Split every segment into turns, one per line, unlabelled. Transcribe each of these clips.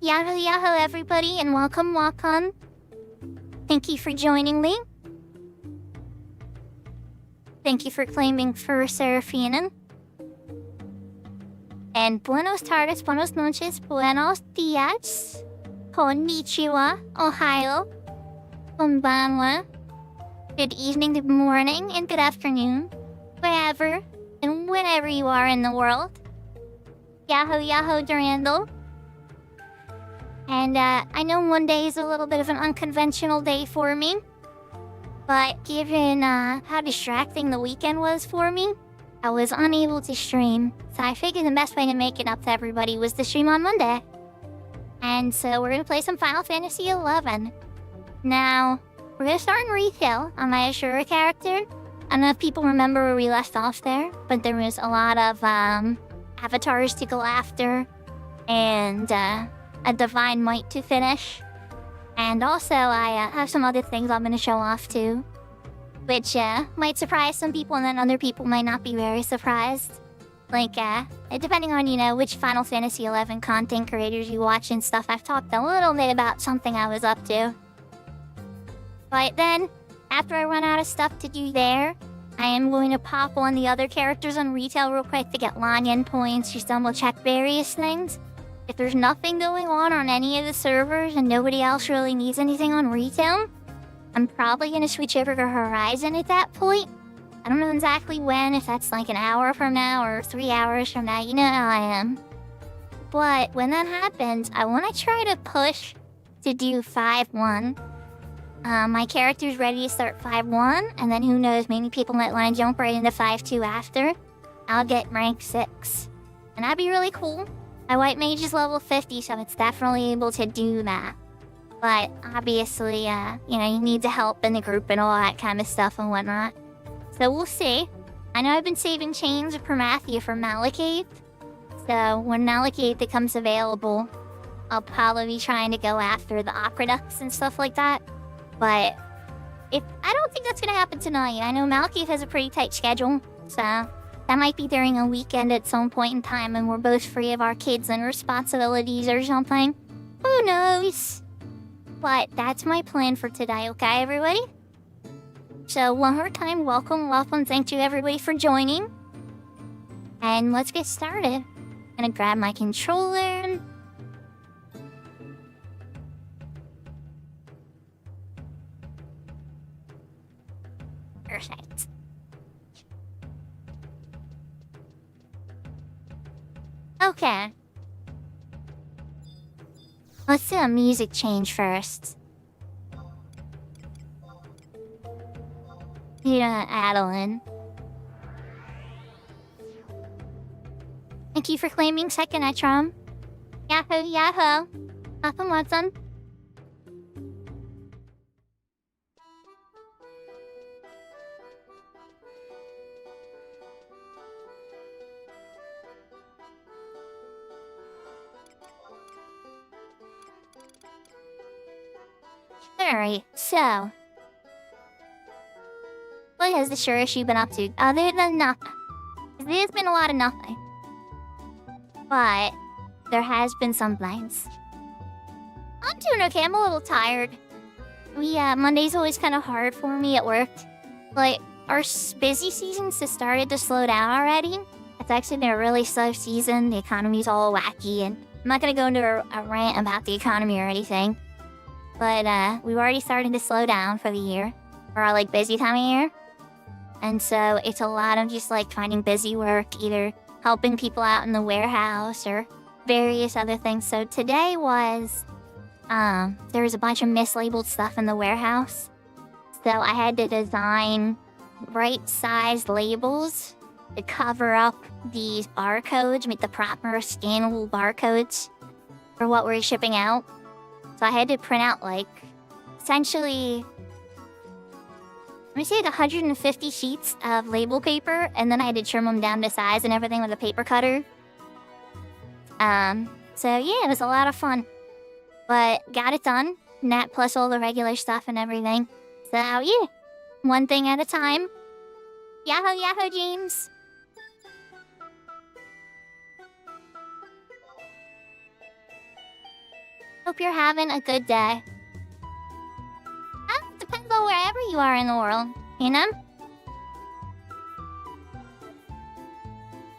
Yahoo yahoo everybody and welcome. Thank you for joining me. Thank you for claiming for Serafina. And buenos tardes, buenos noches, buenos dias, konnichiwa, ohayo, konbanwa. Good evening, good morning, and good afternoon, wherever and whenever you are in the world. Yahoo yahoo Durando. And I know Monday is a little bit of an unconventional day for me, but given how distracting the weekend was for me, I was unable to stream, so I figured the best way to make it up to everybody was to stream on Monday. And so we're gonna play some Final Fantasy XI. Now, we're gonna start in retail on my Ashura character. I don't know if people remember where we left off there, but there was a lot of avatars to go after, and a divine might to finish. And also, I have some other things I'm gonna show off too, which might surprise some people, and then other people might not be very surprised. Like, depending on, which Final Fantasy XI content creators you watch and stuff, I've talked a little bit about something I was up to. But then, after I run out of stuff to do there, I am going to pop on the other characters on retail real quick to get login points, just double check various things. If there's nothing going on any of the servers and nobody else really needs anything on retail, I'm probably going to switch over to Horizon at that point. I don't know exactly when, if that's like an hour from now or 3 hours from now, you know how I am. But when that happens, I want to try to push to do 5-1. My character's ready to start 5-1, and then who knows, maybe people might want to jump right into 5-2 after. I'll get rank 6. And that'd be really cool. My white mage is level 50, so it's definitely able to do that. But obviously, you need the help in the group and all that kind of stuff and whatnot. So we'll see. I know I've been saving Chains of Promathia for Malekith. So when Malekith becomes available, I'll probably be trying to go after the Aqueducts and stuff like that. But I don't think that's going to happen tonight. I know Malekith has a pretty tight schedule, so that might be during a weekend at some point in time and we're both free of our kids and responsibilities or something. Who knows? But that's my plan for today, okay, everybody? So one more time, welcome. Thank you, everybody, for joining. And let's get started. I'm gonna grab my controller. Perfect. Okay. Let's do a music change first. Adeline. Thank you for claiming second Etrom. Yahoo, yahoo. Welcome, Watson. Alright, so what has the Shurishi been up to? Other than nothing. There's been a lot of nothing. But there has been some things. I'm doing okay, I'm a little tired. Monday's always kind of hard for me at work. Like, our busy seasons has started to slow down already. It's actually been a really slow season. The economy's all wacky, and I'm not gonna go into a rant about the economy or anything. But we've already started to slow down for the year. For our busy time of year. And so it's a lot of just finding busy work, either helping people out in the warehouse or various other things. So today was, there was a bunch of mislabeled stuff in the warehouse. So I had to design right-sized labels to cover up these barcodes, make the proper scannable barcodes for what we're shipping out. So I had to print out essentially, let me say 150 sheets of label paper, and then I had to trim them down to size and everything with a paper cutter. So yeah, it was a lot of fun. But got it done, and that plus all the regular stuff and everything. So yeah, one thing at a time. Yahoo, yahoo, James. Hope you're having a good day. Depends on wherever you are in the world, you know?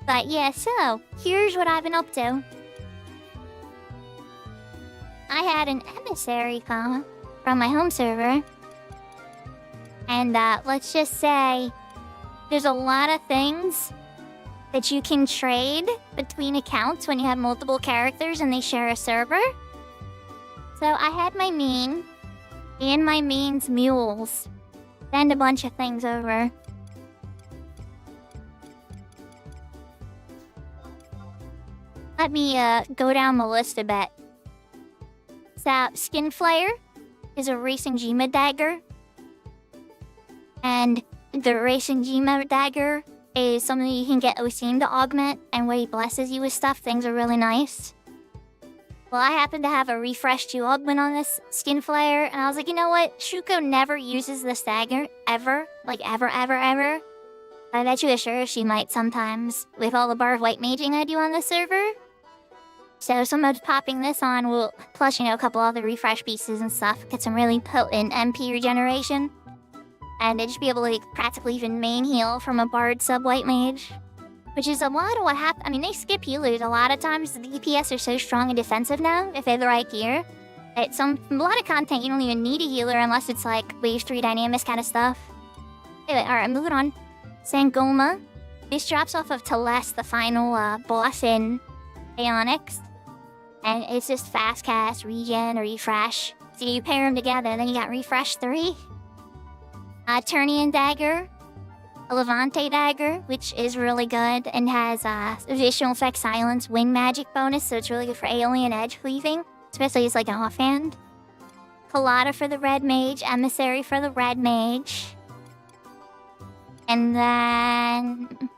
But yeah, so, here's what I've been up to. I had an emissary come from my home server. And let's just say there's a lot of things that you can trade between accounts when you have multiple characters and they share a server. So I had my main and my main's mules send a bunch of things over. Let me go down the list a bit. So, Skin Flare is a Racing Gema dagger. And the Racing Gema dagger is something you can get Osim to augment, and where he blesses you with stuff, things are really nice. Well, I happen to have a refresh 2 augment on this Skin Flare, and I was like, you know what? Shuko never uses this dagger, ever. Like, ever, ever, ever. I bet you assure she might sometimes, with all the bar of white maging I do on this server. So sometimes popping this on will, plus, you know, a couple other refresh pieces and stuff, get some really potent MP regeneration. And they just be able to, like, practically even main heal from a bard sub-white mage. Which is a lot of what happens. I mean, they skip healers. A lot of times the DPS are so strong and defensive now, if they have the right gear. It's a lot of content you don't even need a healer unless it's like wave 3 dynamics kind of stuff. Anyway, alright, moving on. Sangoma. This drops off of Teles, the final boss in Aeonics. And it's just fast cast, regen, refresh. So you pair them together, then you got refresh 3. Turnian Dagger, a Levante Dagger, which is really good and has additional effect silence, wing magic bonus, so it's really good for alien edge cleaving, especially as like an offhand. Colada for the red mage, Emissary for the red mage. And then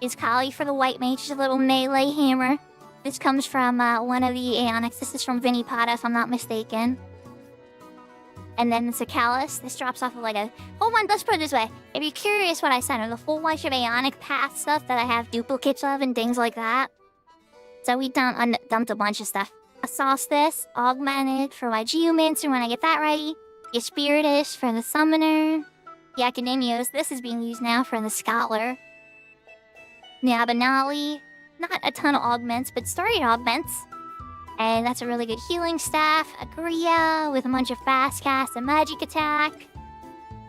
is Kali for the white mage, just a little melee hammer. This comes from one of the Aeonics. This is from Vinny Pata, if I'm not mistaken. And then the Sacalis, this drops off of like a... Hold on, let's put it this way. If you're curious what I sent her, the full bunch of Aeonic Path stuff that I have duplicates of and things like that. So we dumped a bunch of stuff. A Solstice, augmented for my Geomancer when I get that ready. The Spiritus for the Summoner. The Academios, this is being used now for the Scholar. The Abanali, not a ton of augments, but started augments. And that's a really good healing staff. A Gria with a bunch of fast cast and magic attack.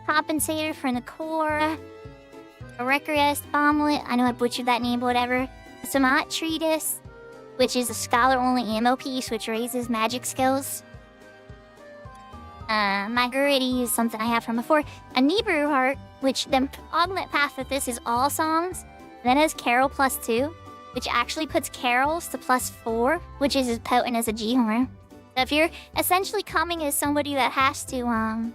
Compensator for the core. A Recriest Bomblet. I know I butchered that name, but whatever. A Samat Treatise, which is a scholar-only ammo piece, which raises magic skills. Margariti is something I have from before. A Nibiru Heart, which the augment path with this is all songs. Then it has Carol +2. Which actually puts Carols to +4, which is as potent as a G-Horn. So if you're essentially coming as somebody that has to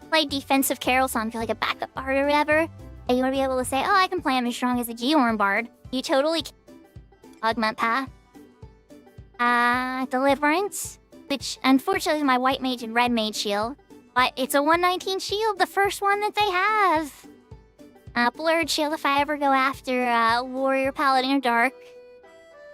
play defensive Carol song, feel like a backup bard or whatever, and you want to be able to say, oh, I can play him as strong as a G-Horn bard, you totally can. Augment path. Deliverance, which unfortunately is my white mage and red mage shield, but it's a 119 shield, the first one that they have. Blurred Shield if I ever go after Warrior, Paladin, or Dark.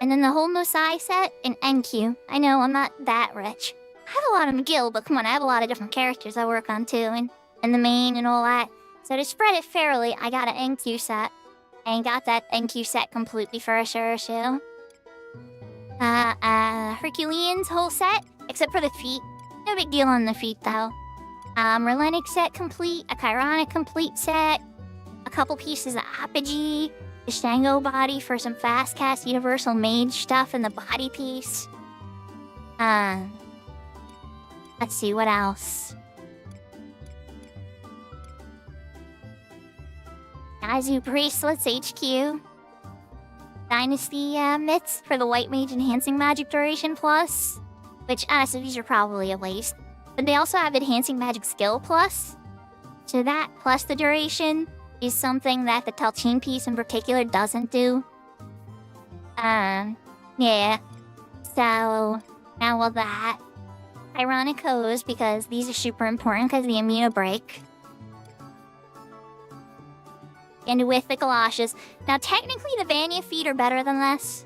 And then the whole Mosai set and NQ. I know, I'm not that rich. I have a lot of McGill, but come on, I have a lot of different characters I work on too, and the main and all that. So to spread it fairly, I got an NQ set. And got that NQ set completely for a sure too. Herculean's whole set, except for the feet. No big deal on the feet though. Merlenic set complete, a Chironic complete set. A couple pieces of Apogee, the Shango body for some fast cast universal mage stuff in the body piece. Let's see, what else? Kazu Bracelets HQ. Dynasty mitts for the white mage enhancing magic duration plus. Which, honestly, these are probably a waste. But they also have enhancing magic skill plus. So that plus the duration is something that the Telchine piece in particular doesn't do. Yeah. So, now with that. Ironic hose, because these are super important because of the immuno break. And with the galoshes. Now, technically, the Vanya feet are better than this.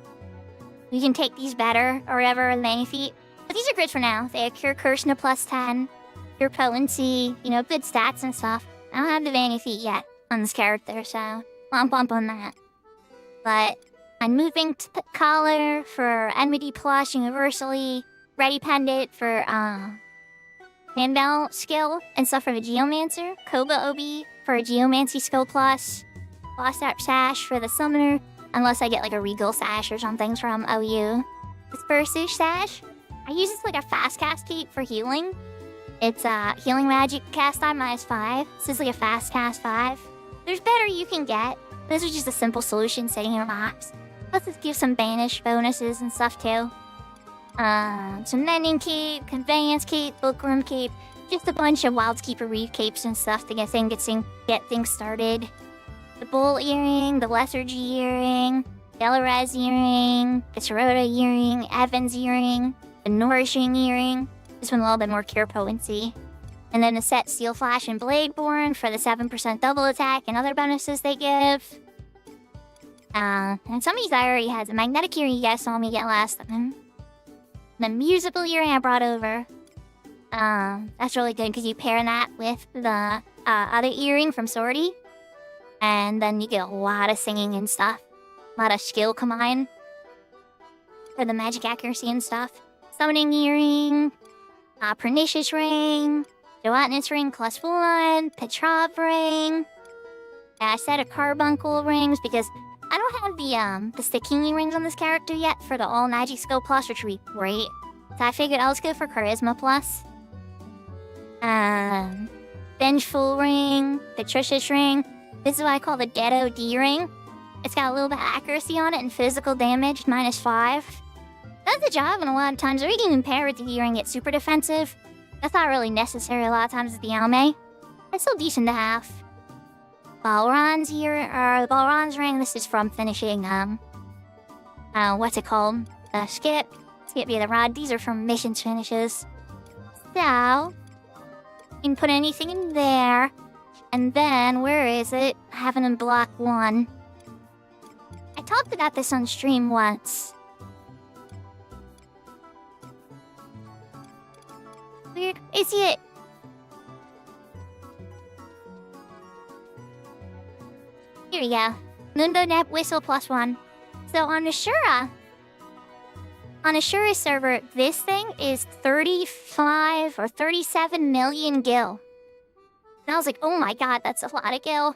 You can take these better, or whatever, the Vanya feet. But these are good for now. They have Cure Curse to +10, Cure Potency, you know, good stats and stuff. I don't have the Vanity Feat yet on this character, so bump on that. But I'm moving to Collar for Enmity Plus universally, Ready Pendant for Handbell skill and stuff for the Geomancer, Koba OB for a Geomancy skill plus, Lost Art Sash for the Summoner, unless I get like a Regal Sash or something from OU. This Bursish Sash, I use this like a fast cast cape for healing. It's healing magic cast time -5. This is like a fast cast 5. There's better you can get. This is just a simple solution sitting in a box. Plus it gives some banish bonuses and stuff too. Some Mending Cape, Conveyance Cape, Bookworm Cape, just a bunch of Wildskeeper Reef Capes and stuff to get things started. The Bull Earring, the Lethargy Earring, Delarez Earring, the Tarota Earring, Evans Earring, the Nourishing Earring. This one a little bit more Cure Potency. And then the set Steel Flash and Bladeborn for the 7% double attack and other bonuses they give. And some of these I already had. The Magnetic Earring you guys saw me get last time. The Musical Earring I brought over. That's really good because you pair that with the other earring from Swordy. And then you get a lot of singing and stuff. A lot of skill combined. For the magic accuracy and stuff. Summoning Earring. Pernicious Ring. Gelatinous Ring +1. Petrov Ring. A set of Carbuncle Rings because I don't have the Stikini Rings on this character yet for the All Magic Skill Plus, which would be great. So I figured I'll just go for Charisma Plus. Vengeful Ring. Patricious Ring. This is what I call the Ghetto D Ring. It's got a little bit of accuracy on it and physical damage, -5. Does the job, and a lot of times, or you can even pair with the E-Ring, get super defensive. That's not really necessary a lot of times with the anime. It's still decent to have. Balron's Balron's Ring, this is from finishing, what's it called? Skip via the Rod. These are from missions finishes. So, you can put anything in there. And then, where is it? I have it in block 1. I talked about this on stream once. Weird. Is it? Here we go. Mundo Net Whistle +1. So on Ashura server, this thing is 35 or 37 million gil. And I was like, oh my god, that's a lot of gil.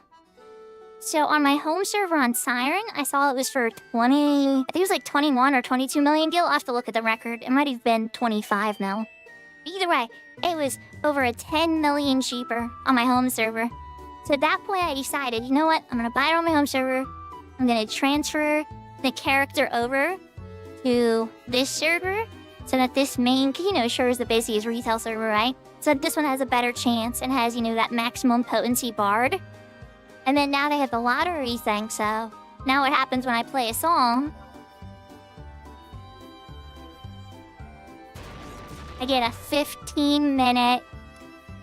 So on my home server on Siren, I saw it was for 20... I think it was like 21 or 22 million gil. I'll have to look at the record. It might have been 25 mil. Either way, it was over a 10 million cheaper on my home server. So at that point, I decided, you know what? I'm going to buy it on my home server. I'm going to transfer the character over to this server so that this main, you know, sure is the busiest retail server, right? So this one has a better chance and has, you know, that maximum potency bard. And then now they have the lottery thing, so now what happens when I play a song? I get a 15-minute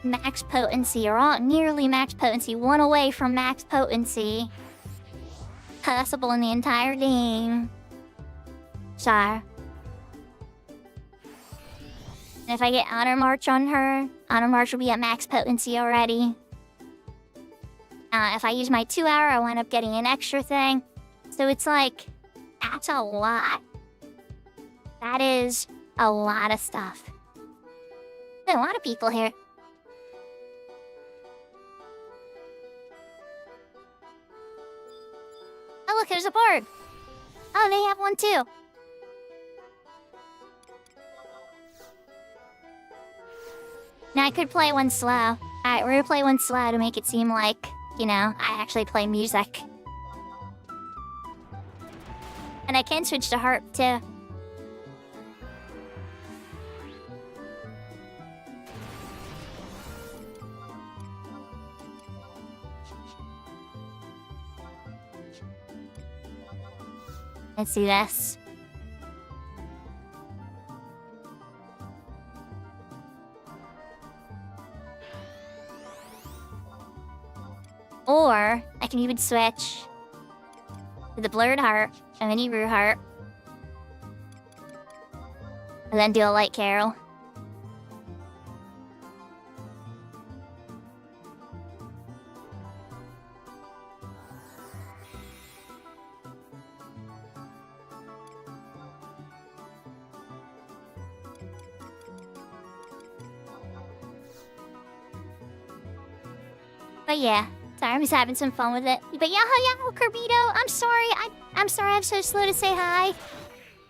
max potency, or nearly max potency, one away from max potency. Possible in the entire game. So. And if I get Honor March on her, Honor March will be at max potency already. If I use my 2-hour, I wind up getting an extra thing. So it's like, that's a lot. That is a lot of stuff. There's a lot of people here. Oh look, there's a board. Oh, they have one too. Now I could play one slow. Alright, we're gonna play one slow to make it seem like, you know, I actually play music. And I can switch to harp too. Let's do this. Or I can even switch to the blurred harp and the Hebrew harp. and then do a light carol. But yeah, sorry, I'm just having some fun with it. But yahoo, Curbito, I'm sorry. I'm sorry I'm so slow to say hi.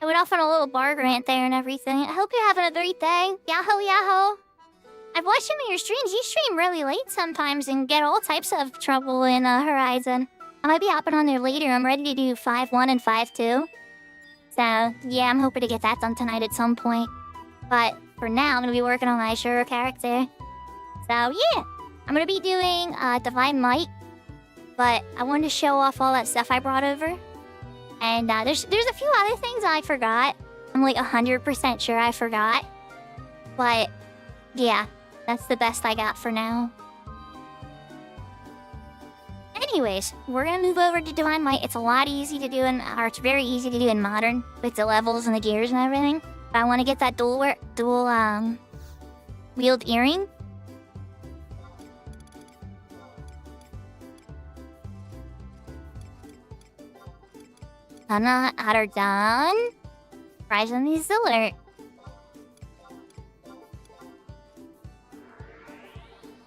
I went off on a little bar rant there and everything. I hope you're having a great day. Yahoo. I've watched some of your streams. You stream really late sometimes and get all types of trouble in Horizon. I might be hopping on there later. I'm ready to do 5-1 and 5-2. So, yeah, I'm hoping to get that done tonight at some point. But for now, I'm going to be working on my Shuro character. So, yeah. I'm going to be doing Divine Might. But I wanted to show off all that stuff I brought over. And there's a few other things I forgot. I'm like 100% sure I forgot. But, yeah, that's the best I got for now. Anyways, we're gonna move over to Divine Might. It's a lot easy to do or it's very easy to do in Modern with the levels and the gears and everything. But I want to get that dual wield earring. Hana are done. Rise on the alert.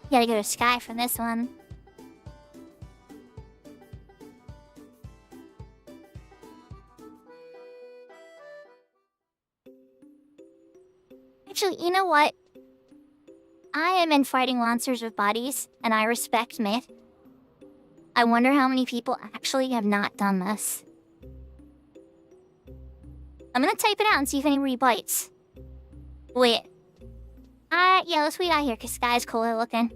Gotta go to Sky for this one. Actually, you know what? I am in fighting monsters with bodies, and I respect myth. I wonder how many people actually have not done this. I'm gonna type it out and see if anybody bites. Wait. Yeah, let's wait out here, because Sky's cooler looking.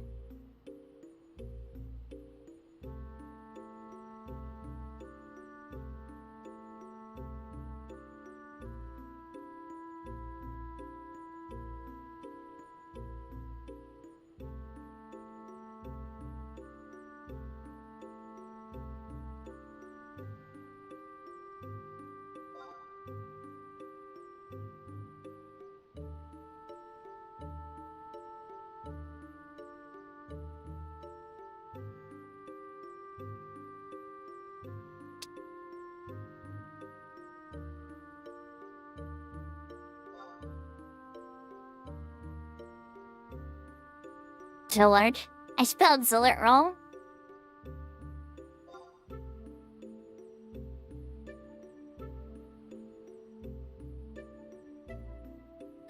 Zillard. I spelled Zillard wrong.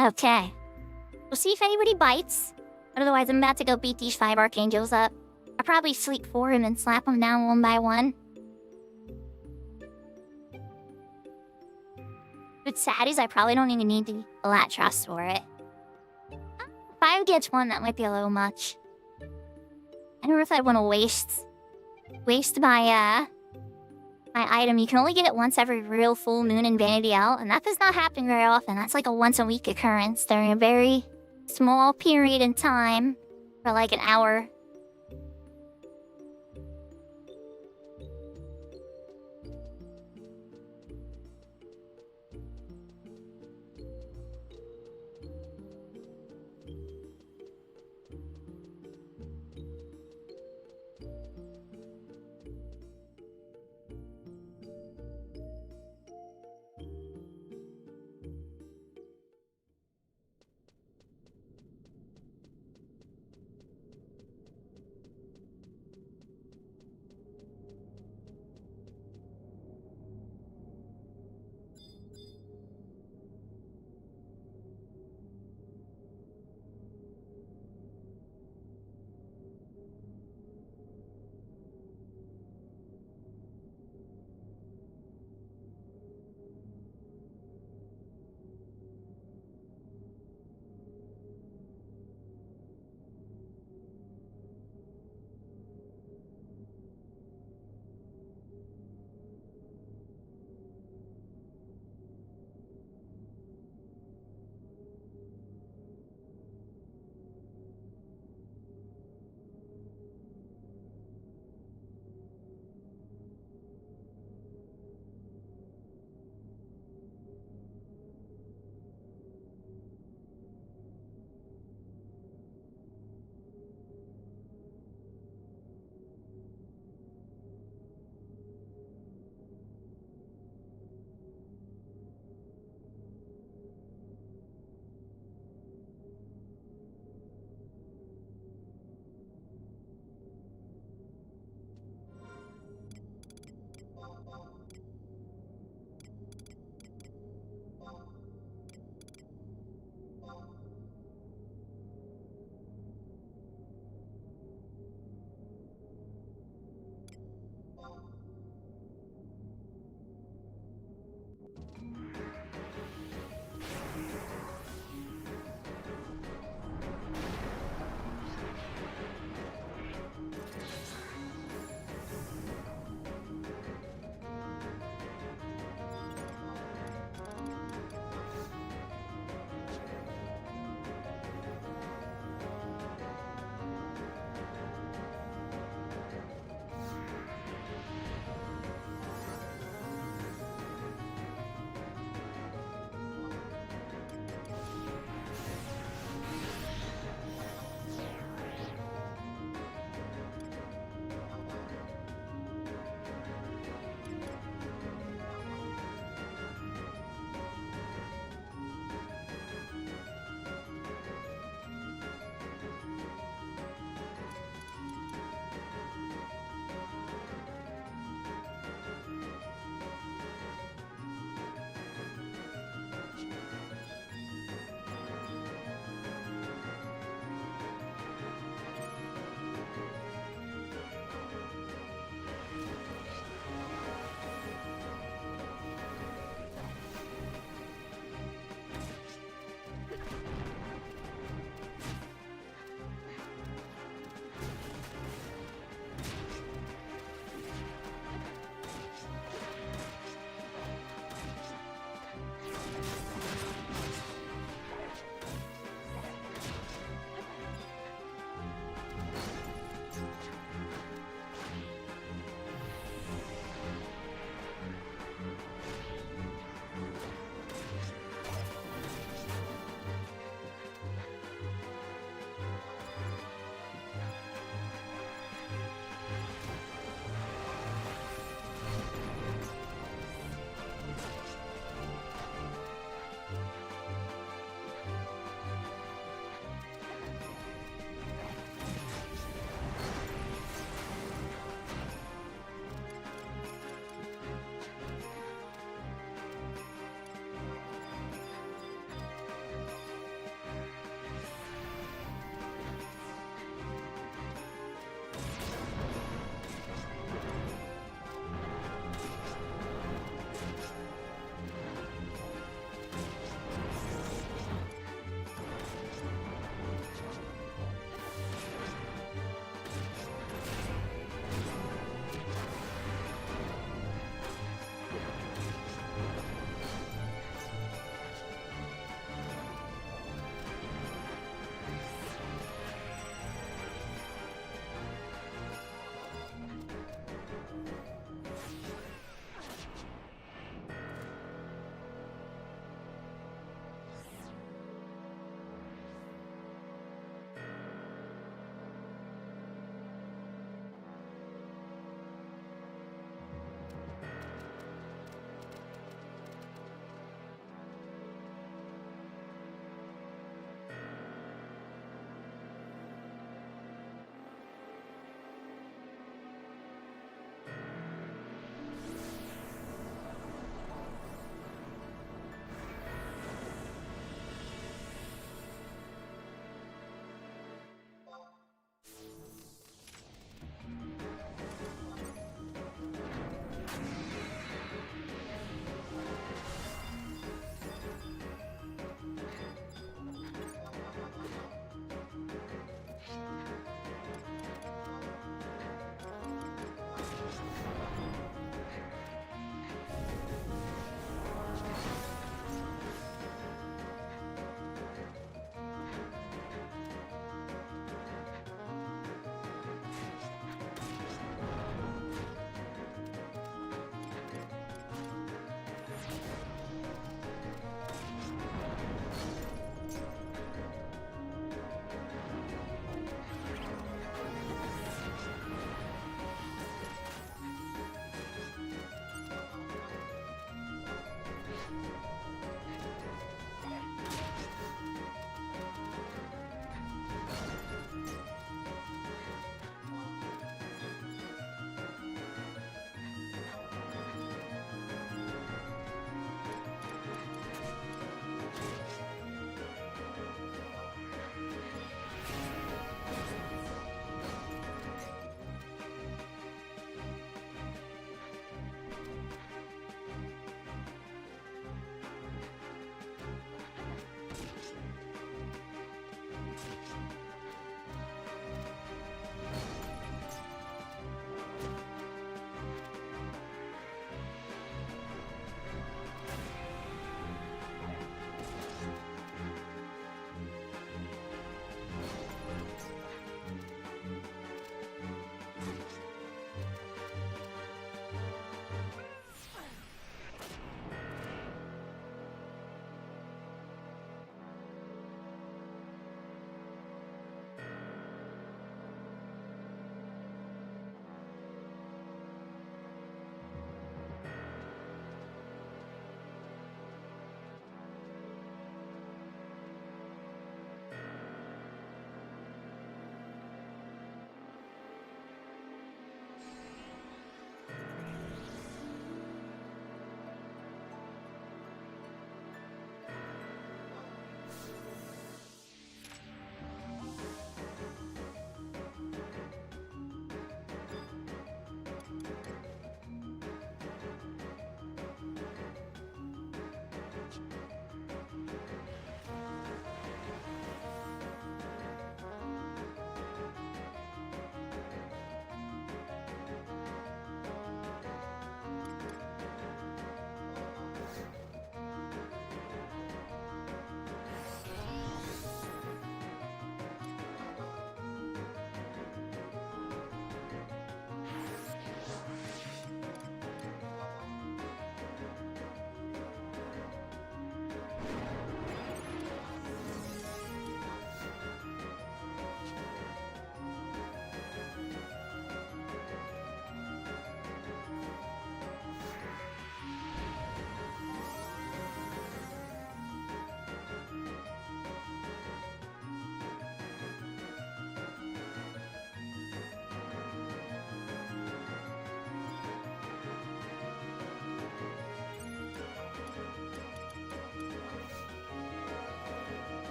Okay. We'll see if anybody bites. Otherwise, I'm about to go beat these 5 Archangels up. I'll probably sleep for him and slap them down one by one. What's sad is I probably don't even need the Latros for it. If I get one, that might be a little much. I don't know if I want to waste my item. You can only get it once every real full moon in Vanity L, and that does not happen very often. That's like a once-a-week occurrence during a very small period in time for like an hour.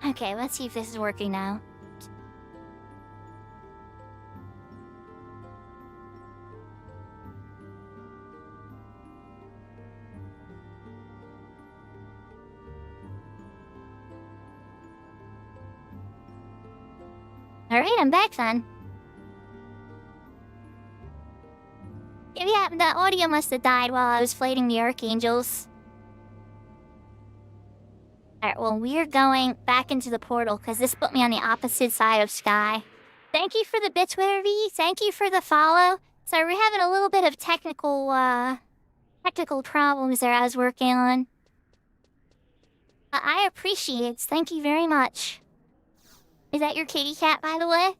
Okay, let's see if this is working now. Alright, I'm back then. Yeah, the audio must have died while I was fighting the archangels. Alright, well, we're going back into the portal because this put me on the opposite side of Sky. Thank you for the bits, V. Thank you for the follow. So we're having a little bit of technical problems there I was working on. I appreciate it. Thank you very much. Is that your kitty cat, by the way?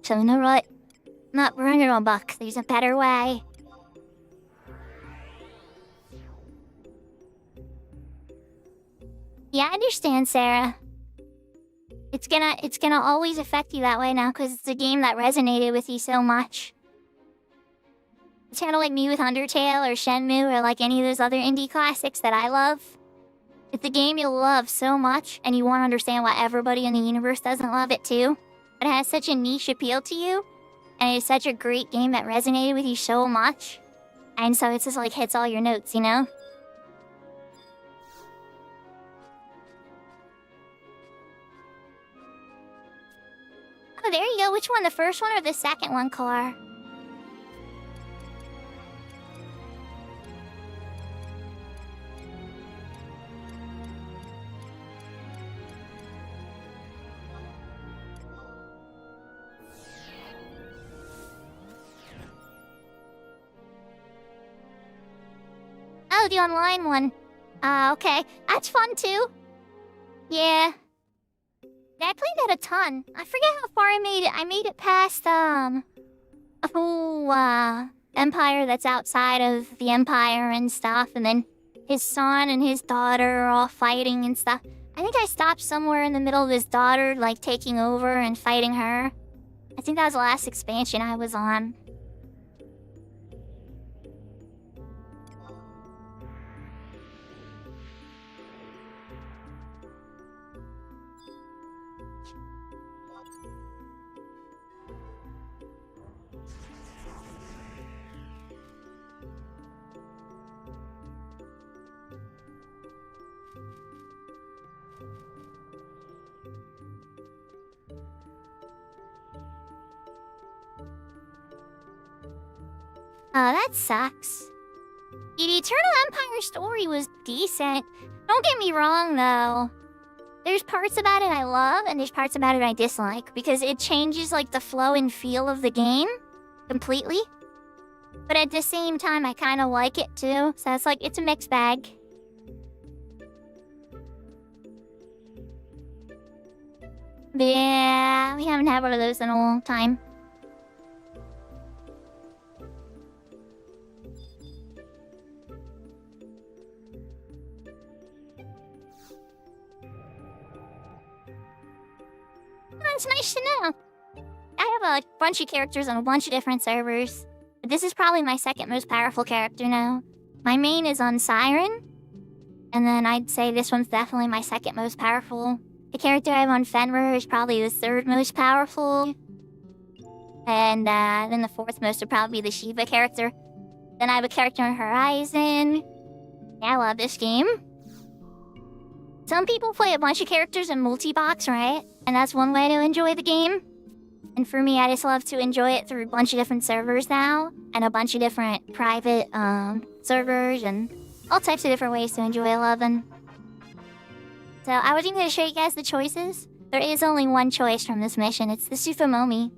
So you know what? Not burn your own buck. There's a better way. Yeah, I understand, Sarah. It's gonna always affect you that way now because it's a game that resonated with you so much. It's kind of like me with Undertale or Shenmue or like any of those other indie classics that I love. It's a game you love so much and you want to understand why everybody in the universe doesn't love it too. It has such a niche appeal to you, and it's such a great game that resonated with you so much. And so it's just like hits all your notes, you know? Oh, there you go. Which one? The first one or the second one, Car? Oh, the online one. Okay. That's fun too. Yeah. I played that a ton. I forget how far I made it. I made it past, a whole, empire that's outside of the empire and stuff, and then his son and his daughter are all fighting and stuff. I think I stopped somewhere in the middle of his daughter, like, taking over and fighting her. I think that was the last expansion I was on. Oh, that sucks. The Eternal Empire story was decent. Don't get me wrong, though. There's parts about it I love, and there's parts about it I dislike, because it changes, like, the flow and feel of the game completely. But at the same time, I kind of like it, too. So it's like, it's a mixed bag. But yeah, we haven't had one of those in a long time. It's nice to know. I have a bunch of characters on a bunch of different servers. But this is probably my second most powerful character now. My main is on Siren. And then I'd say this one's definitely my second most powerful. The character I have on Fenrir is probably the third most powerful. And then the fourth most would probably be the Shiva character. Then I have a character on Horizon. Yeah, I love this game. Some people play a bunch of characters in multi-box, right? And that's one way to enjoy the game. And for me, I just love to enjoy it through a bunch of different servers now. And a bunch of different private servers and all types of different ways to enjoy 11. So I was even going to show you guys the choices. There is only one choice from this mission. It's the Supamomi.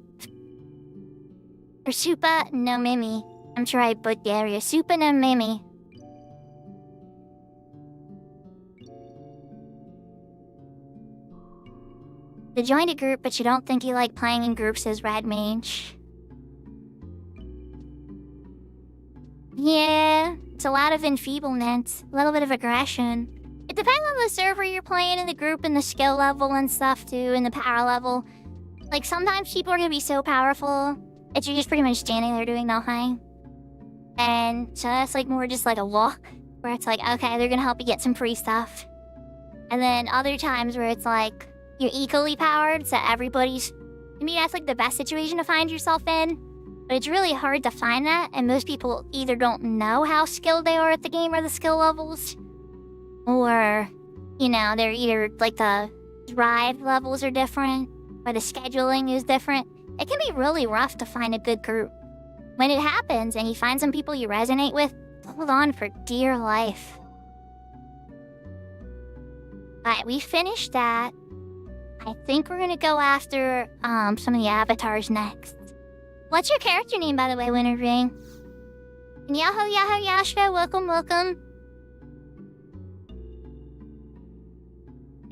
Or Supa no Mimi. I'm sure I butchered it. Supa no Mimi. You joined a group, but you don't think you like playing in groups as Red Mage. Yeah, it's a lot of enfeeblement, a little bit of aggression. It depends on the server you're playing in the group and the skill level and stuff too, and the power level. Like sometimes people are gonna be so powerful that you're just pretty much standing there doing nothing. And so that's like more just like a walk, where it's like, okay, they're gonna help you get some free stuff. And then other times where it's like, you're equally powered, so everybody's... I mean, that's like the best situation to find yourself in. But it's really hard to find that, and most people either don't know how skilled they are at the game or the skill levels. Or, you know, they're either, like, the drive levels are different, or the scheduling is different. It can be really rough to find a good group. When it happens, and you find some people you resonate with, hold on for dear life. Alright, we finished that. I think we're gonna go after some of the avatars next. What's your character name, by the way, Winter Ring? Yahoo Yahoo Yashka, welcome, welcome.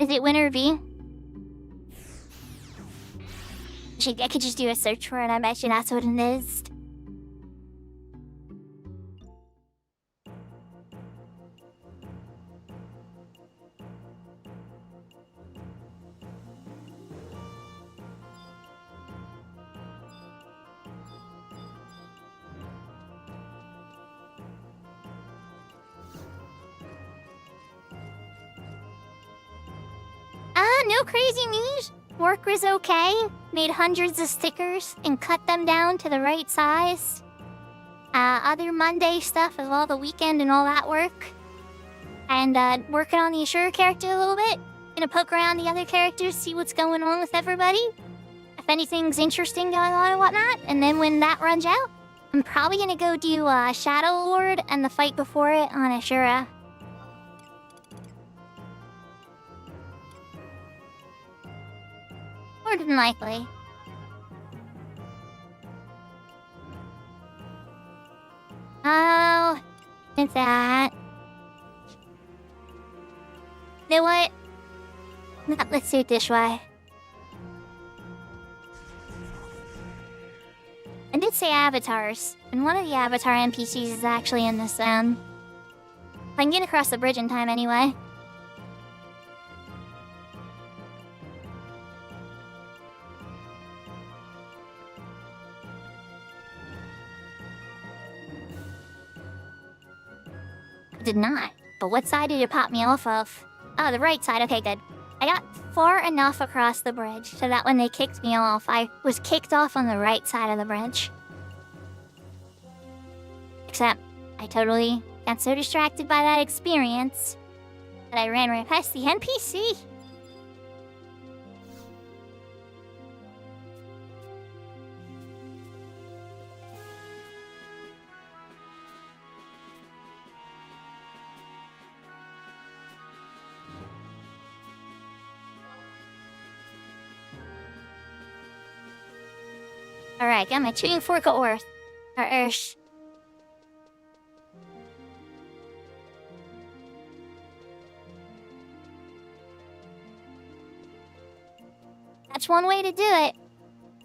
Is it Winter V? I could just do a search for it, I bet you that's what it is. No crazy news. Work was okay. Made hundreds of stickers and cut them down to the right size. Other Monday stuff as well, the weekend and all that work. And working on the Ashura character a little bit. Gonna poke around the other characters, see what's going on with everybody. If anything's interesting going on and whatnot. And then when that runs out, I'm probably gonna go do Shadow Lord and the fight before it on Ashura. More than likely. Oh, it's that. You know what? Let's do it this way. I did say avatars, and one of the avatar NPCs is actually in this zone. I can get across the bridge in time anyway. I did not. But what side did it pop me off of? Oh, the right side. Okay, good. I got far enough across the bridge so that when they kicked me off, I was kicked off on the right side of the bridge. Except, I totally got so distracted by that experience that I ran right past the NPC. Alright, got my tuning fork of Earth. Or Earth. That's one way to do it.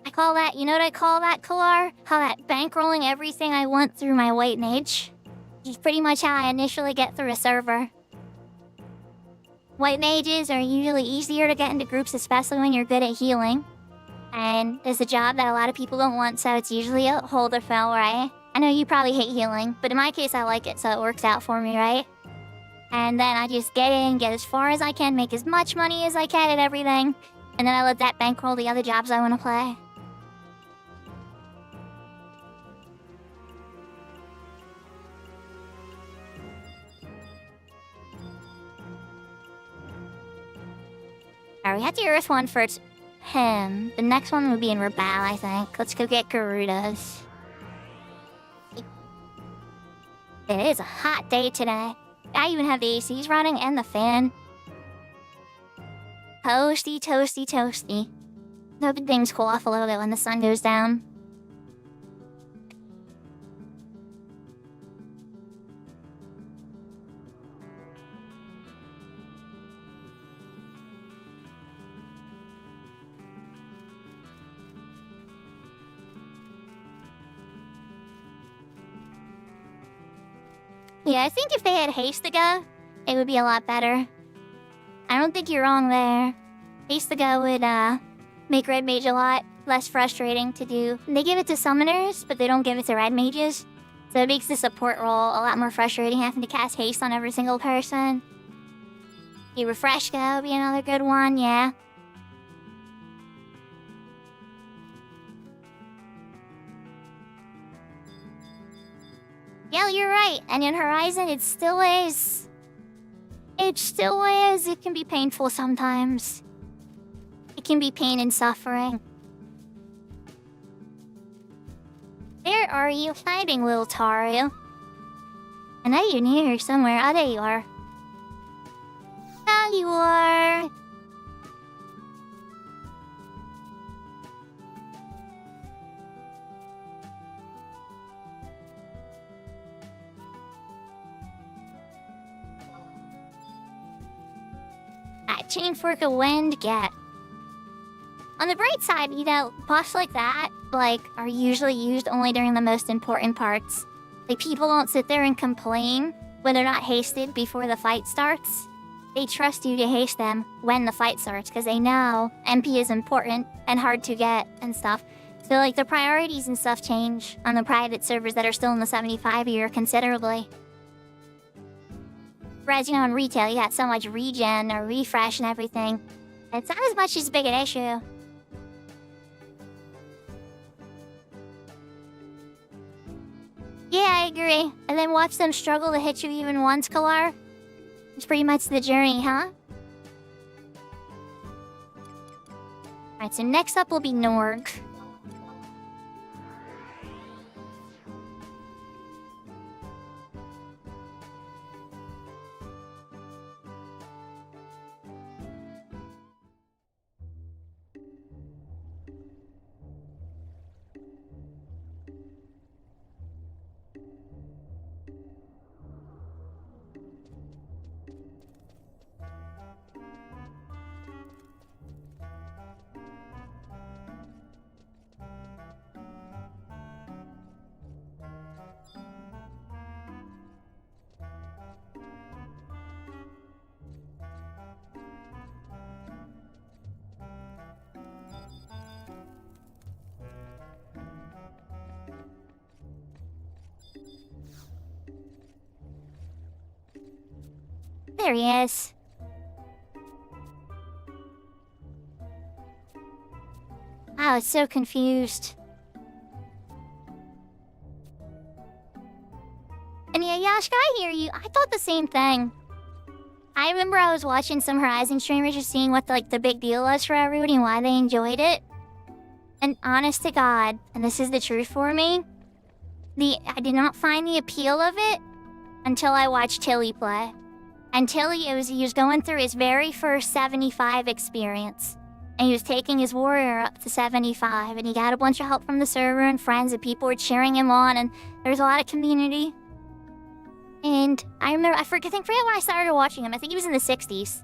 I call that, you know what I call that, Kalar? Call that bankrolling everything I want through my white mage. It's pretty much how I initially get through a server. White mages are usually easier to get into groups, especially when you're good at healing. And it's a job that a lot of people don't want, so it's usually a hold or fail, right? I know you probably hate healing, but in my case I like it, so it works out for me, right? And then I just get in, get as far as I can, make as much money as I can at everything, and then I let that bankroll the other jobs I want to play. Alright, we had the Earth one first. The next one would be in Rabal, I think. Let's go get Garudas. It is a hot day today. I even have the ACs running and the fan. Toasty, toasty, toasty. Hoping things cool off a little bit when the sun goes down. Yeah, I think if they had haste to go, it would be a lot better. I don't think you're wrong there. Haste to go would, make Red Mage a lot less frustrating to do. They give it to summoners, but they don't give it to Red Mages. So it makes the support role a lot more frustrating, having to cast haste on every single person. You refresh go would be another good one, yeah. Yeah, you're right. And in Horizon, it still is. It still is. It can be painful sometimes. It can be pain and suffering. Where are you hiding, little Taru? I know you're near here somewhere. Oh, there you are. There you are. Chain Fork of Wind, get. On the bright side, you know, buffs like that, like, are usually used only during the most important parts. Like, people don't sit there and complain when they're not hasted before the fight starts. They trust you to haste them when the fight starts, because they know MP is important and hard to get and stuff. So, like, the priorities and stuff change on the private servers that are still in the 75 year considerably. Whereas, you know, in retail, you got so much regen or refresh and everything. It's not as much as a big an issue. Yeah, I agree. And then watch them struggle to hit you even once, Kalar. It's pretty much the journey, huh? Alright, so next up will be Norg. There he is. I was so confused. And yeah, Yashka, I hear you. I thought the same thing. I remember I was watching some Horizon streamers just seeing what the big deal was for everybody and why they enjoyed it. And honest to God, and this is the truth for me, I did not find the appeal of it until I watched Tilly play. And Tilly, he was going through his very first 75 experience. And he was taking his warrior up to 75, and he got a bunch of help from the server and friends, and people were cheering him on, and there was a lot of community. And I remember, I forget when I started watching him. I think he was in the 60s.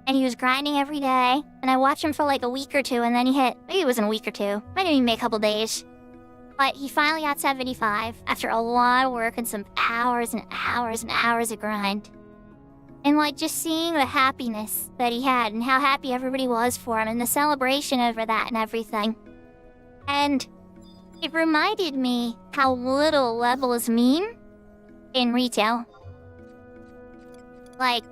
And he was grinding every day, and I watched him for like a week or two, and then maybe it wasn't a week or two, might even be a couple days. But he finally got 75 after a lot of work and some hours and hours and hours of grind. And just seeing the happiness that he had and how happy everybody was for him and the celebration over that and everything. And it reminded me how little levels mean in retail. And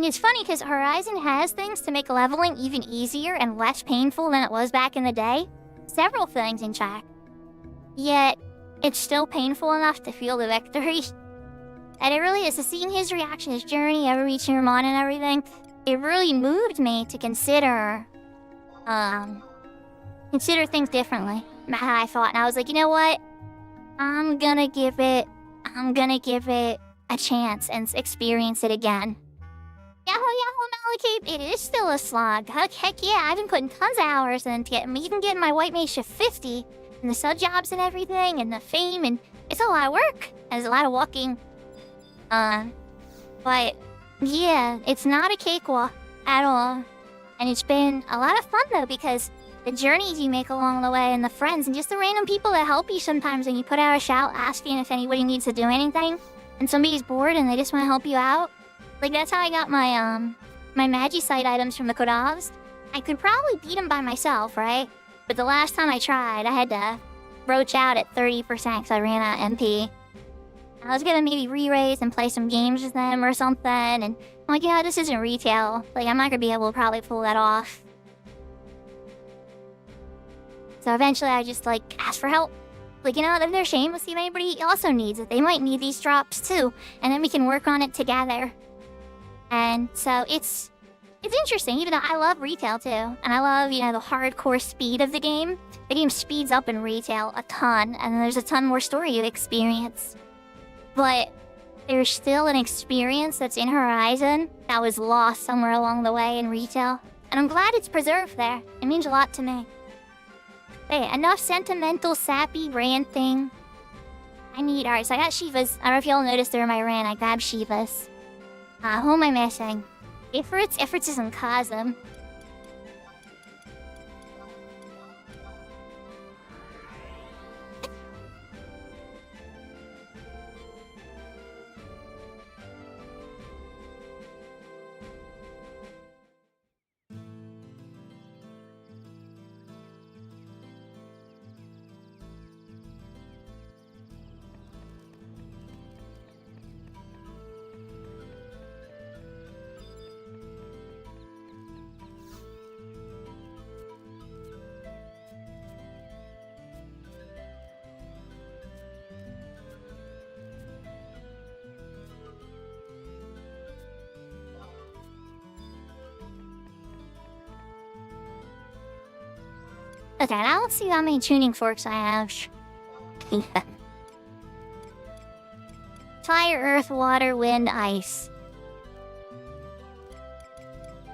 it's funny because Horizon has things to make leveling even easier and less painful than it was back in the day. Several things, in fact. Yet, it's still painful enough to feel the victory. And it really is. So seeing his reaction, his journey, ever reaching Ramon and everything, it really moved me to consider things differently. How I thought. And I was like, you know what? I'm gonna give it a chance and experience it again. Yahoo, Malachite, it is still a slog. Heck yeah, I've been putting tons of hours into it. I'm even getting my white mage to 50, and the sub jobs and everything, and the fame, and it's a lot of work. There's a lot of walking. But yeah, it's not a cakewalk at all. And it's been a lot of fun though, because the journeys you make along the way and the friends and just the random people that help you sometimes when you put out a shout asking if anybody needs to do anything and somebody's bored and they just want to help you out. That's how I got my my Magicite items from the Kodavs. I could probably beat them by myself, right? But the last time I tried, I had to roach out at 30% because I ran out of MP. I was gonna maybe re-raise and play some games with them or something, and I'm like, yeah, this isn't retail. I'm not gonna be able to probably pull that off. So eventually I just asked for help. If they're ashamed, we'll see if anybody also needs it. They might need these drops too, and then we can work on it together. And so it's interesting, even though I love retail too, and I love, the hardcore speed of the game. The game speeds up in retail a ton, and there's a ton more story to experience. But there's still an experience that's in Horizon that was lost somewhere along the way in retail. And I'm glad it's preserved there. It means a lot to me. Hey, enough sentimental, sappy ranting. Alright, so I got Shivas. I don't know if y'all noticed during my rant, I grabbed Shivas. Who am I missing? Ifrits isn't Kazum. Okay, now let's see how many tuning forks I have. Fire, earth, water, wind, ice.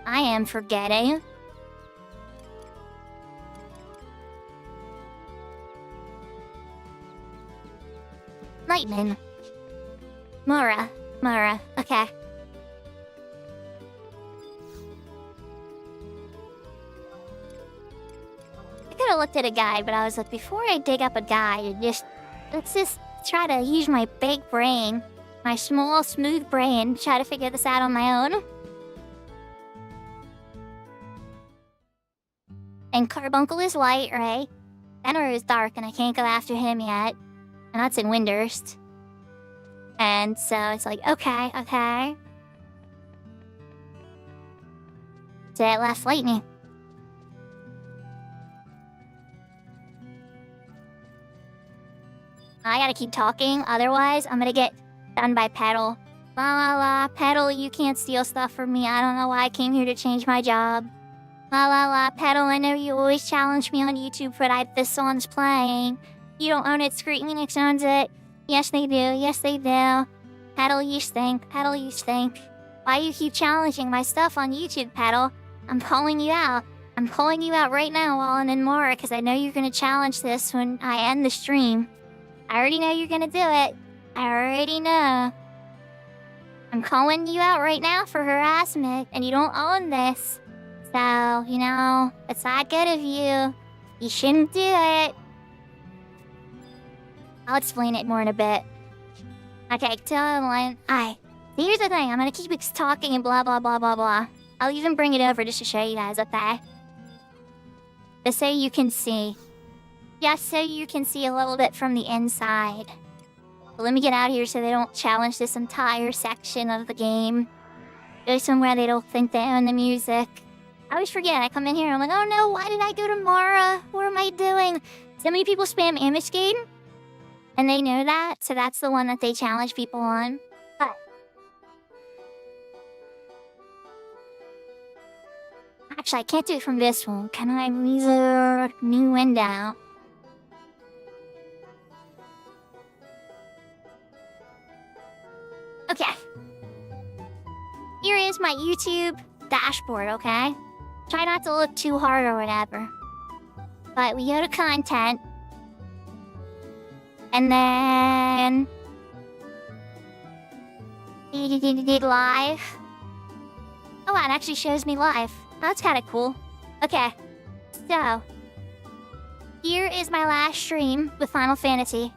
I am forgetting. Lightning. Mora. Okay. I could have looked at a guide, but I was like, before I dig up a guide, let's just try to use my big brain, my small, smooth brain, to try to figure this out on my own. And Carbuncle is light, right? Fenrir is dark, and I can't go after him yet. And that's in Windurst. And so it's like, okay. Say it last lightning. I gotta keep talking, otherwise I'm gonna get done by Petal. La, Petal, you can't steal stuff from me. I don't know why I came here to change my job. La, Petal, I know you always challenge me on YouTube, but this song's playing. You don't own it, Square Enix owns it. Yes, they do. Petal, you stink. Why you keep challenging my stuff on YouTube, Petal? I'm calling you out. I'm calling you out right now while I'm in Mora, because I know you're gonna challenge this when I end the stream. I already know you're gonna do it. I already know. I'm calling you out right now for harassment, and you don't own this. So, you know, it's not good of you. You shouldn't do it. I'll explain it more in a bit. Okay, here's the thing. I'm gonna keep talking and blah, blah, blah, blah, blah. I'll even bring it over just to show you guys, okay? Just so you can see. Just so you can see a little bit from the inside. But let me get out of here so they don't challenge this entire section of the game. Go somewhere they don't think they own the music. I always forget. I come in here and I'm like, oh no, why did I go to Mara? What am I doing? So many people spam Ambuscade. And they know that, so that's the one that they challenge people on. But actually, I can't do it from this one. Can I resort new window? Okay. Here is my YouTube dashboard, okay? Try not to look too hard or whatever. But we go to content. And then... live. Oh, it actually shows me live. That's kind of cool. Okay. So, here is my last stream with Final Fantasy.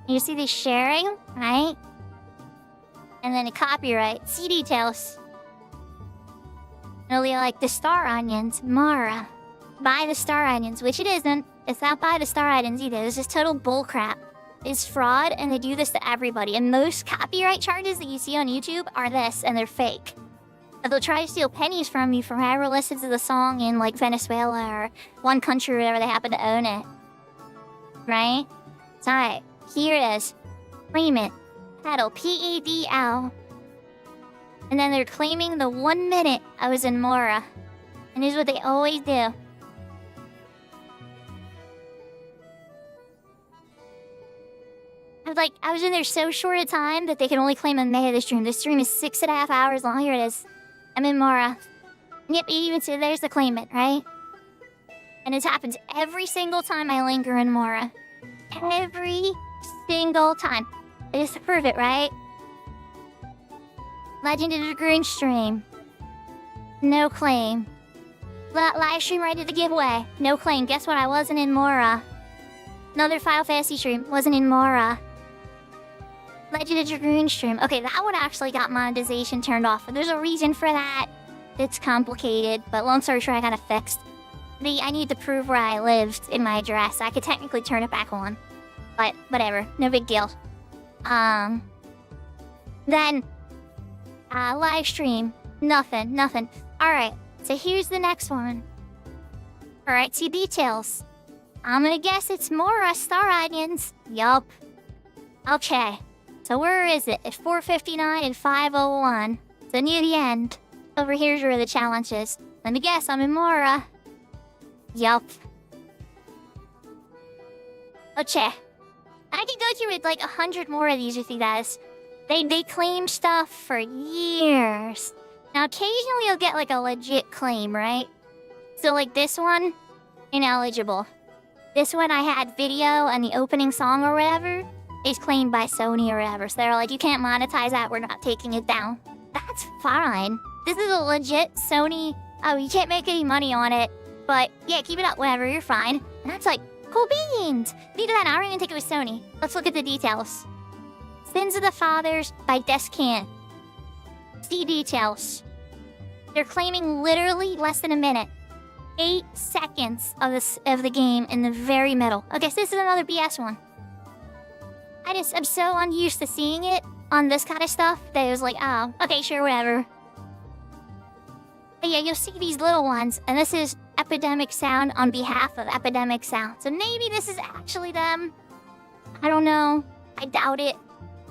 You see the sharing, right? And then a copyright. See details. Really like the Star Onions. Mara. Buy the Star Onions, which it isn't. It's not buy the Star Onions either. This is total bullcrap. It's fraud, and they do this to everybody. And most copyright charges that you see on YouTube are this, and they're fake. But they'll try to steal pennies from you from whoever listens to the song in, like, Venezuela or one country or whatever they happen to own it. Right? So, alright. Here it is. Claim it. Pedal. P-E-D-L. And then they're claiming the 1 minute I was in Mora. And here's what they always do. I was in there so short a time that they can only claim a minute of the stream. The stream is 6.5 hours long. Here it is. I'm in Mora. Yep, you even see there's the claimant, right? And it happens every single time I linger in Mora. Every single time. I just to prove it, right? Legend of the Green Stream. No claim. Live stream right at the giveaway. No claim. Guess what? I wasn't in Mora. Another Final Fantasy stream. Wasn't in Mora. Legend of the Green Stream. Okay, that one actually got monetization turned off. There's a reason for that. It's complicated, but long story short, I got it fixed. I need to prove where I lived in my address. I could technically turn it back on. But, whatever. No big deal. Then, live stream. Nothing. Alright, so here's the next one. Alright, see details. I'm gonna guess it's Mora Star Onions. Yup. Okay. So where is it? It's 4:59 and 5:01. So near the end. Over here's where the challenge is. Let me guess, I'm in Mora. Yup. Okay. I can go through with like 100 more of these with you guys. They claim stuff for years. Now occasionally you'll get like a legit claim, right? So like this one, ineligible. This one I had video and the opening song or whatever is claimed by Sony or whatever. So they're like, you can't monetize that, we're not taking it down. That's fine. This is a legit Sony, oh, you can't make any money on it. But yeah, keep it up, whatever, you're fine. And that's like, cool beans! Neither that, I don't even think it was Sony. Let's look at the details. Sins of the Fathers by Descant. See details. They're claiming literally less than a minute. 8 seconds of the game in the very middle. Okay, so this is another BS one. I'm so unused to seeing it on this kind of stuff that it was like, oh, okay, sure, whatever. But yeah, you'll see these little ones, and this is Epidemic Sound on behalf of Epidemic Sound. So maybe this is actually them. I don't know. I doubt it.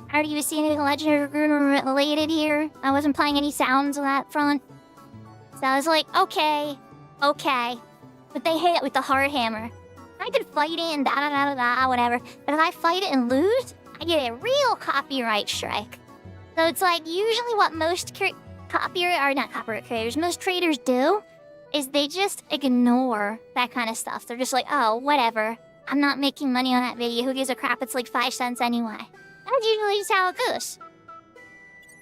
I already even see anything legendary related here. I wasn't playing any sounds on that front. So I was like, okay. But they hit it with the hard hammer. I could fight it and da-da-da-da-da, whatever. But if I fight it and lose, I get a real copyright strike. So it's like, usually what most copyright creators, most traders do is they just ignore that kind of stuff. They're just like, oh, whatever. I'm not making money on that video. Who gives a crap? It's like 5 cents anyway. That's usually just how it goes.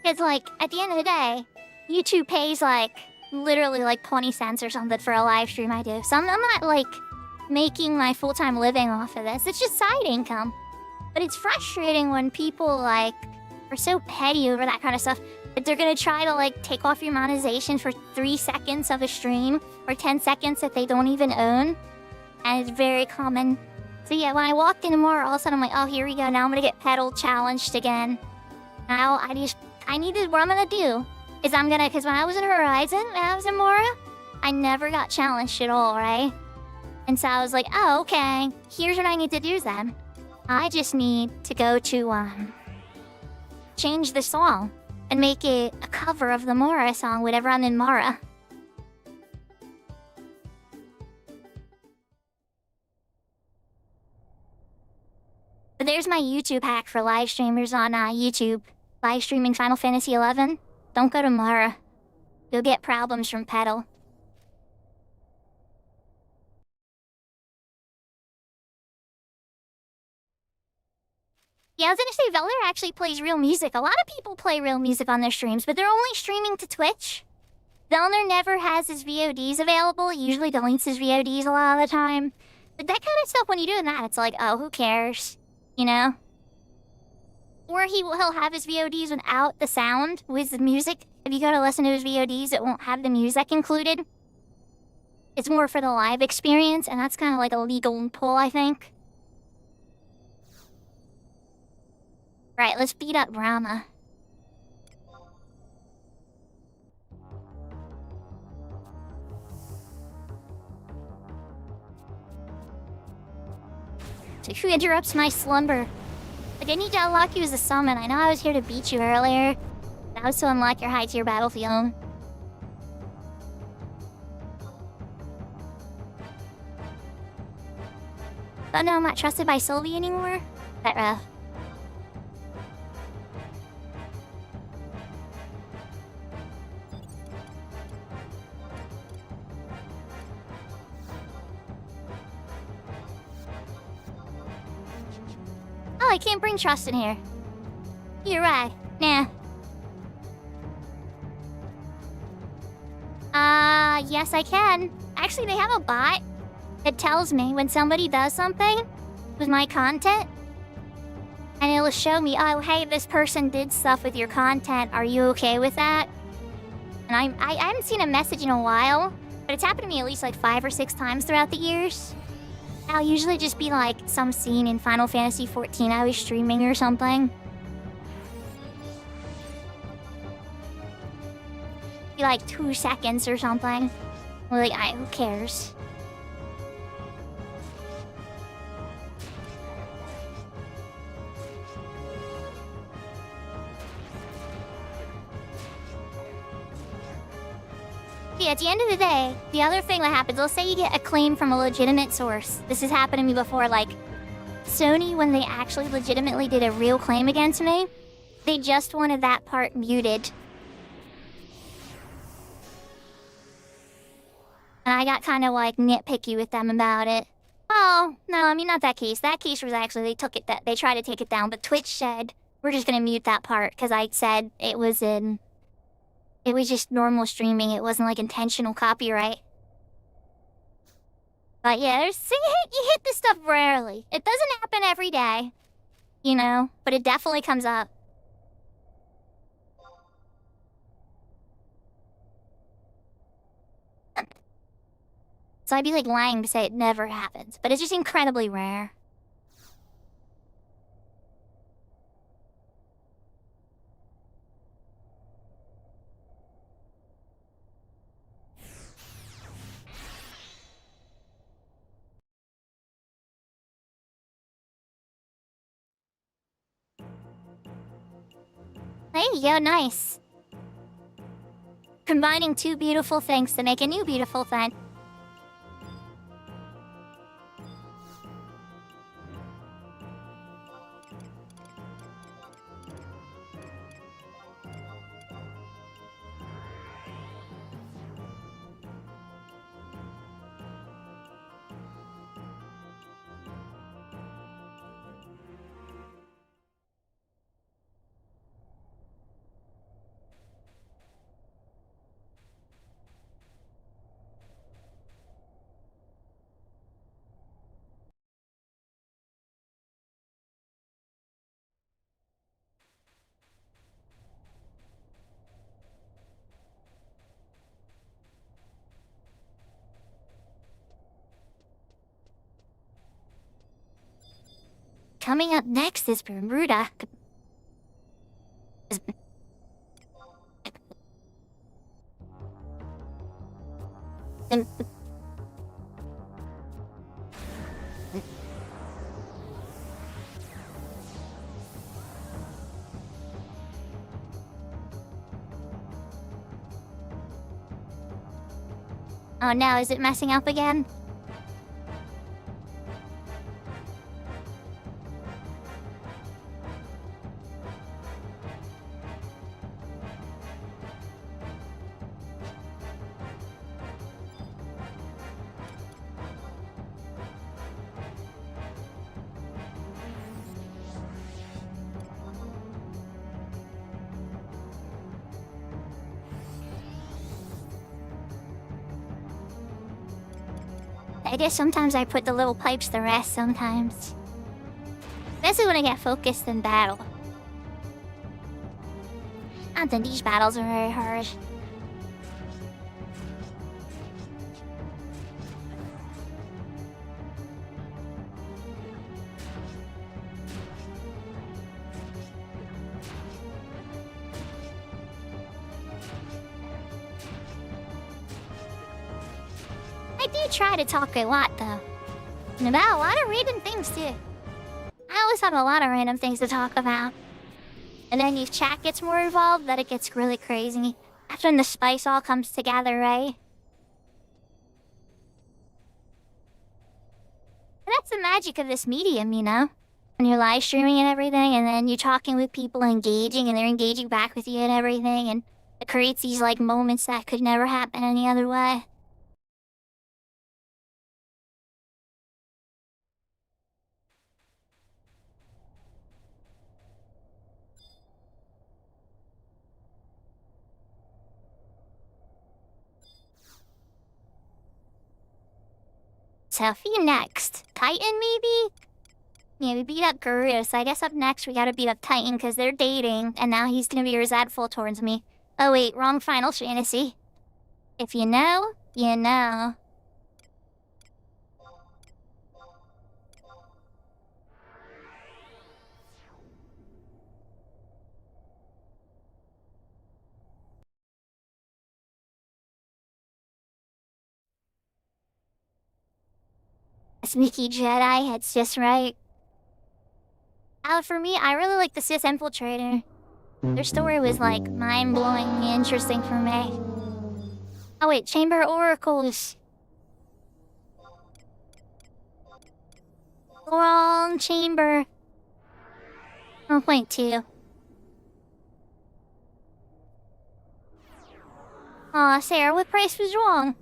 It's like, at the end of the day, YouTube pays like, literally like 20 cents or something for a live stream I do. So I'm not like making my full-time living off of this. It's just side income. But it's frustrating when people like are so petty over that kind of stuff that they're gonna try to like take off your monetization for 3 seconds of a stream or 10 seconds that they don't even own. And it's very common. So yeah, when I walked in tomorrow, all of a sudden I'm like, oh, here we go. Now I'm gonna get pedal challenged again. Now I needed what I'm gonna do is because when I was in Horizon, when I was in Mora, I never got challenged at all, right? And so I was like, oh, okay. Here's what I need to do then. I just need to go to, change the song and make it a cover of the Mora song whenever I'm in Mora. But there's my YouTube hack for live streamers on YouTube. Live streaming Final Fantasy XI. Don't go to Mara. You'll get problems from pedal. Yeah, I was gonna say, Velder actually plays real music. A lot of people play real music on their streams, but they're only streaming to Twitch. Velder never has his VODs available. He usually deletes his VODs a lot of the time. But that kind of stuff, when you're doing that, it's like, oh, who cares? You know? Or he'll have his VODs without the sound, with the music. If you go to listen to his VODs, it won't have the music included. It's more for the live experience, and that's kind of like a legal pull, I think. Right, let's beat up Brahma. So who interrupts my slumber? Like, I need to unlock you as a summon. I know I was here to beat you earlier. That was to unlock your high tier battlefield. Oh no, I'm not trusted by Sylvie anymore? That rough. Oh, I can't bring trust in here. You're right. Nah. Yes I can. Actually, they have a bot that tells me when somebody does something with my content. And it'll show me, oh, hey, this person did stuff with your content. Are you okay with that? And I haven't seen a message in a while, but it's happened to me at least like 5 or 6 times throughout the years. I'll usually just be like some scene in Final Fantasy XIV I was streaming or something. Be like 2 seconds or something. Like, who cares? Yeah, at the end of the day, the other thing that happens, let's say you get a claim from a legitimate source. This has happened to me before, like, Sony, when they actually legitimately did a real claim against me, they just wanted that part muted. And I got kind of, like, nitpicky with them about it. Oh, no, I mean, not that case. That case was actually, they tried to take it down, but Twitch said, we're just gonna mute that part, because I said it was just normal streaming. It wasn't like intentional copyright. But yeah, you hit this stuff rarely. It doesn't happen every day, you know, but it definitely comes up. So I'd be like lying to say it never happens, but it's just incredibly rare. There you go, nice. Combining two beautiful things to make a new beautiful thing. Coming up next is Bermuda. Oh no, is it messing up again? I guess sometimes I put the little pipes to rest sometimes. Especially when I get focused in battle. Not that these battles are very hard. I do try to talk a lot, though. And about a lot of random things, too. I always have a lot of random things to talk about. And then if chat gets more involved, then it gets really crazy. That's when the spice all comes together, right? And that's the magic of this medium, you know? When you're live streaming and everything, and then you're talking with people engaging, and they're engaging back with you and everything, and it creates these, like, moments that could never happen any other way. Selfie next. Titan, maybe? Yeah, we beat up Garuda, so I guess up next we gotta beat up Titan because they're dating, and now he's gonna be resentful towards me. Oh wait, wrong Final Fantasy. If you know, you know. Sneaky Jedi, it's just right. For me, I really like the Sith Infiltrator. Their story was, like, mind-blowingly interesting for me. Oh wait, Chamber Oracles. Wrong chamber. 1.2. Aw, Sarah, what price was wrong?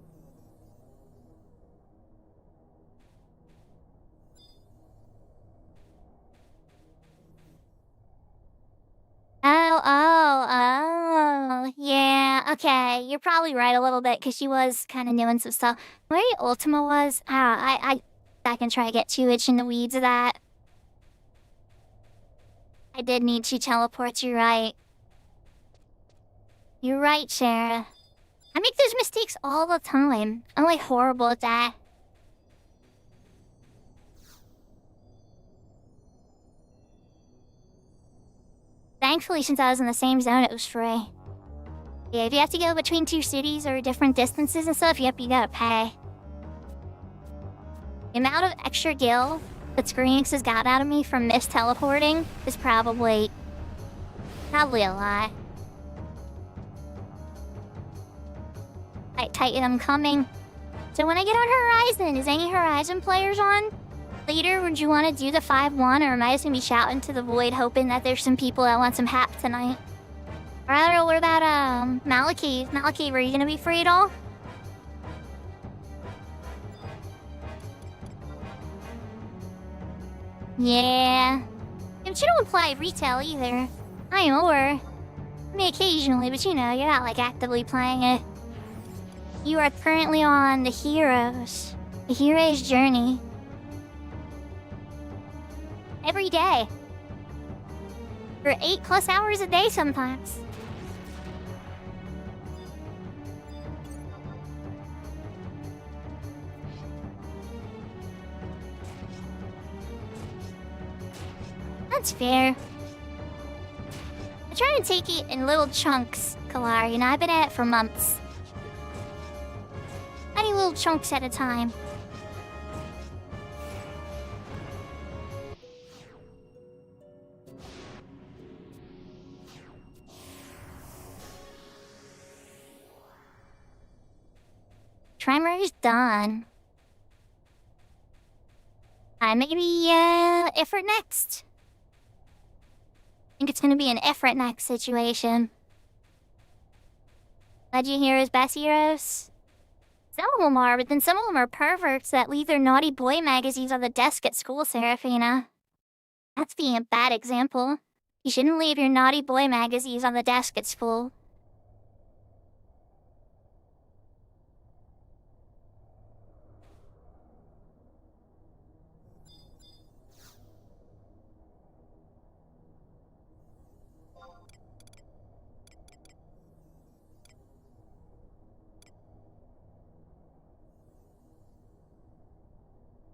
Yeah, okay. You're probably right a little bit, because she was kind of doing some stuff. Where Ultima was, I can try to get too itch in the weeds of that. I did need to teleport, you're right. You're right, Sarah. I make those mistakes all the time. I'm like horrible at that. Thankfully, since I was in the same zone, it was free. Yeah, if you have to go between two cities or different distances and stuff, you gotta pay. The amount of extra gil that Square Enix has got out of me from mist teleporting is probably Probably a lot. Titan, I'm coming. So when I get on Horizon, is any Horizon players on? Later, would you want to do the 5-1, or am I just gonna be shouting to the void hoping that there's some people that want some hap tonight? Or I don't know, what about Maliki? Maliki, were you gonna be free at all? Yeah. But you don't play retail either. I know, or... I mean, occasionally, but you know, you're not, like, actively playing it. You are currently on the hero's journey. Every day. For 8+ hours a day sometimes. That's fair. I try to take it in little chunks, Kalari, and I've been at it for months. Tiny little chunks at a time. Tremor is done. Maybe, Ifrit next. I think it's gonna be an Ifrit next situation. Glad you hear his best heroes. Some of them are, but then some of them are perverts that leave their naughty boy magazines on the desk at school, Seraphina. That's being a bad example. You shouldn't leave your naughty boy magazines on the desk at school.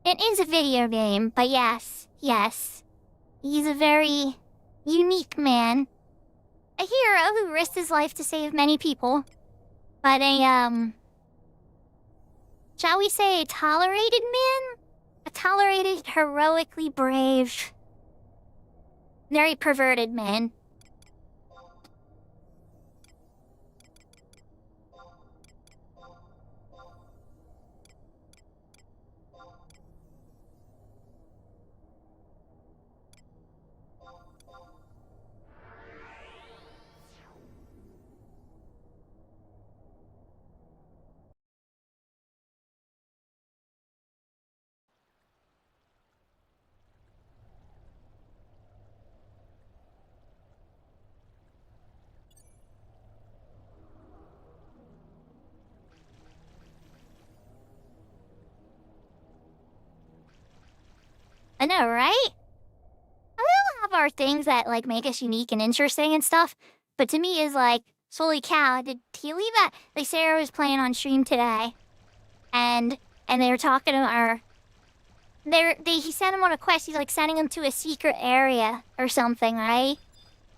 It is a video game, but yes. He's a very unique man. A hero who risked his life to save many people. But shall we say a tolerated man? A tolerated, heroically brave, very perverted man. I know, right? We all have our things that, like, make us unique and interesting and stuff. But to me, is like, holy cow, did he leave that? Like, Sarah was playing on stream today. And they were talking to her. He sent him on a quest. He's, like, sending him to a secret area or something, right?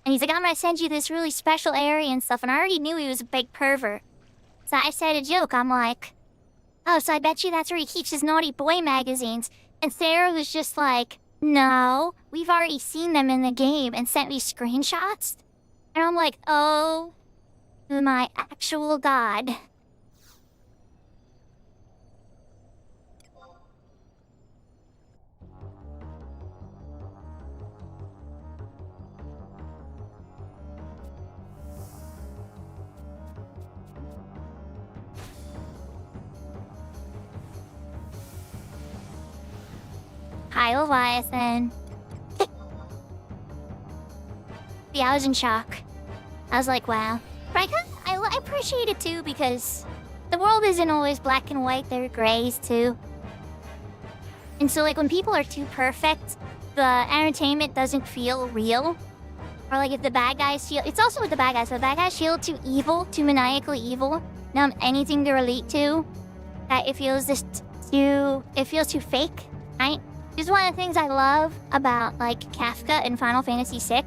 And he's like, I'm gonna send you this really special area and stuff. And I already knew he was a big pervert. So I said a joke. I'm like, oh, so I bet you that's where he keeps his naughty boy magazines. And Sarah was just like, no, we've already seen them in the game, and sent me screenshots. And I'm like, oh my actual god. Hi, Leviathan. Yeah, I was in shock. I was like, wow. But I appreciate it too, because the world isn't always black and white, there are grays too. And so, like, when people are too perfect, the entertainment doesn't feel real. Or, like, if the bad guys feel... It's also with the bad guys. If the bad guys feel too evil, too maniacally evil, not anything to relate to, that it feels just too... It feels too fake, right? This is one of the things I love about, like, Kafka in Final Fantasy VI.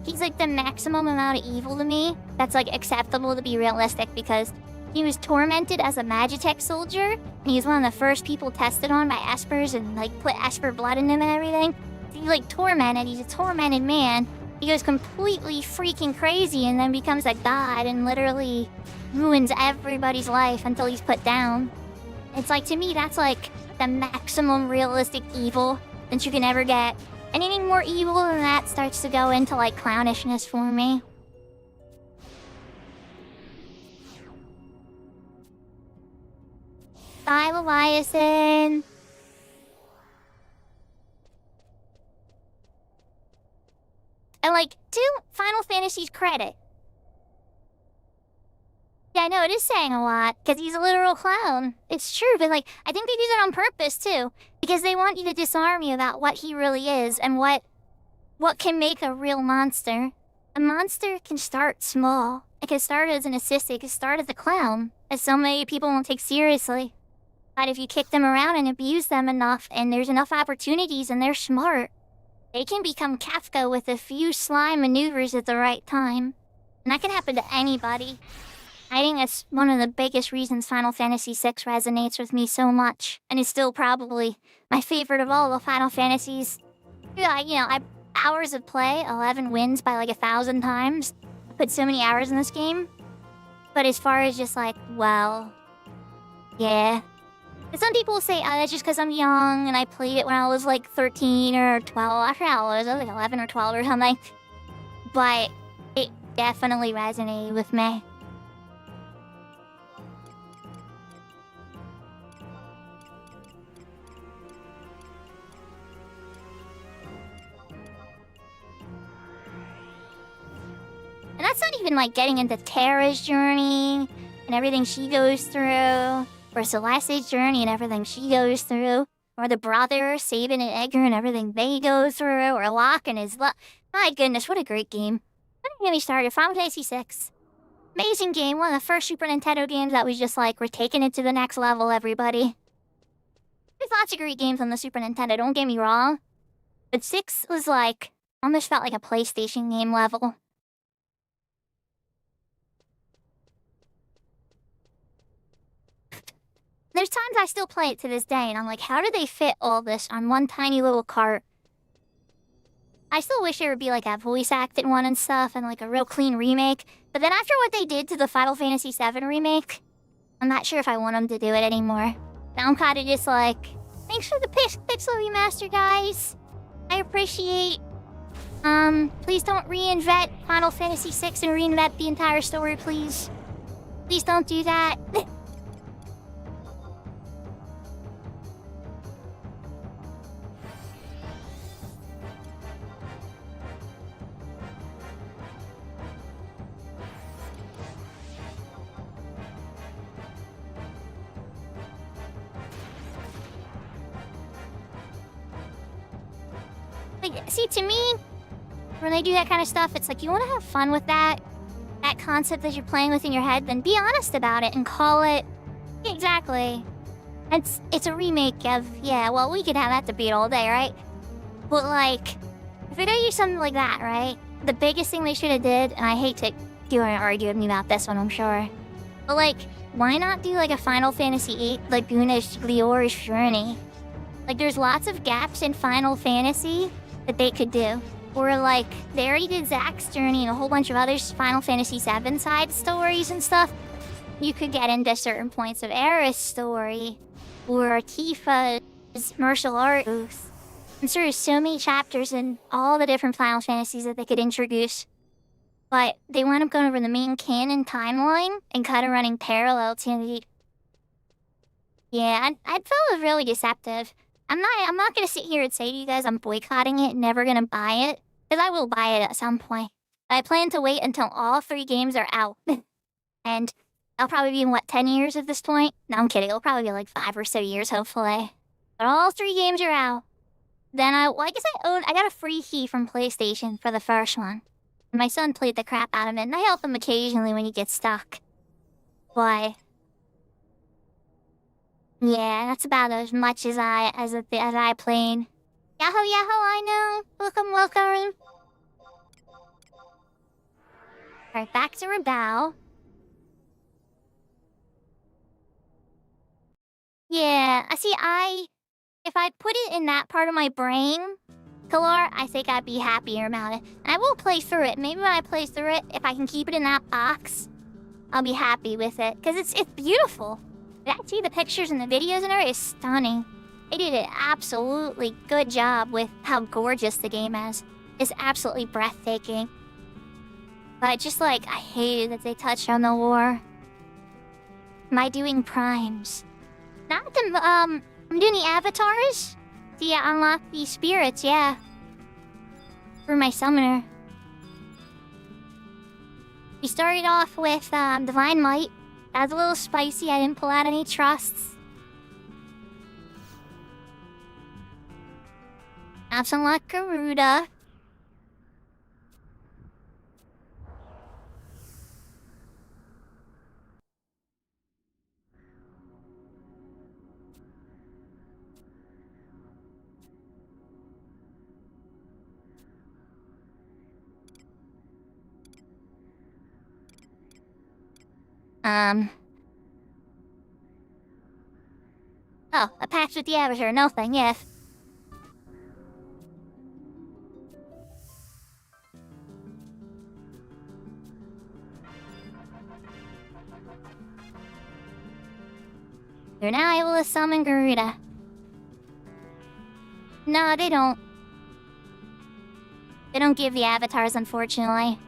He's, like, the maximum amount of evil to me that's, like, acceptable to be realistic, because he was tormented as a Magitech soldier, and he was one of the first people tested on by Espers and, like, put Esper blood in him and everything. So he's, like, tormented. He's a tormented man. he goes completely freaking crazy and then becomes a god and literally ruins everybody's life until he's put down. It's like, to me, that's like the maximum realistic evil that you can ever get. Anything more evil than that starts to go into like clownishness for me. Bye, Leviathan. And like, to Final Fantasy's credit. Yeah, I know, it is saying a lot, because he's a literal clown. It's true, but like, I think they do that on purpose, too. Because they want you to disarm you about what he really is, and what can make a real monster. A monster can start small. It can start as an assist, it can start as a clown, as so many people won't take seriously. But if you kick them around and abuse them enough, and there's enough opportunities, and they're smart, they can become Kafka with a few sly maneuvers at the right time. And that can happen to anybody. I think that's one of the biggest reasons Final Fantasy VI resonates with me so much. And is still probably my favorite of all the Final Fantasies. I hours of play, 11 wins by like 1,000 times. I put so many hours in this game. But as far as just like, well, yeah. Some people say, oh, that's just because I'm young and I played it when I was like 13 or 12. I forgot what it was. I was like 11 or 12 or something. But it definitely resonated with me. And that's not even like getting into Terra's journey and everything she goes through. Or Celeste's journey and everything she goes through. Or the brothers, Sabin and Edgar, and everything they go through. Or Locke and his My goodness, what a great game. Don't get me started. Final Fantasy VI. Amazing game. One of the first Super Nintendo games that was just like, we're taking it to the next level, everybody. There's lots of great games on the Super Nintendo, don't get me wrong. But 6 was like, almost felt like a PlayStation game level. There's times I still play it to this day, and I'm like, how did they fit all this on one tiny little cart? I still wish there would be like a voice acted one and stuff, and like a real clean remake. But then after what they did to the Final Fantasy VII remake, I'm not sure if I want them to do it anymore. Now I'm kind of just like, thanks for the pixel remaster, guys. I appreciate. Please don't reinvent Final Fantasy VI and reinvent the entire story, please. Please don't do that. Like, see, to me, when they do that kind of stuff, it's like, you want to have fun with that concept that you're playing with in your head, then be honest about it and call it... Exactly. It's a remake of... Yeah, well, we could have that debate all day, right? But, like, if they're gonna do something like that, right? The biggest thing they should have did, and I hate to argue with me about this one, I'm sure. But, like, why not do, like, a Final Fantasy VIII Laguna's Gliora's Journey? Like, there's lots of gaps in Final Fantasy that they could do. Or like, they already did Zack's journey and a whole bunch of other Final Fantasy VII side stories and stuff. You could get into certain points of Aerith's story. Or Tifa's martial art booth. I'm sure there's so many chapters in all the different Final Fantasies that they could introduce. But they wound up going over the main canon timeline and kind of running parallel to the... Yeah, I felt it was really deceptive. I'm not gonna sit here and say to you guys I'm boycotting it, never gonna buy it, because I will buy it at some point. I plan to wait until all 3 games are out. And I'll probably be in, what, 10 years at this point? No, I'm kidding, it'll probably be like 5 or so years, hopefully. But all 3 games are out. Then I guess I got a free key from PlayStation for the first one. My son played the crap out of it, and I help him occasionally when he gets stuck. But... yeah, that's about as much as I played. Yahoo, I know. Welcome. Alright, back to Rebel. Yeah, see, if I put it in that part of my brain, Kalar, I think I'd be happier about it. And I will play through it. Maybe when I play through it, if I can keep it in that box, I'll be happy with it. Because it's beautiful. I see the pictures and the videos in there is stunning. They did an absolutely good job with how gorgeous the game is. It's absolutely breathtaking. But just like, I hated that they touched on the war. Am I doing primes? Not the, I'm doing the avatars? So yeah, unlock these spirits, yeah. For my summoner. We started off with, Divine Might. That was a little spicy, I didn't pull out any trusts. Have some luck, Garuda. Oh, a patch with the avatar, nothing, yes. They're now able to summon Garuda. No, they don't. They don't give the avatars, unfortunately.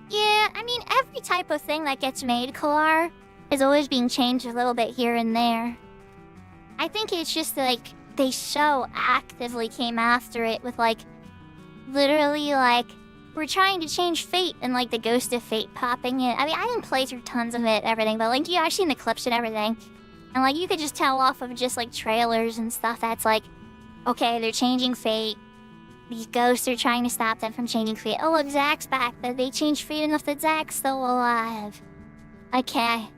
Yeah, I mean, every type of thing that gets made, Kalar, is always being changed a little bit here and there. I think it's just, like, they so actively came after it with, like, literally, like, we're trying to change Fate and, like, the Ghost of Fate popping in. I mean, I didn't play through tons of it, everything, but, like, yeah, I've seen the clips and everything. And, like, you could just tell off of just, like, trailers and stuff that's like, okay, they're changing Fate. These ghosts are trying to stop them from changing Fate. Oh, look, Zack's back. They changed Fate enough that Zack's still alive. Okay.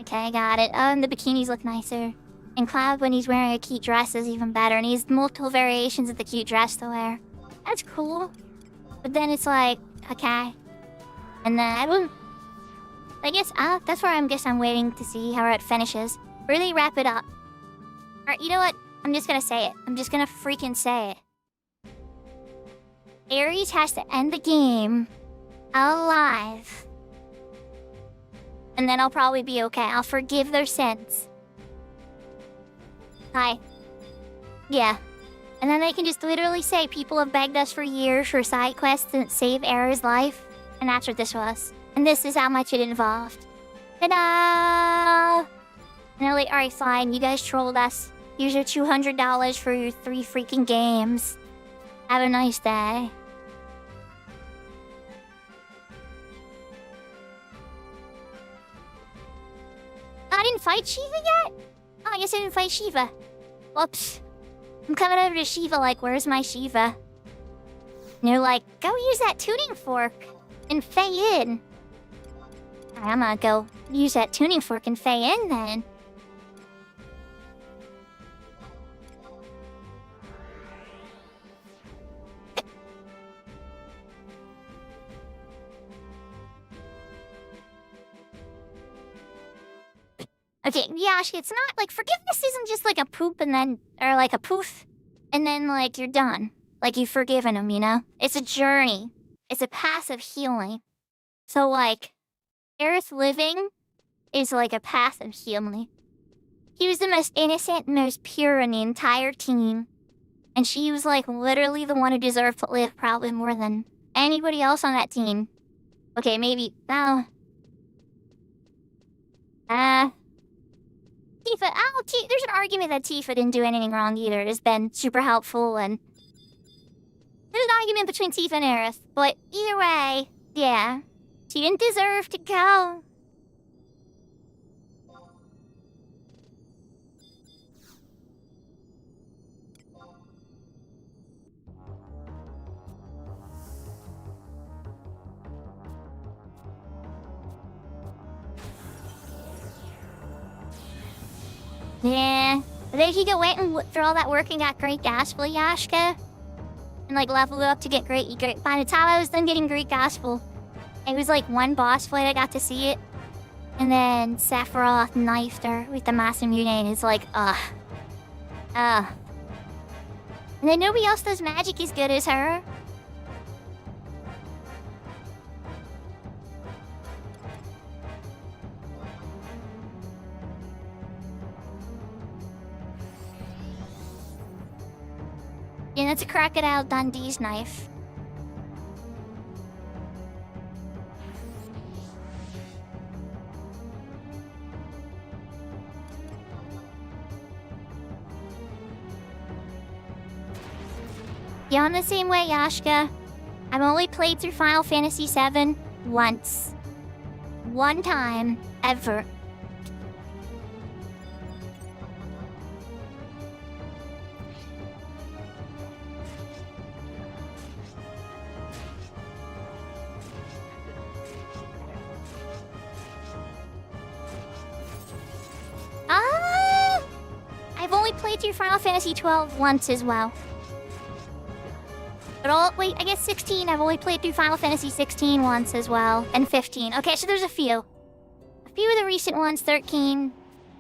Okay, got it. Oh, and the bikinis look nicer. And Cloud, when he's wearing a cute dress, is even better. And he has multiple variations of the cute dress to wear. That's cool. But then it's like, okay. And then I don't... I guess, that's where I'm waiting to see how it finishes. Really wrap it up. Alright, you know what? I'm just gonna say it. I'm just gonna freaking say it. Ares has to end the game alive. And then I'll probably be okay. I'll forgive their sins. Hi. Yeah. And then they can just literally say people have begged us for years for side quests to save Ares' life. And that's what this was. And this is how much it involved. Ta-da! And they're like, alright, fine, you guys trolled us. Here's your $200 for your 3 freaking games. Have a nice day. I didn't fight Shiva yet? Oh, I guess I didn't fight Shiva. Whoops. I'm coming over to Shiva like, where's my Shiva? And they're like, go use that tuning fork and Fey in. Alright, I'm gonna go use that tuning fork and Fey in then. Okay, Yashi, it's not like forgiveness isn't just like a poop and then, or like a poof, and then like you're done. Like you've forgiven him, you know? It's a journey. It's a passive healing. So like, Aerith living is like a passive healing. He was the most innocent and most pure in the entire team. And she was like literally the one who deserved to live probably more than anybody else on that team. Okay, maybe, no. Tifa, there's an argument that Tifa didn't do anything wrong either. It has been super helpful and... There's an argument between Tifa and Aerith, but either way, yeah. She didn't deserve to go. Yeah, but then he went and through all that work and got Great Gospel, Yashka. And like leveled up to get great. By the time I was done getting Great Gospel, it was like one boss fight I got to see it. And then Sephiroth knifed her with the massive mutane. It's like, And then nobody else does magic as good as her. Yeah, that's a Crocodile Dundee's knife. Yeah, I'm the same way, Yashka. I've only played through Final Fantasy VII once. One time, ever. I've only played through Final Fantasy XII once as well. But wait, I guess 16. I've only played through Final Fantasy 16 once as well. And 15. Okay, so there's a few. A few of the recent ones, 13.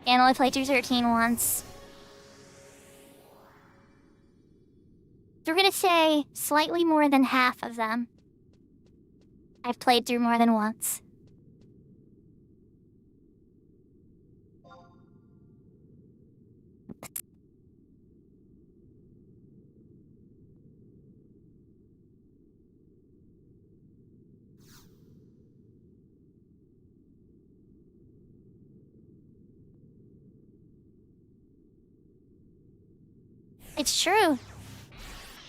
And I only played through 13 once. So we're gonna say slightly more than half of them I've played through more than once. It's true.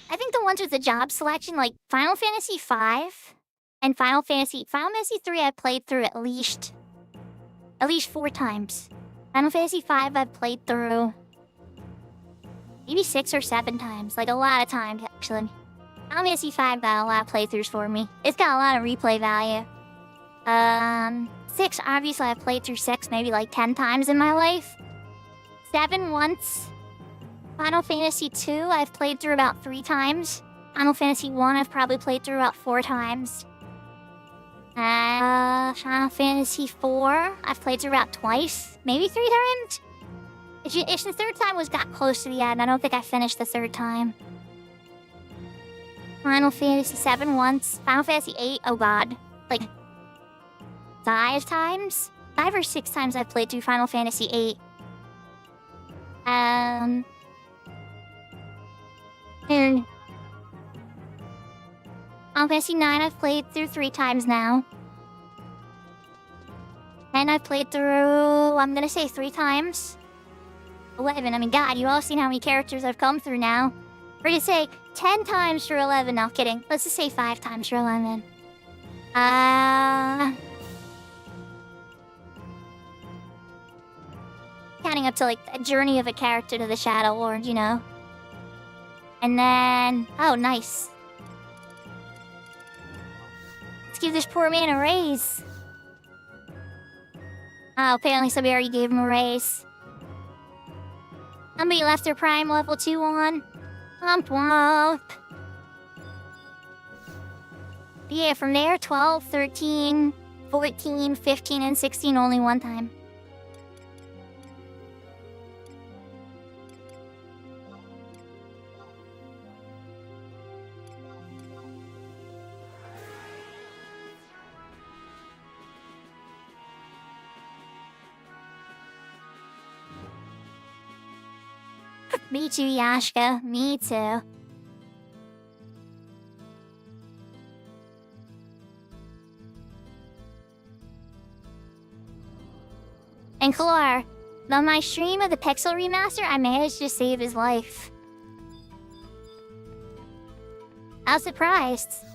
I think the ones with the job selection, like Final Fantasy V and Final Fantasy III, I played through at least 4 times. Final Fantasy V I've played through maybe 6 or 7 times, like a lot of times actually. Final Fantasy V got a lot of playthroughs for me. It's got a lot of replay value. 6, obviously I've played through 6 maybe like 10 times in my life. 7 once. Final Fantasy 2, I've played through about 3 times. Final Fantasy 1, I've probably played through about 4 times. Final Fantasy 4, I've played through about twice, maybe 3 times. If the 3rd time got close to the end, I don't think I finished the 3rd time. Final Fantasy 7 once. Final Fantasy 8, oh god. Like, 5 times? 5 or 6 times I've played through Final Fantasy 8. Final Fantasy 9 I've played through 3 times now. And I've played through, I'm gonna say 3 times. 11, I mean god, you all seen how many characters I've come through now. We're gonna say 10 times for 11, no kidding. Let's just say 5 times for 11. Counting up to like a journey of a character to the Shadow Lord, you know. And then, oh nice. Let's give this poor man a raise. Oh, apparently somebody already gave him a raise. Somebody left their prime level 2 on. Womp womp. Yeah, from there, 12, 13, 14, 15, and 16 only one time. Me too, Yashka. Me too. And Kalar, on my stream of the Pixel Remaster, I managed to save his life. I was surprised.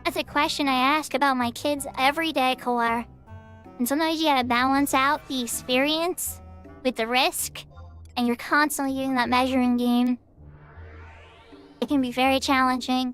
That's a question I ask about my kids every day, Core. And sometimes you gotta balance out the experience with the risk, and you're constantly using that measuring game. It can be very challenging.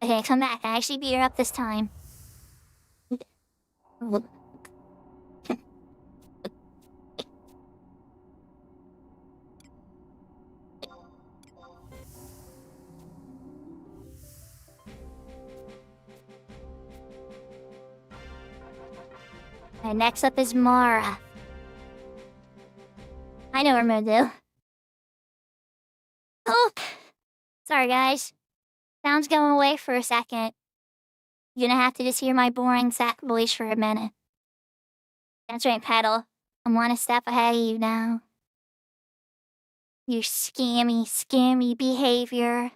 Okay, come back. I actually beat her up this time. Okay, next up is Mara. I know what I'm gonna do. Oh! Sorry, guys. Sound's going away for a second. You're gonna have to just hear my boring sack voice for a minute. That's right, Petal. I'm one step ahead of you now. Your scammy behavior.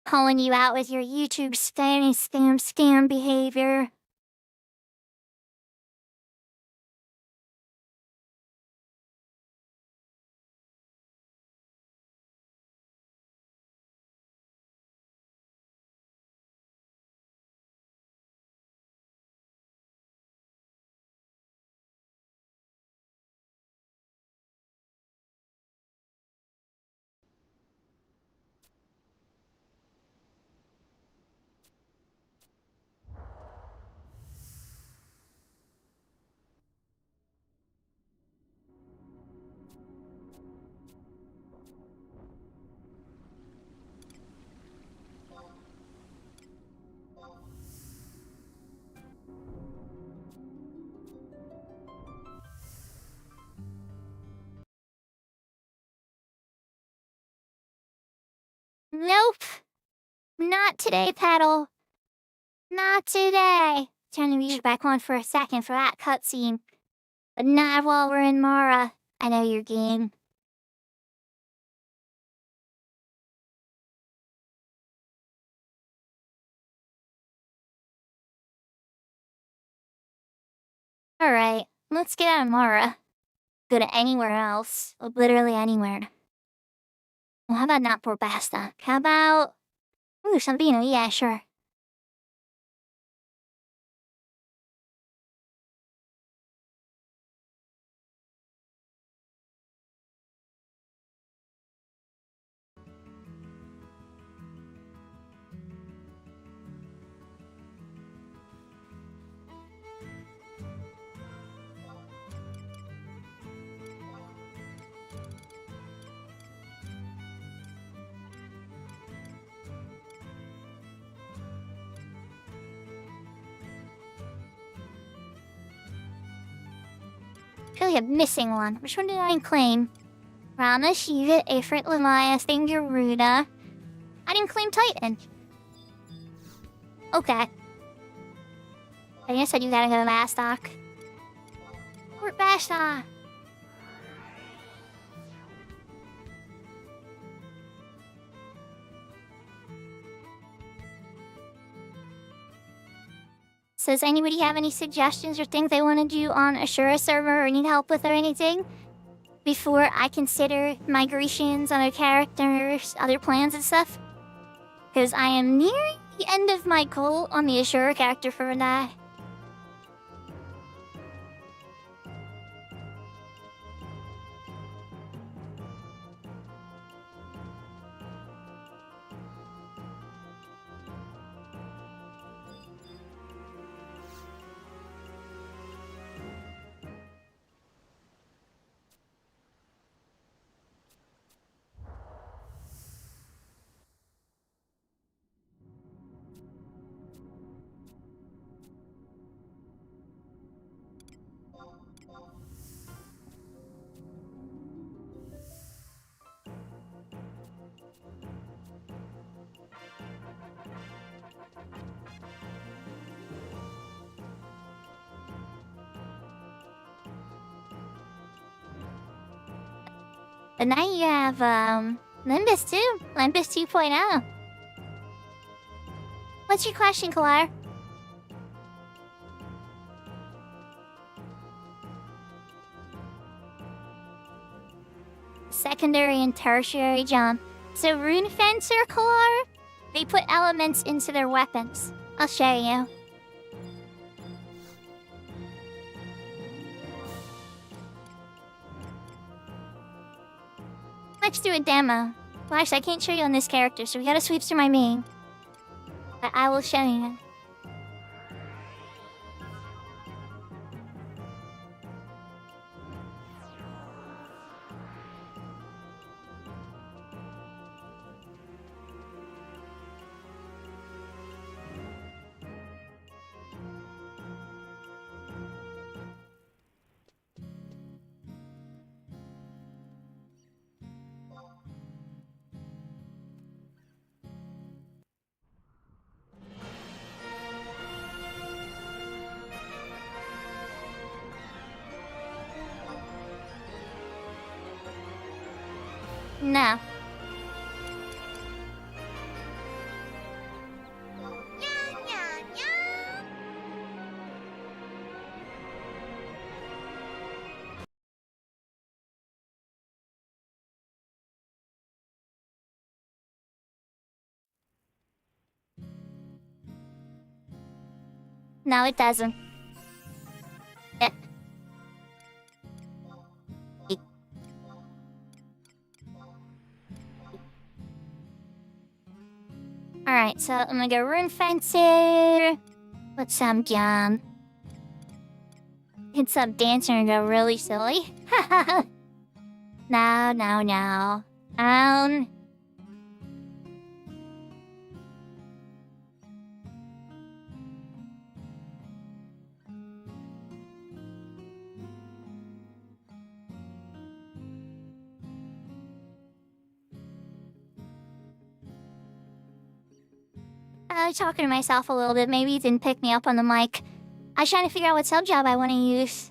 Calling you out with your YouTube scam behavior. Nope. Not today, Petal. Not today. Turn the music back on for a second for that cutscene. But not while we're in Mara. I know your game. Alright, let's get out of Mara. Go to anywhere else. Literally anywhere. Well, how about not Port Basta? How about... Ooh, Sabino, yeah, sure. I feel like I'm missing one. Which one did I claim? Rama, Shiva, Ifrit, Lamaya, Garuda. I didn't claim Titan. Okay. I guess I do gotta go to Vastok. Port Basta! So does anybody have any suggestions or things they want to do on Ashura server or need help with or anything? Before I consider migrations, other characters, other plans and stuff? Because I am nearing the end of my goal on the Ashura character for that. But now you have, Limbus 2. Limbus 2.0. What's your question, Kalar? Secondary and tertiary jump. So Rune Fencer, Kalar, they put elements into their weapons. I'll show you. Let's do a demo. Well, actually, I can't show you on this character, so we gotta sweep through my main. But I will show you. No. No, it doesn't. Alright, so I'm gonna go Rune Fencer. Put some jump. Hit some dancer and go really silly. No. I was talking to myself a little bit. Maybe you didn't pick me up on the mic. I was trying to figure out what sub job I want to use.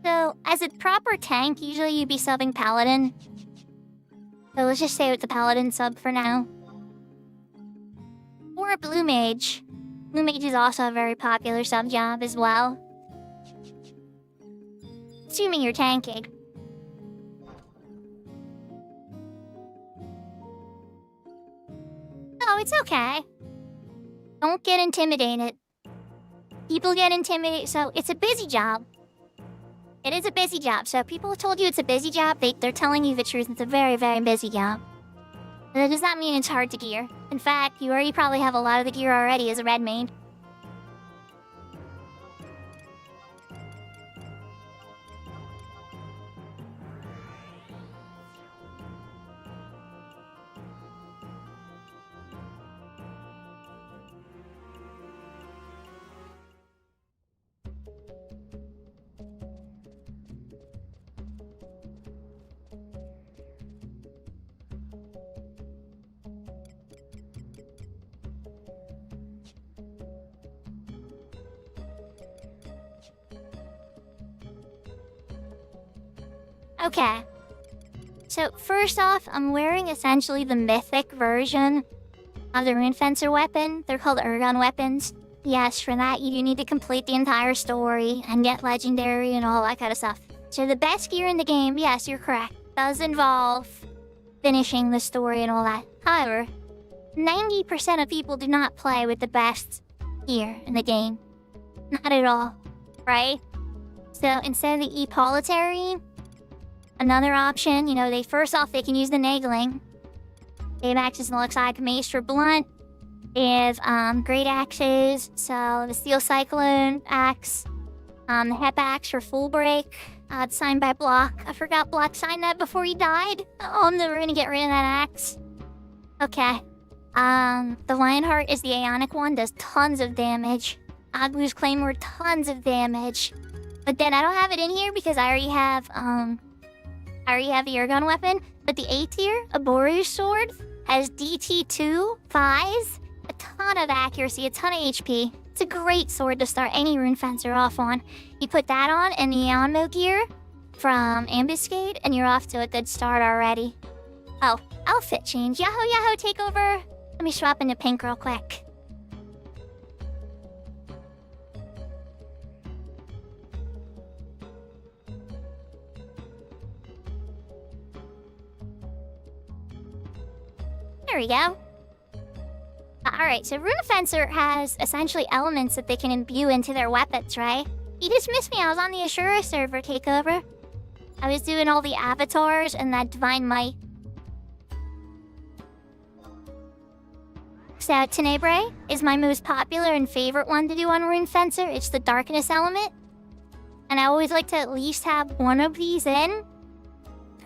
So, as a proper tank, usually you'd be subbing Paladin. So let's just stay with the Paladin sub for now. Or a Blue Mage. Blue Mage is also a very popular sub job as well. Assuming you're tanking. Oh, it's okay. Don't get intimidated. People get intimidated, so it's a busy job. It is a busy job, so if people have told you it's a busy job, they're telling you the truth. It's a very, very busy job. And that does not mean it's hard to gear. In fact, you already probably have a lot of the gear already as a red main. Okay. So, first off, I'm wearing essentially the mythic version of the Rune Fencer weapon. They're called Ergon weapons. Yes, for that, you do need to complete the entire story and get legendary and all that kind of stuff. So the best gear in the game, yes, you're correct, does involve finishing the story and all that. However, 90% of people do not play with the best gear in the game. Not at all, right? So instead of the E-Politary, another option, they can use the Nagling. They have axes and looks like mace for blunt. They have great axes, so the Steel Cyclone axe, the Hep axe for full break. It's signed by Block. I forgot Block signed that before he died. Oh, I'm never gonna get rid of that axe. Okay. The Lionheart is the Aeonic one, does tons of damage. Agbu's Claymore, tons of damage. But then I don't have it in here because I already have the Ergon weapon. But the A tier, Aboru's sword, has DT2, 5s, a ton of accuracy, a ton of HP. It's a great sword to start any rune fencer off on. You put that on and the ammo gear from Ambuscade, and you're off to a good start already. Oh, outfit change. Yahoo, yahoo, takeover. Let me swap into pink real quick. There we go. Alright, so Rune Fencer has essentially elements that they can imbue into their weapons, right? You just missed me, I was on the Ashura server takeover. I was doing all the avatars and that Divine Might. So Tenebrae is my most popular and favorite one to do on Rune Fencer. It's the Darkness element. And I always like to at least have one of these in.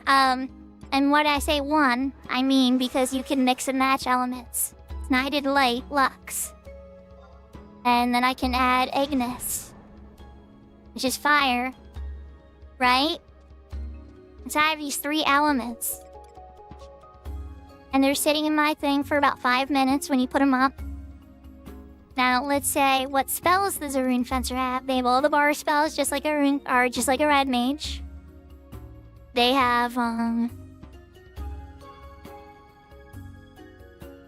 And when I say one, I mean because you can mix and match elements. Knighted Light, Lux. And then I can add Ignis, which is fire, right? So I have these 3 elements. And they're sitting in my thing for about 5 minutes when you put them up. Now, let's say, what spells does a Rune Fencer have? They have all the bar spells, just like a red mage. They have,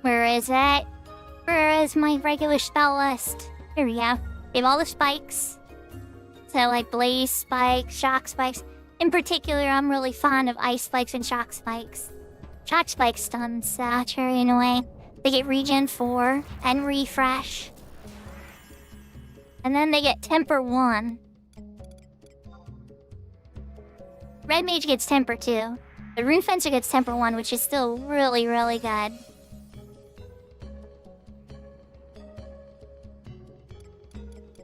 where is it? Where is my regular spell list? Here we go. They have all the spikes. So, like, blaze spikes, shock spikes. In particular, I'm really fond of ice spikes and shock spikes. Shock spike stuns, so it's very annoying. They get regen 4 and refresh. And then they get temper 1. Red mage gets temper 2. The Rune Fencer gets temper 1, which is still really, really good.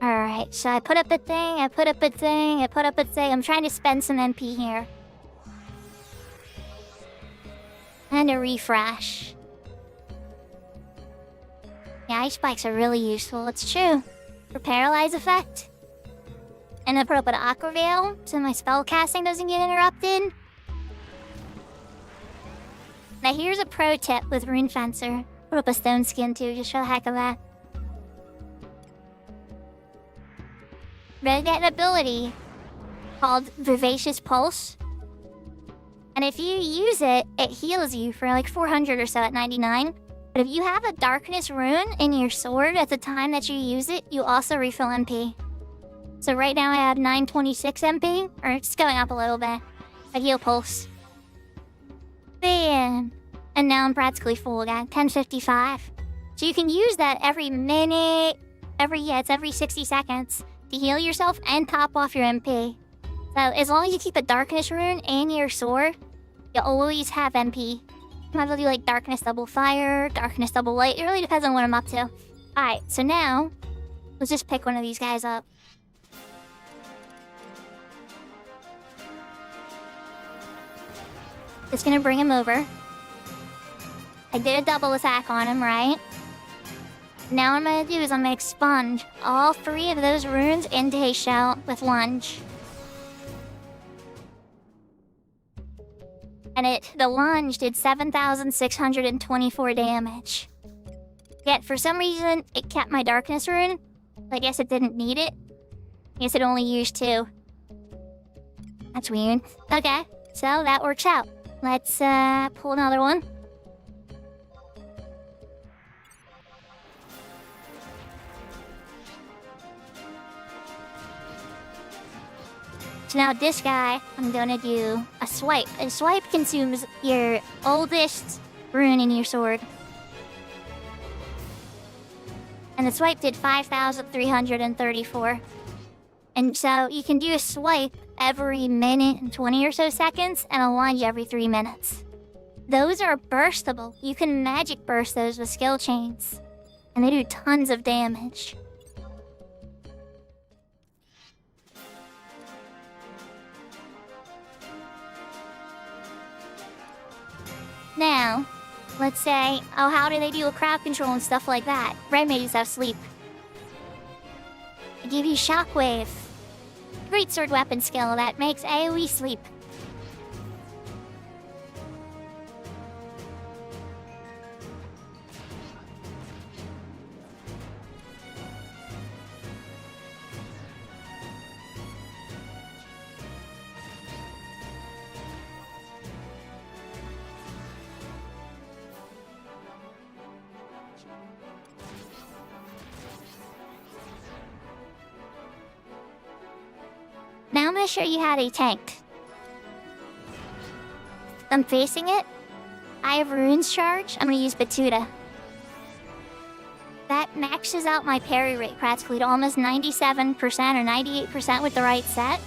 Alright, so I put up a thing, I put up a thing, I put up a thing. I'm trying to spend some MP here. And a refresh. Yeah, ice spikes are really useful, it's true. For paralyze effect. And I put up an Aqua Veil, so my spell casting doesn't get interrupted. Now here's a pro tip with Rune Fencer. Put up a Stone Skin too, just for the heck of that. They get an ability called Vivacious Pulse. And if you use it, it heals you for like 400 or so at 99. But if you have a Darkness rune in your sword at the time that you use it, you also refill MP. So right now I have 926 MP, or it's going up a little bit. I heal Pulse. Bam! And now I'm practically full again, 1055. So you can use that every minute, it's every 60 seconds. To heal yourself and top off your MP. So as long as you keep a Darkness rune in your sword, you'll always have MP. You might as well do like Darkness Double Fire, Darkness Double Light. It really depends on what I'm up to. Alright, so now, let's just pick one of these guys up. Just gonna bring him over. I did a double attack on him, right? Now what I'm gonna do is I'm gonna expunge all 3 of those runes into his shell with lunge. And the lunge did 7,624 damage. Yet for some reason, it kept my Darkness rune. I guess it didn't need it. I guess it only used 2. That's weird. Okay, so that works out. Let's pull another one. So now this guy, I'm gonna do a swipe. A swipe consumes your oldest rune in your sword. And the swipe did 5,334. And so you can do a swipe every minute and 20 or so seconds, and a lunge every 3 minutes. Those are burstable. You can magic burst those with skill chains. And they do tons of damage. Now, let's say, oh, how do they do a crowd control and stuff like that? Red mages have sleep. I give you shockwave. Great sword weapon skill that makes AoE sleep. show you how they tank. I'm facing it. I have Rune's Charge. I'm gonna use Batuta. That maxes out my parry rate practically to almost 97% or 98% with the right set.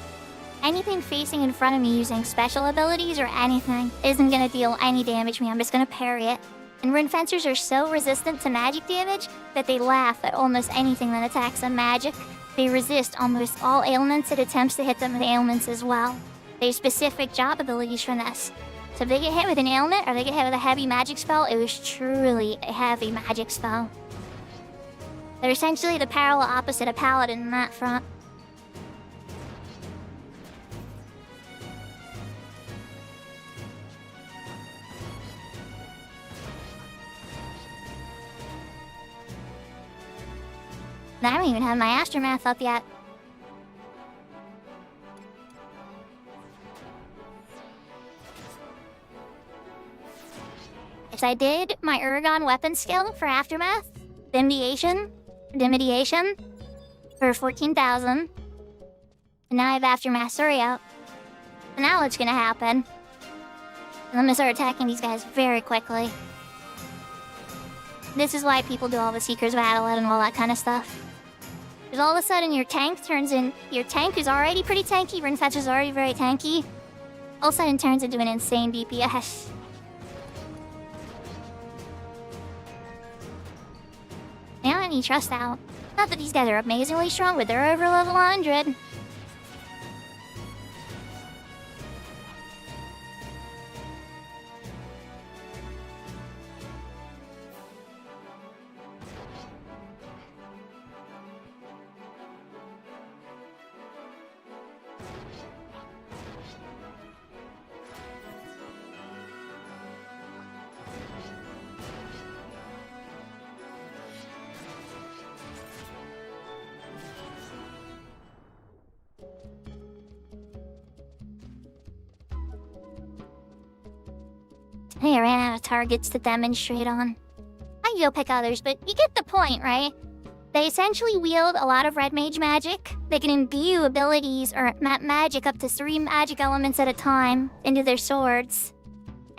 Anything facing in front of me using special abilities or anything isn't gonna deal any damage to me. I'm just gonna parry it. And Rune Fencers are so resistant to magic damage that they laugh at almost anything that attacks them magic. They resist almost all ailments that attempts to hit them with ailments as well. They have specific job abilities for this. So if they get hit with an ailment or they get hit with a heavy magic spell, it was truly a heavy magic spell. They're essentially the parallel opposite of Paladin on that front. I don't even have my Aftermath up yet. Yes, I did my Uragon weapon skill for Aftermath. Dimdiation for 14,000. And now I have Aftermath Surrey out. And now what's gonna happen? And I'm gonna start attacking these guys very quickly. This is why people do all the Seeker's Battle and all that kind of stuff. Because all of a sudden your tank turns in... Your tank is already pretty tanky, Rune Fetch is already very tanky. All of a sudden turns into an insane DPS. Now I need Trust out. Not that these guys are amazingly strong, but they're over level 100. Hey, I ran out of targets to demonstrate on. I can go pick others, but you get the point, right? They essentially wield a lot of red mage magic. They can imbue abilities or magic up to 3 magic elements at a time into their swords.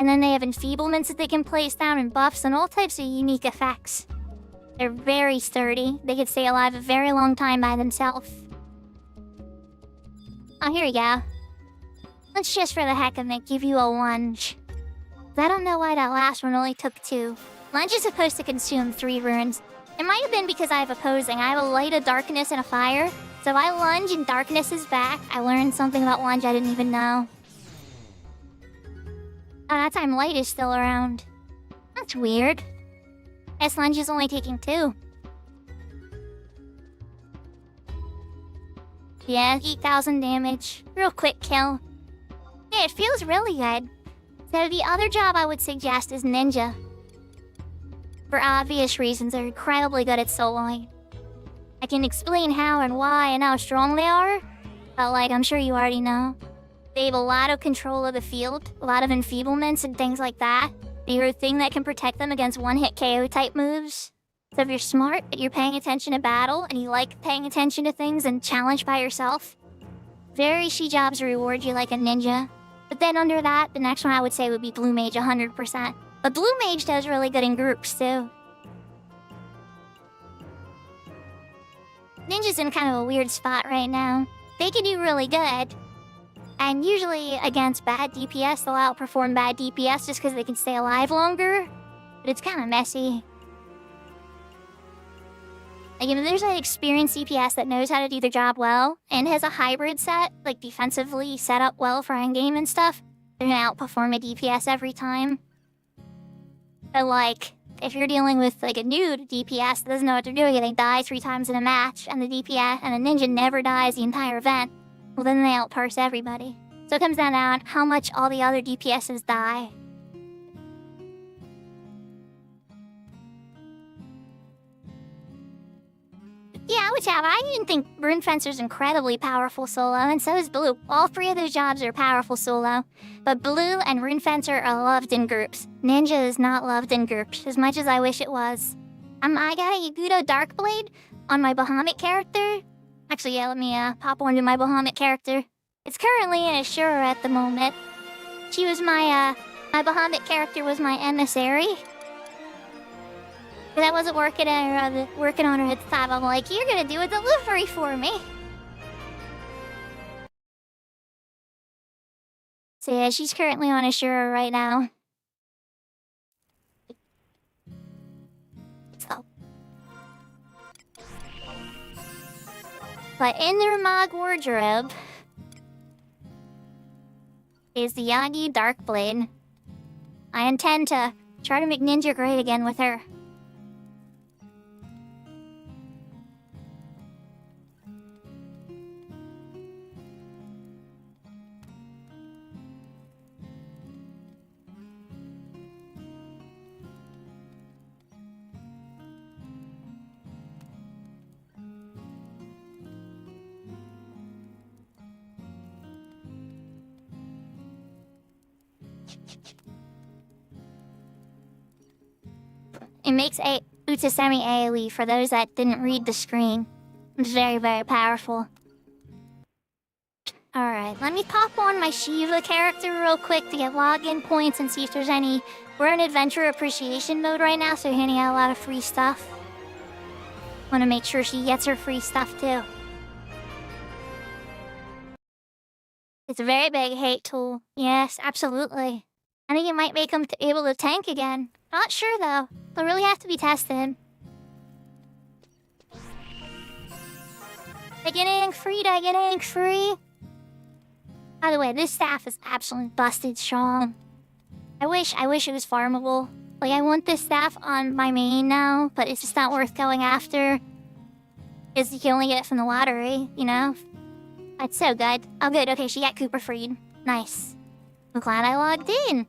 And then they have enfeeblements that they can place down and buffs and all types of unique effects. They're very sturdy. They can stay alive a very long time by themselves. Oh, here we go. Let's just for the heck of it give you a lunge. I don't know why that last one only took 2. Lunge is supposed to consume 3 runes. It might have been because I have opposing. I have a light, a darkness, and a fire. So if I lunge and darkness is back, I learned something about lunge I didn't even know. Oh, that time light is still around. That's weird. Guess lunge is only taking 2. Yeah, 8,000 damage. Real quick kill. Yeah, it feels really good. So the other job I would suggest is Ninja. For obvious reasons, they're incredibly good at soloing. I can explain how and why and how strong they are, but I'm sure you already know. They have a lot of control of the field, a lot of enfeeblements and things like that. They're a thing that can protect them against one-hit KO type moves. So if you're smart and you're paying attention to battle and you like paying attention to things and challenge by yourself, very few jobs reward you like a ninja. But then under that, the next one I would say would be Blue Mage 100%. But Blue Mage does really good in groups too. Ninja's in kind of a weird spot right now. They can do really good. And usually against bad DPS, they'll outperform bad DPS just because they can stay alive longer. But it's kind of messy. There's an experienced DPS that knows how to do their job well and has a hybrid set, defensively set up well for endgame and stuff. They're gonna outperform a DPS every time. But if you're dealing with a new DPS that doesn't know what they're doing, they die 3 times in a match, and the DPS and the ninja never dies the entire event, well then they outparse everybody. So it comes down to how much all the other DPSs die. Yeah, whichever. I even think Rune Fencer's incredibly powerful solo, and so is Blue. All 3 of those jobs are powerful solo. But Blue and Rune Fencer are loved in groups. Ninja is not loved in groups, as much as I wish it was. I got a Yagudo Darkblade on my Bahamut character. Actually, yeah, let me pop onto my Bahamut character. It's currently in Ashura at the moment. She was my Bahamut character was my emissary. But I wasn't working on her at the time. I'm like, you're gonna do a delivery for me. So yeah, she's currently on Ashura right now. So. But in their Mag wardrobe is the Yagi Darkblade. I intend to try to make Ninja great again with her. It makes a Utasemi AoE for those that didn't read the screen. It's very, very powerful. Alright, let me pop on my Shiva character real quick to get login points and see if there's any... We're in adventure appreciation mode right now, so we're handing out a lot of free stuff. Want to make sure she gets her free stuff too. It's a very big hate tool. Yes, absolutely. I think it might make him able to tank again. Not sure though. They'll really have to be tested. Getting free. By the way, this staff is absolutely busted strong. I wish it was farmable. Like, I want this staff on my main now, but it's just not worth going after. Because you can only get it from the lottery, you know? That's so good. Oh good, okay, she got Cooper freed. Nice. I'm glad I logged in.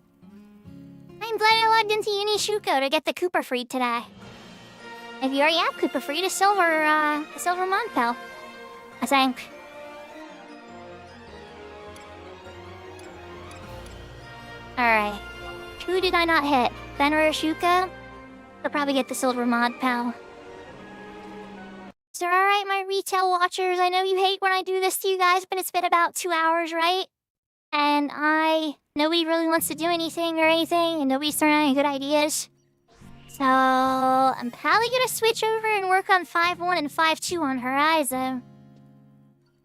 I'm glad I logged into Unishuko to get the Cooper freed today. If you already have Cooper freed, a silver Monpel, I think. Alright. Who did I not hit? Fenrir Shuka? They'll probably get the silver Monpel. So alright, my retail watchers, I know you hate when I do this to you guys, but it's been about 2 hours, right? And nobody really wants to do anything, and nobody's throwing out any good ideas. So, I'm probably gonna switch over and work on 5.1 and 5.2 on Horizon.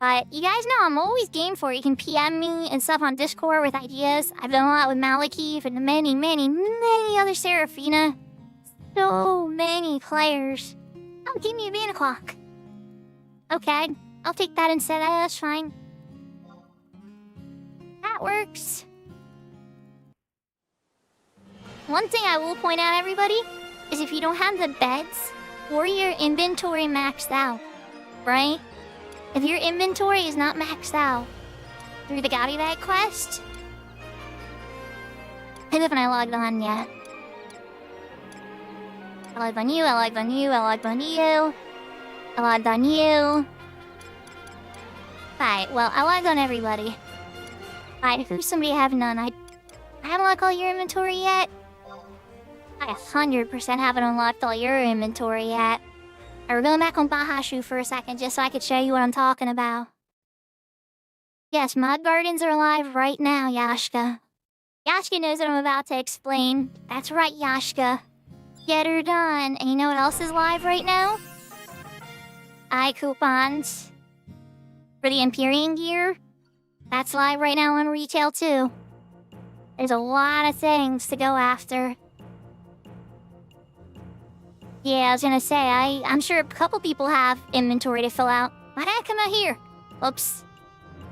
But you guys know I'm always game for it. You can PM me and stuff on Discord with ideas. I've done a lot with Malekith and many, many, many other Seraphina. So many players. Oh, give me a mana clock. Okay, I'll take that instead. That's fine. That works. One thing I will point out, everybody, is if you don't have the beds or your inventory maxed out, right? If your inventory is not maxed out through the Gaudi Bag quest, I haven't logged on yet. I logged on you. Alright, well, I logged on everybody. Alright, who's somebody have none? I haven't unlocked all your inventory yet. I 100% haven't unlocked all your inventory yet. We're going back on Bahashu for a second just so I could show you what I'm talking about. Yes, Mud Gardens are live right now, Yashka. Yashka knows what I'm about to explain. That's right, Yashka. Get her done. And you know what else is live right now? Coupons. For the Empyrean gear. That's live right now on retail too. There's a lot of things to go after. Yeah, I was gonna say, I'm sure a couple people have inventory to fill out. Why did I come out here? Oops.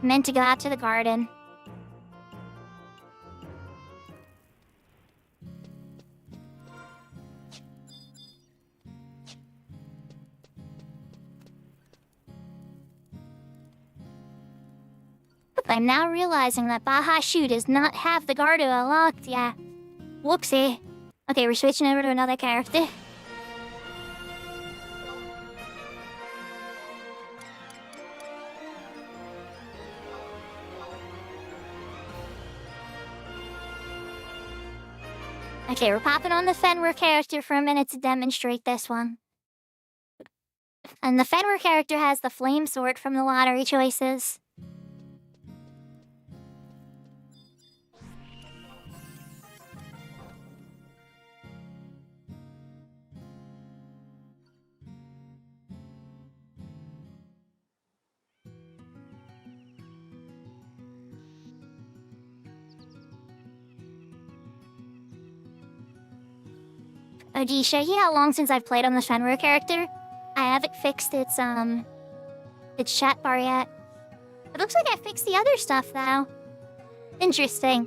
Meant to go out to the garden. But I'm now realizing that Bahashu does not have the Gardo unlocked yet. Whoopsie. Okay, we're switching over to another character. Okay, we're popping on the Fenrir character for a minute to demonstrate this one. And the Fenrir character has the flame sword from the lottery choices. Oh, gee, show you how long since I've played on the Shenmue character? I haven't fixed its chat bar yet. It looks like I fixed the other stuff, though. Interesting.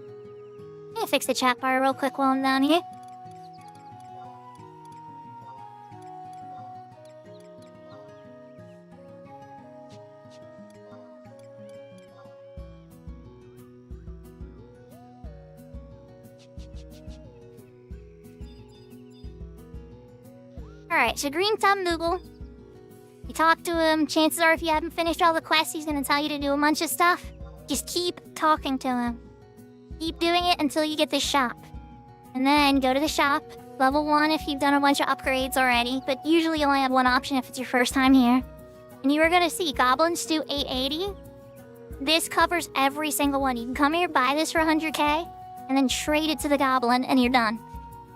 I'm gonna fix the chat bar real quick while I'm down here. Alright, so Green Thumb Noogle. You talk to him, chances are if you haven't finished all the quests, he's gonna tell you to do a bunch of stuff. Just keep talking to him. Keep doing it until you get the shop. And then go to the shop. Level 1 if you've done a bunch of upgrades already, but usually you only have one option if it's your first time here. And you are gonna see goblins do 880. This covers every single one. You can come here, buy this for 100k, and then trade it to the goblin, and you're done.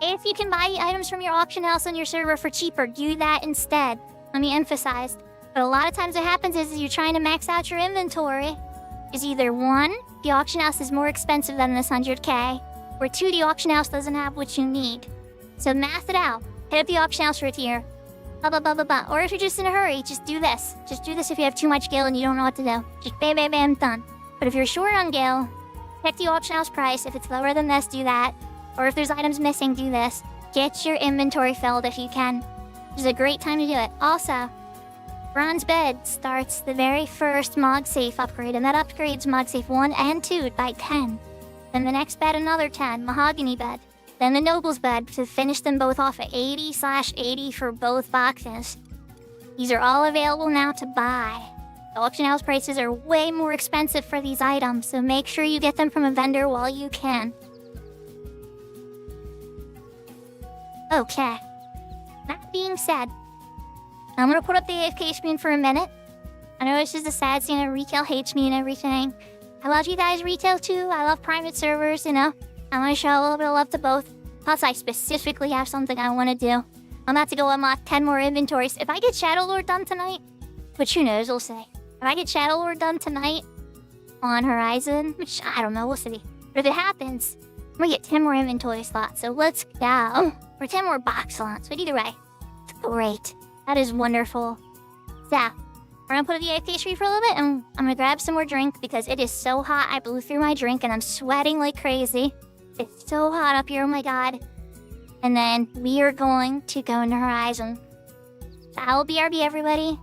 If you can buy the items from your auction house on your server for cheaper, do that instead. Let me emphasize. But a lot of times what happens is you're trying to max out your inventory. Is either 1, the auction house is more expensive than this 100k, or 2, the auction house doesn't have what you need. So math it out. Hit up the auction house for a tier. Blah, blah, blah, blah, blah. Or if you're just in a hurry, just do this. Just do this if you have too much gil and you don't know what to do. Just bam, bam, bam, done. But if you're short on gil, check the auction house price. If it's lower than this, do that. Or if there's items missing, do this. Get your inventory filled if you can. This is a great time to do it. Also, Bronze Bed starts the very first Mog Safe upgrade, and that upgrades Mog Safe 1 and 2 by 10. Then the next bed, another 10, Mahogany Bed. Then the Noble's Bed to finish them both off at 80/80 for both boxes. These are all available now to buy. The auction house prices are way more expensive for these items, so make sure you get them from a vendor while you can. Okay. That being said, I'm gonna put up the AFK screen for a minute. I know it's just a sad scene that retail hates me and everything. I love you guys retail too. I love private servers, you know. I want to show a little bit of love to both. Plus, I specifically have something I want to do. I'm about to go unlock 10 more inventories. If I get Shadow Lord done tonight, which who knows, we'll see. If I get Shadow Lord done tonight on Horizon, which I don't know, we'll see. But if it happens, I'm gonna get 10 more inventory slots. So let's go. Or 10 more box slots. But either way, it's great. That is wonderful. So, we're gonna put up the AFK screen for a little bit, and I'm gonna grab some more drink because it is so hot. I blew through my drink and I'm sweating like crazy. It's so hot up here, oh my god. And then we are going to go into Horizon. I'll BRB everybody.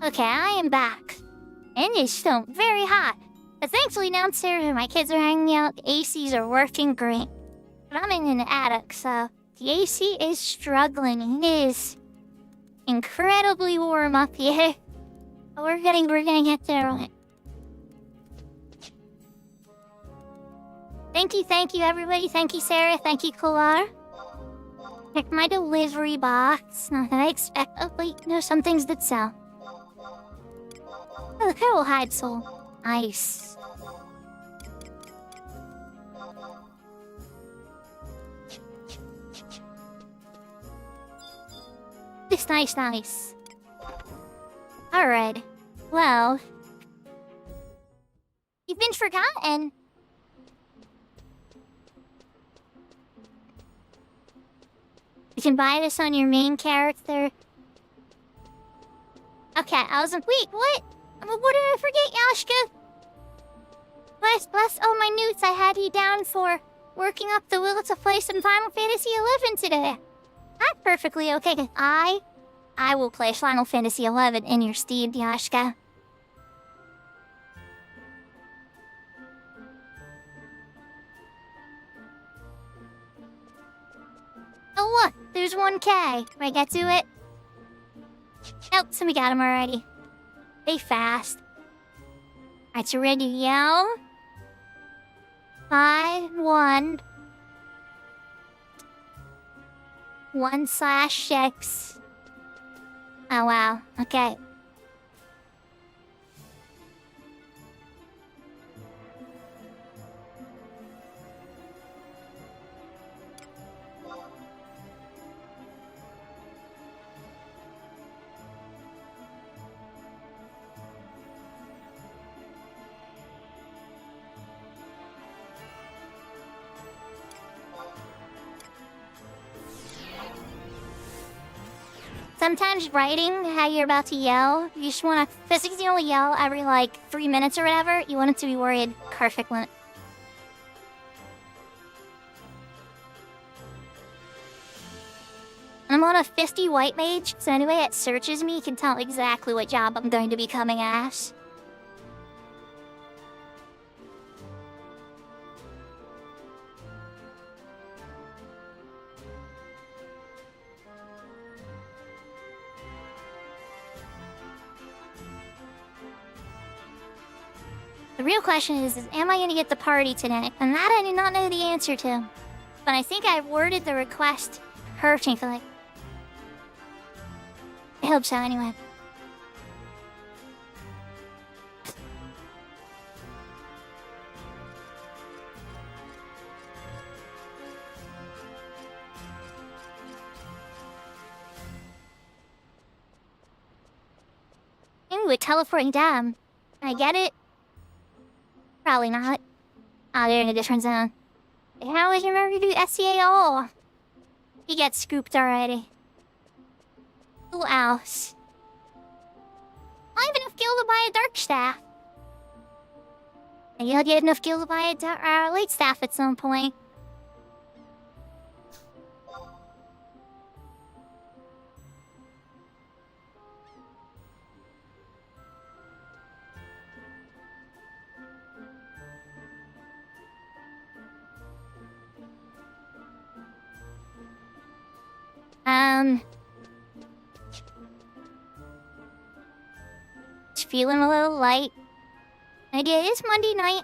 Okay, I am back. And it's still very hot. But thankfully downstairs where my kids are hanging out, the ACs are working great. But I'm in the attic, so the AC is struggling. It is incredibly warm up here. But we're gonna get there. Thank you everybody. Thank you Sarah, thank you Kolar. Check my delivery box. Not that I expect. Oh wait, no, some things did sell. Oh, the Carol hide soul. Nice. This nice. Alright. Well, you've been forgotten. You can buy this on your main character. Okay, I was like, wait, what? What did I forget, Yashka? Bless all my notes I had you down for working up the will to play some Final Fantasy XI today. That's perfectly okay, 'cause I will play Final Fantasy XI in your stead, Yashka. Oh look, there's 1K. Can I get to it? Nope, so we got him already. Stay fast. Alright, so ready to yell? 5, 1. 1/6. Oh wow, okay. Sometimes writing how you're about to yell, you just want to, because you can only yell every like 3 minutes or whatever, you want it to be worded perfectly. I'm on a 50 white mage, so anyway it searches me, can tell exactly what job I'm going to be coming as. The real question is am I going to get the party today? And that I do not know the answer to. But I think I've worded the request perfectly. I hope so anyway. Ooh, a teleporting dam. I get it. Probably not. Oh, they're in a different zone. How would you remember to do SCAO? He gets scooped already. Who else? I have enough gil to buy a dark staff. And you'll get enough gil to buy a light staff at some point. Just feeling a little light. Idea is Monday night.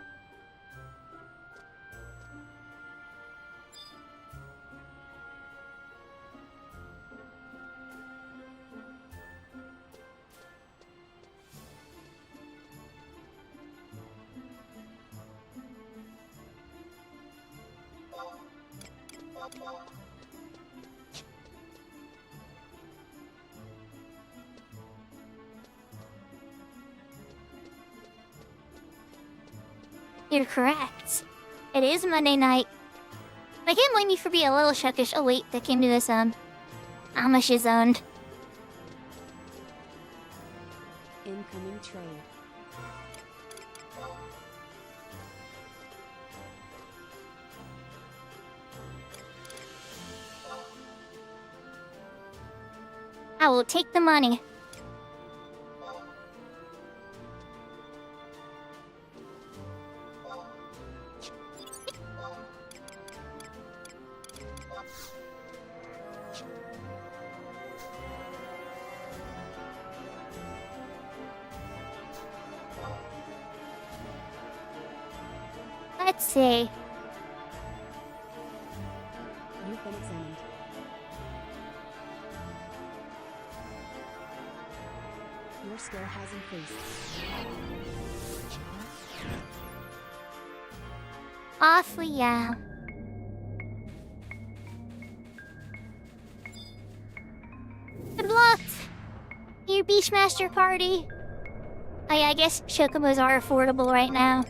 You're correct. It is Monday night. I can't blame you for being a little shuckish. Oh wait, that came to this Amish's owned.
Incoming trade.
I will take the money. Let's see.
You've been examined. Your skill has increased.
Awfully, yeah. Good luck! Your Beastmaster party. Oh yeah, I guess Shokobos are affordable right now.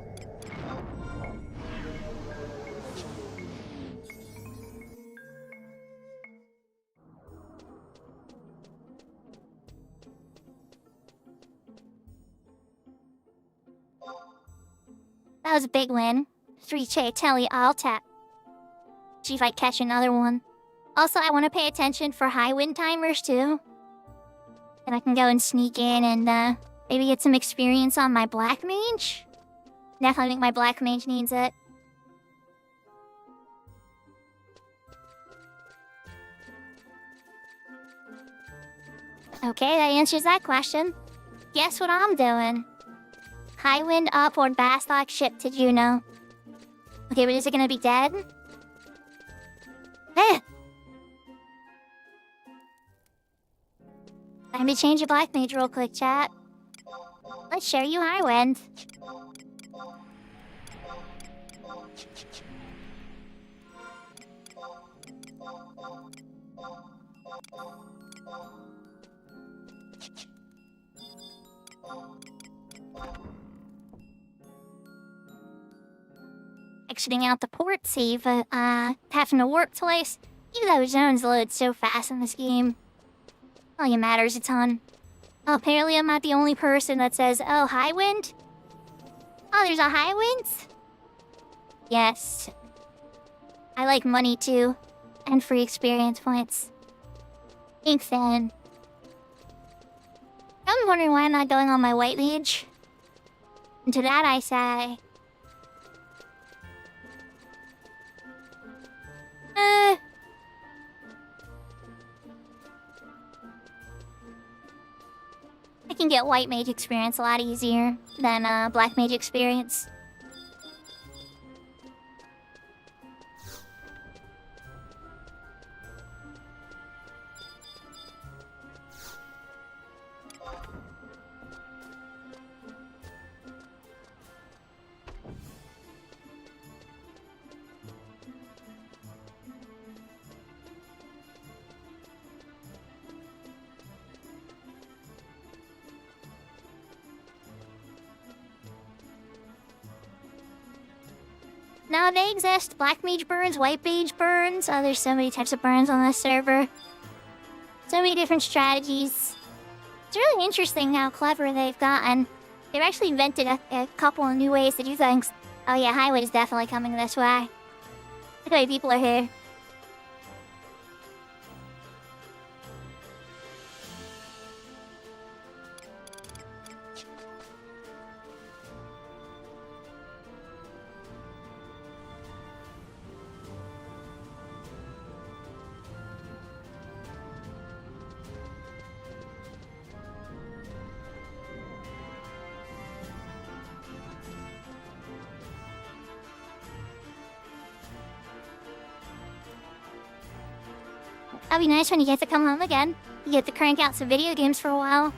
That was a big win. 3K Telly, I'll tap. See if I catch another one. Also, I want to pay attention for high win timers too. And I can go and sneak in and maybe get some experience on my Black Mage. Definitely think my Black Mage needs it. Okay, that answers that question. Guess what I'm doing? High wind upward Baslock ship to Juno. Okay, but is it gonna be dead? Eh! Time to change a Black Mage real quick, chat. Let's show you High Wind. Exiting out the port save, having to warp twice. Even though zones load so fast in this game. All it matters a ton. Oh, apparently I'm not the only person that says, oh, high wind? Oh, there's a high wind? Yes. I like money too. And free experience points. Ink fan. I'm wondering why I'm not going on my white mage. And to that I say... I can get white mage experience a lot easier than black mage experience. Now they exist. Black mage burns, white mage burns. Oh, there's so many types of burns on this server. So many different strategies. It's really interesting how clever they've gotten. They've actually invented a couple of new ways to do things. Oh yeah, highway is definitely coming this way. Look how many people are here. That'd be nice when you get to come home again. You get to crank out some video games for a while.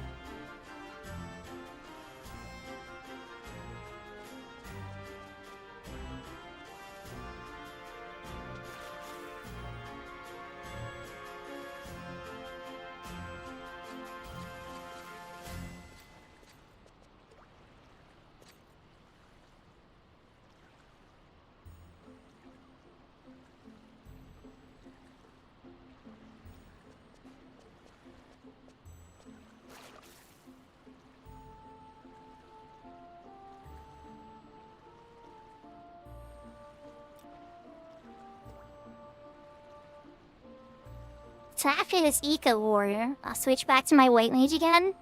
So after this Eco Warrior, I'll switch back to my White Mage again.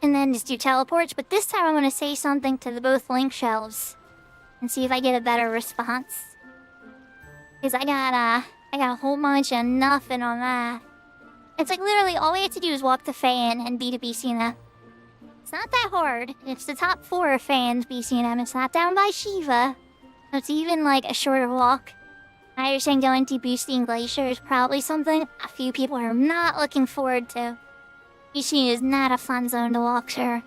And then just do teleports, but this time I'm gonna say something to the both link shelves. And see if I get a better response. Because I got a whole bunch of nothing on that. It's like literally all we have to do is walk the fan and beat a BCNM. It's not that hard. It's the top 4 fans BCNM. It's not down by Shiva. It's even like a shorter walk. I understand going to Boosting Glacier is probably something a few people are not looking forward to. Ishi is not a fun zone to walk through.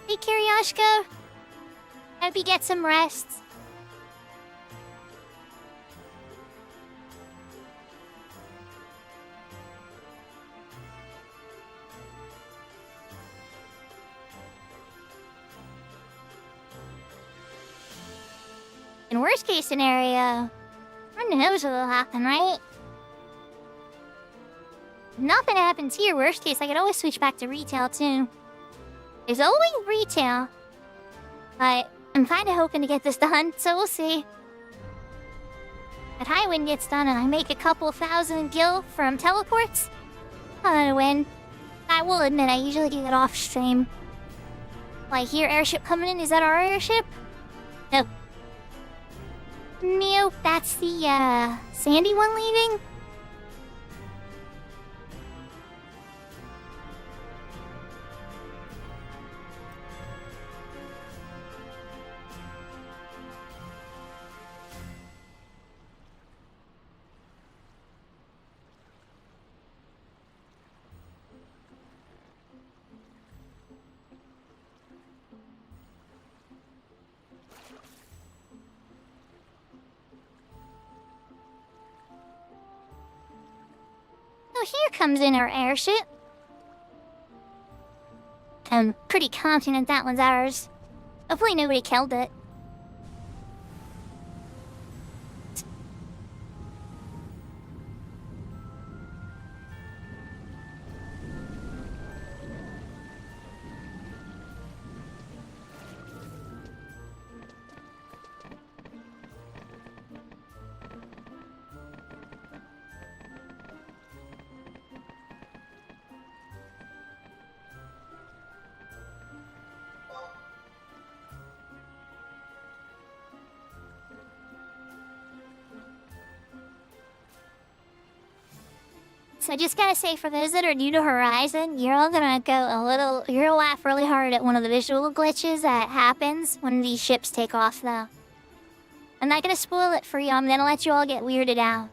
Hey, Kiryashka. Hope you get some rest. In worst case scenario, who knows what'll happen, right? If nothing happens here, worst case, I could always switch back to retail too. There's always retail. But I'm kinda hoping to get this done, so we'll see. If Highwind gets done and I make a couple thousand gil from teleports, I'm gonna win. I will admit, I usually get it off stream. I hear airship coming in. Is that our airship? Nope. Nope, that's the, Sandy one leaving? Oh, here comes in our airship. I'm pretty confident that one's ours. Hopefully nobody killed it. So I just gotta say, for those that are new to Horizon, you're all gonna you're gonna laugh really hard at one of the visual glitches that happens when these ships take off, though. I'm not gonna spoil it for you, I'm gonna let you all get weirded out.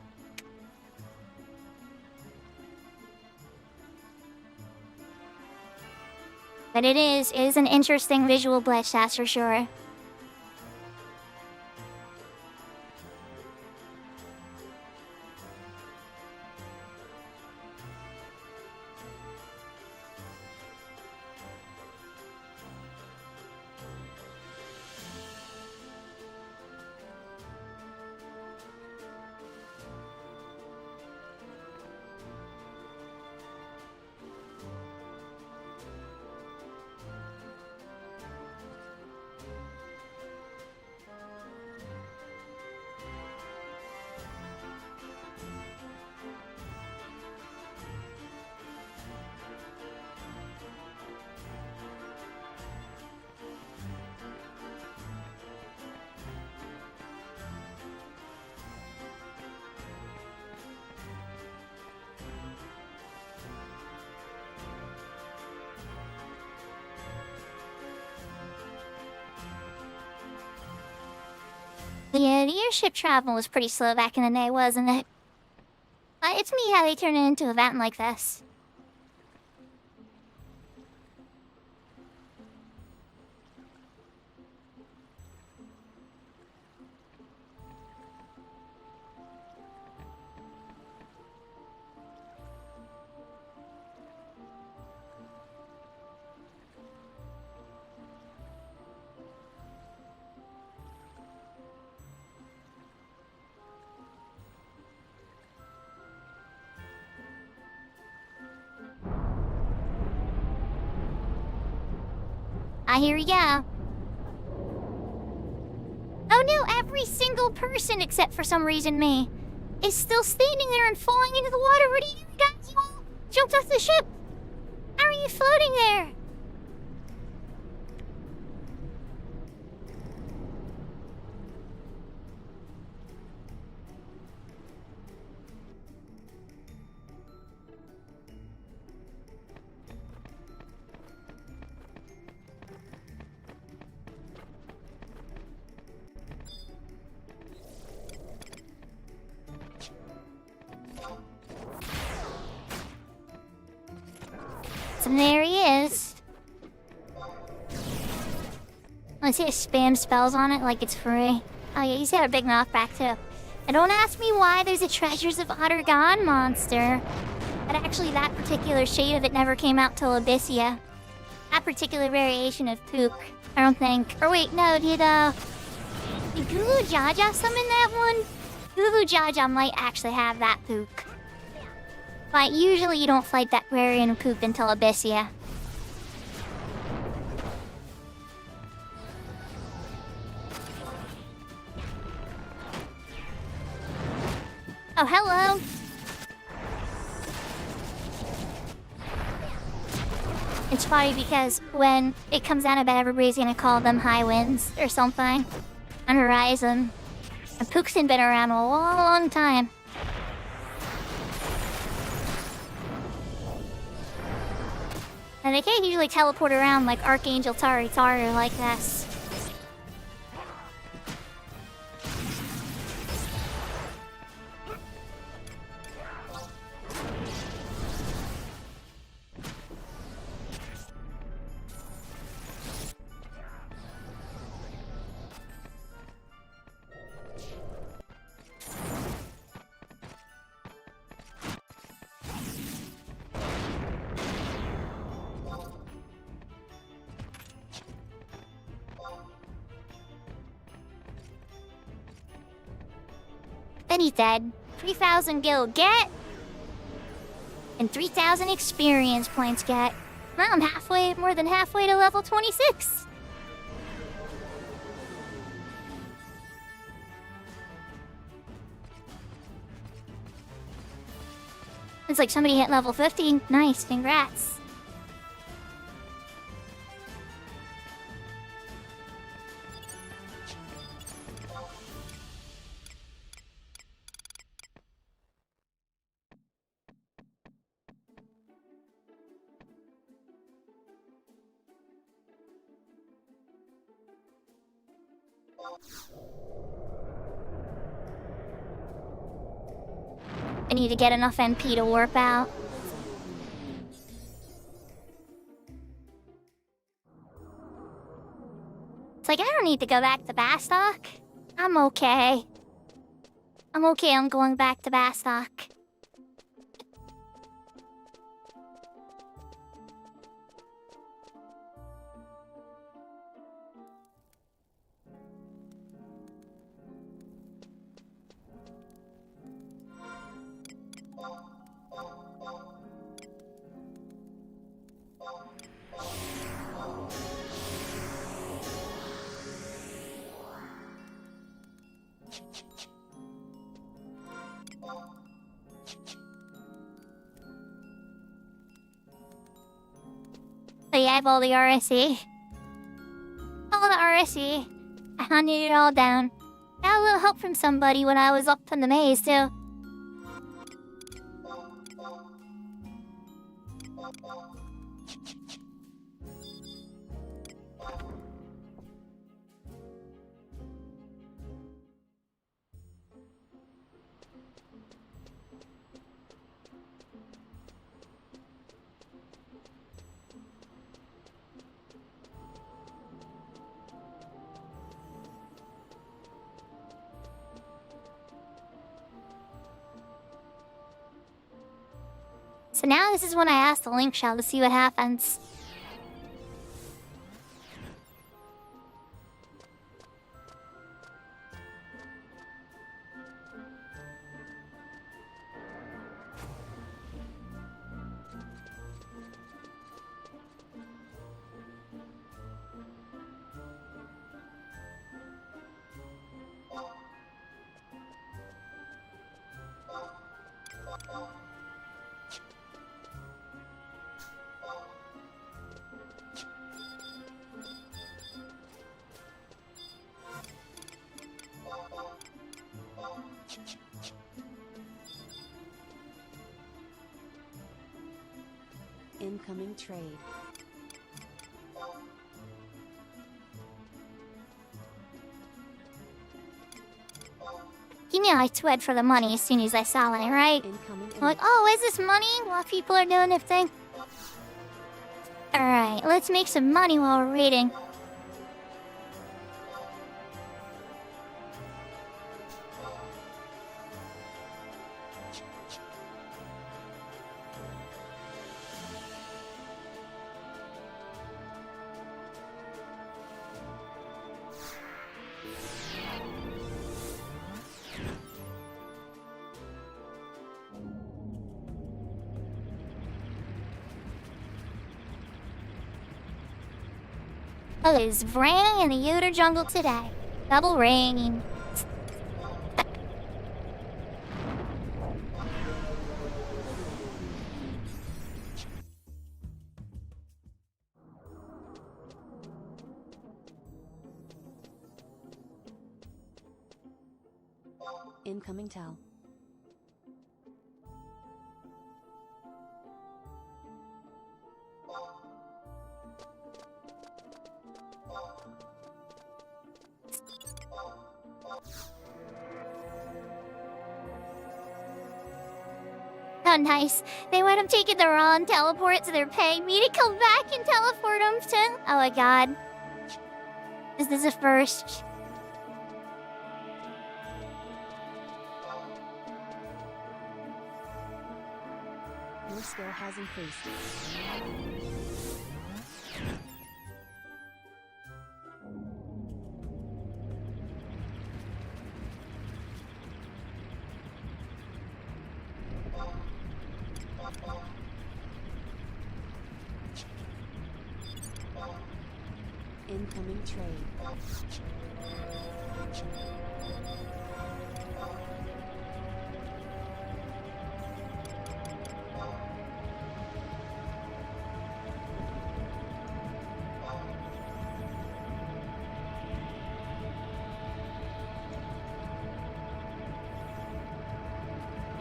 But it is an interesting visual glitch, that's for sure. Yeah, the airship travel was pretty slow back in the day, wasn't it? It's me how they turn it into a event like this. Here we go. Oh no, every single person, except for some reason me, is still standing there and falling into the water. What are you guys? You all jumped off the ship? How are you floating there? And there he is. I see spam spells on it like it's free. Oh yeah, he's got a big knockback too. And don't ask me why there's a Treasures of Uttergone monster. But actually that particular shade of it never came out till Abyssia. That particular variation of Pook, I don't think. Or wait, no, did Gulu Jaja summon that one? Gulu Jaja might actually have that Pook. But usually you don't fight that Aquarian Poop until Abyssia. Oh, hello! It's funny because when it comes down to bed, everybody's gonna call them high winds or something on Horizon. And Pook's been around a long, long time. And they can't usually teleport around like Archangel Tari like this. Then he's dead. 3,000 gil get. And 3,000 experience points get. Now I'm halfway, more than halfway to level 26. It's like somebody hit level 50. Nice, congrats. I need to get enough MP to warp out. It's like, I don't need to go back to Bastok. I'm okay. I'm okay on going back to Bastok. So yeah, I have all the RSE. All the RSE. I hunted it all down. Got a little help from somebody when I was up in the maze too. So now this is when I ask the Link Shell to see what happens.
Incoming trade.
You know I sweat for the money as soon as I saw it, right?
Incoming
I'm like, oh, is this money while people are doing their thing? Alright, let's make some money while we're reading. Oh, it's raining in the Yoder jungle today. Double rain.
Incoming towel.
How nice. They would have taken the wrong teleport to their pay me to come back and teleport them to... Oh my god. This is a first.
Your skill has increased. Incoming trade.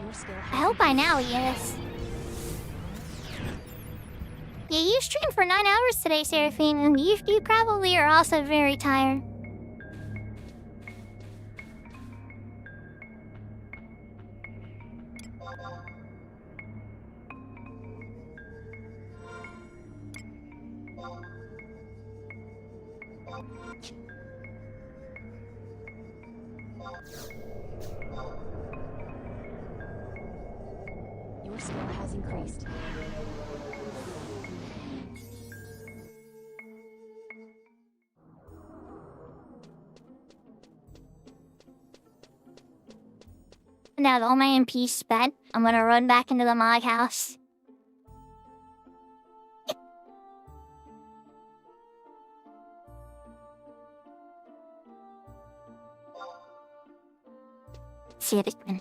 Your skill has
I hope by now he is. Yeah, you streamed for 9 hours today, Seraphine, and you probably are also very tired.
Your skill has increased.
Now that all my MPs spent, I'm gonna run back into the Mog House. See it again.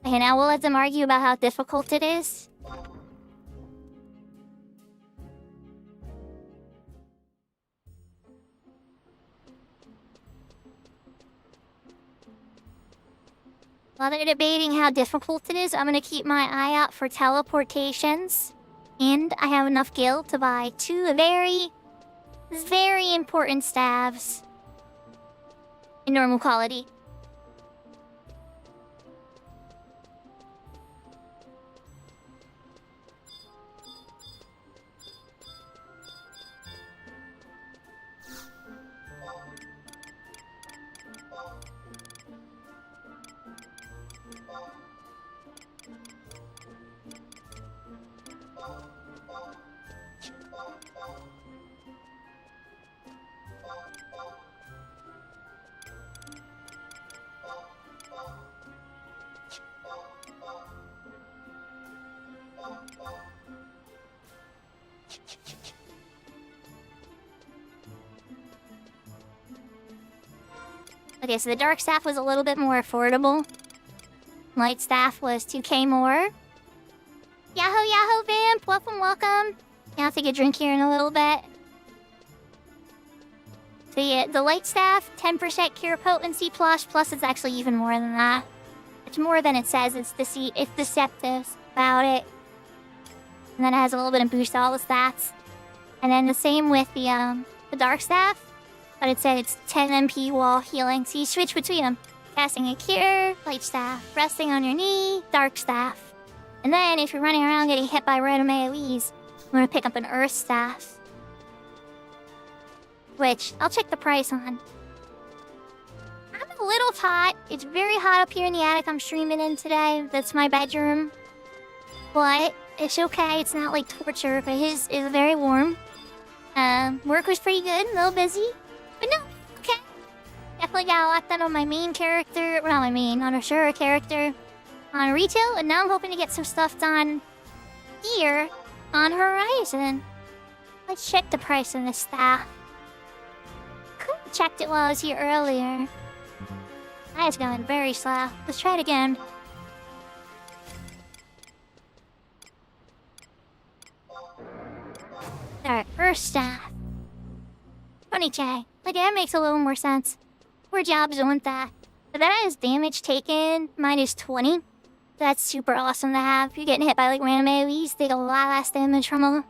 Okay, now we'll let them argue about how difficult it is. While they're debating how difficult it is, I'm gonna keep my eye out for teleportations. And I have enough gil to buy 2 very important staves. In normal quality. Okay, so the dark staff was a little bit more affordable. Light staff was 2k more. Yahoo, Yahoo, Vamp! Welcome, welcome! Yeah, I'll take a drink here in a little bit. So yeah, the light staff, 10% cure potency plus it's actually even more than that. It's more than it says, it's deceptive about it. And then it has a little bit of boost to all the stats. And then the same with the dark staff, but it said it's 10 MP while healing, so you switch between them. Casting a cure, light staff, resting on your knee, dark staff. And then if you're running around getting hit by random AoEs, I'm gonna pick up an earth staff. Which, I'll check the price on. I'm a little hot. It's very hot up here in the attic I'm streaming in today. That's my bedroom. But it's okay. It's not like torture, but his is very warm. Work was pretty good. A little busy. But no, okay. Definitely got a lot done on my main character. Well, not my main, on a Shura character. On retail, and now I'm hoping to get some stuff done here on Horizon. Let's check the price of this staff. Could have checked it while I was here earlier. I was going very slow. Let's try it again. Alright, first staff. 20k. Like, that makes a little more sense. 4 jobs want that. But that has damage taken minus 20. That's super awesome to have. If you're getting hit by like random AoEs, take a lot less damage from them.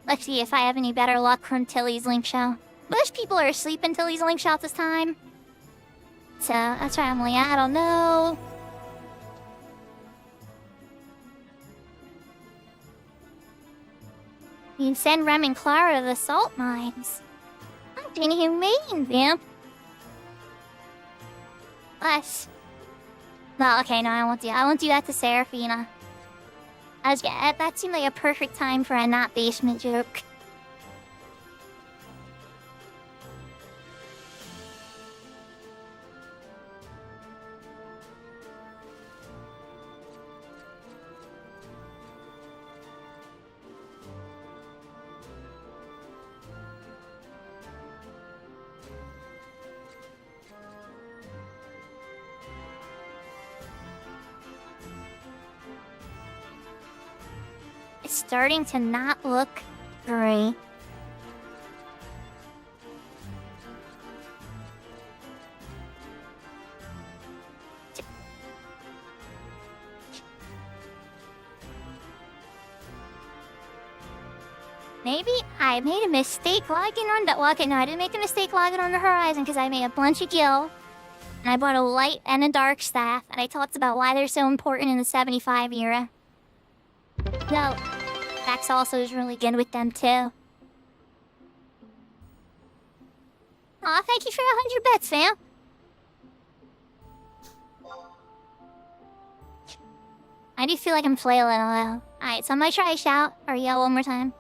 Let's see if I have any better luck from Tilly's Link Show. Most people are asleep in Tilly's Link Show at this time. So, that's why I'm like, I don't know. You send Rem and Clara to the salt mines. That's inhumane, Vamp. Us. No, okay, no, I won't do that to Seraphina. That seemed like a perfect time for a not basement joke. It's starting to not look great. Maybe I made a mistake logging on that. Well, okay, no, I didn't make a mistake logging on the Horizon because I made a bunch of gil. And I bought a light and a dark staff. And I talked about why they're so important in the 75 era. No, Max also is really good with them too. Aw, thank you for 100 bets, fam. I do feel like I'm flailing a little. Alright, so I'm gonna try a shout or yell one more time.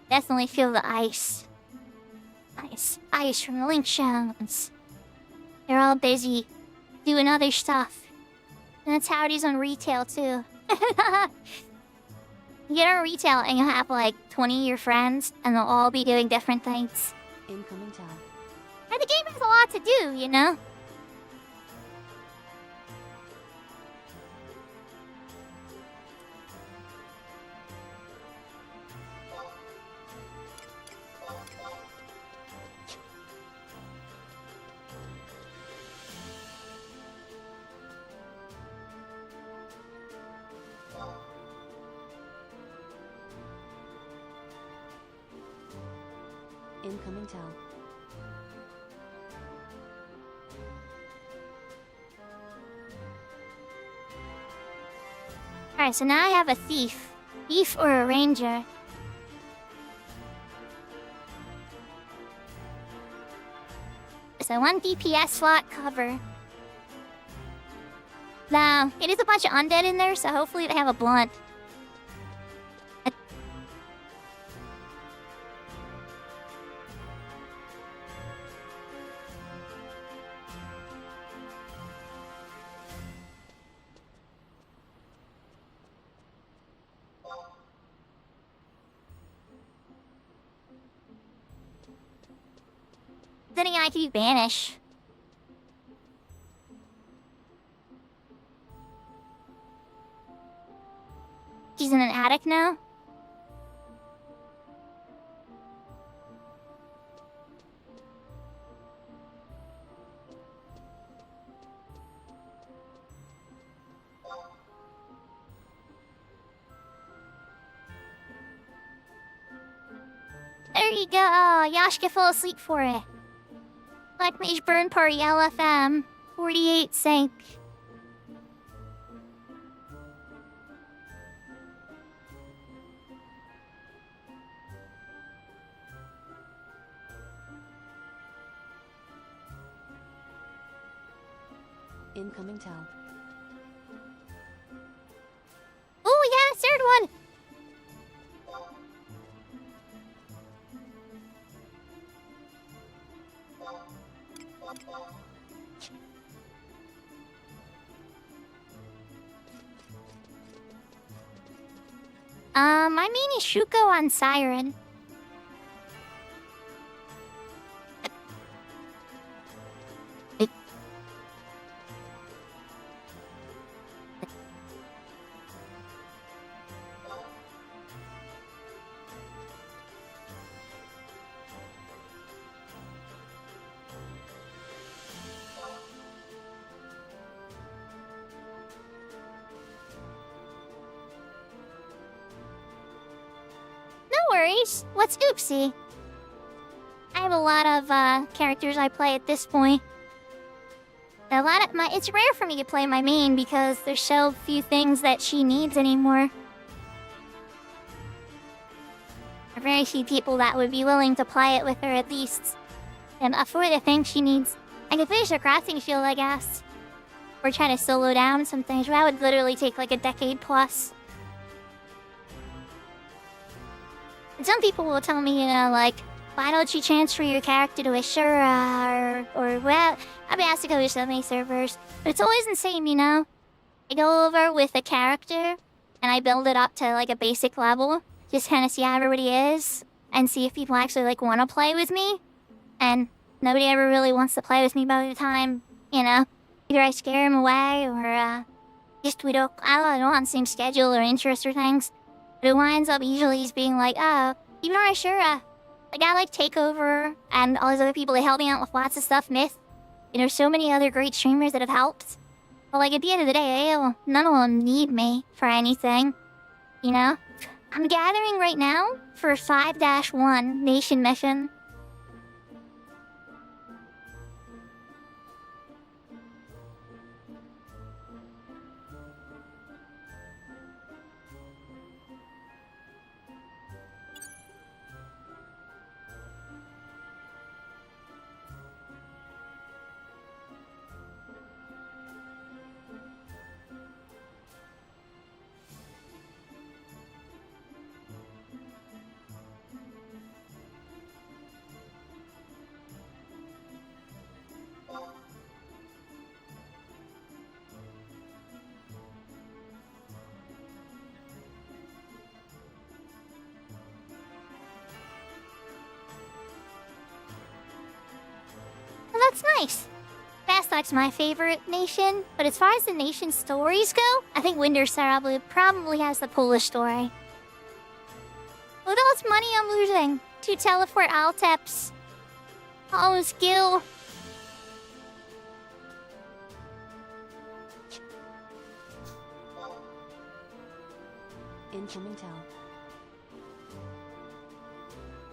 Definitely feel the ice. Ice from the link shows. They're all busy doing other stuff. And that's how it is on retail, too. You get on retail and you have like 20 of your friends, and they'll all be doing different things.
Incoming tab.
And the game has a lot to do, you know?
Incoming tab.
Alright, so now I have a thief. Thief or a ranger. So one DPS slot cover. Now, it is a bunch of undead in there, so hopefully they have a blunt. Then again, I could banish. She's in an attic now? There you go. Oh, Yashka fell asleep for it. Black Mage Burn Party LFM 48 sync.
Incoming tab.
Oh, yeah, third one. My main is Shuko on Siren. No worries. What's Oopsie? I have a lot of characters I play at this point. It's rare for me to play my main because there's so few things that she needs anymore. There are very few people that would be willing to play it with her at least. And for the things she needs, I could finish the crafting shield, I guess. Or try to solo down some things, but that would literally take like a decade plus. And some people will tell me, you know, like, why don't you transfer your character to Ashura or well, I've been asked to go to so many servers, but it's always the same, you know? I go over with a character and I build it up to like a basic level, just kind of see how everybody is and see if people actually like want to play with me. And nobody ever really wants to play with me by the time, you know, either I scare them away or just we don't, I don't know, on the same schedule or interest or things. But it winds up usually just being like, oh, even on Ashura, I got like Takeover and all these other people that help me out with lots of stuff, Myth. And there's so many other great streamers that have helped. But like at the end of the day, none of them need me for anything. You know? I'm gathering right now for 5-1 Nation Mission. That's nice. Fastlock's my favorite nation, but as far as the nation's stories go, I think Winter probably has the coolest story. Look at all this money I'm losing to teleport Alteps. Oh, skill.
Incoming town.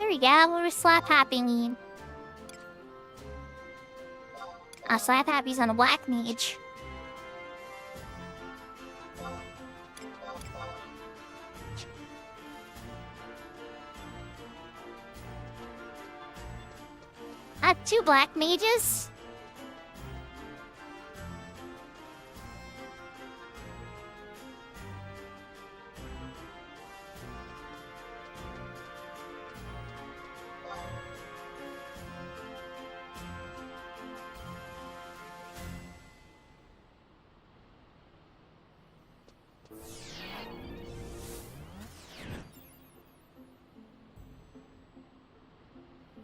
There we go, what does Slap Happy mean? Slap Happy's on a black mage. Two black mages?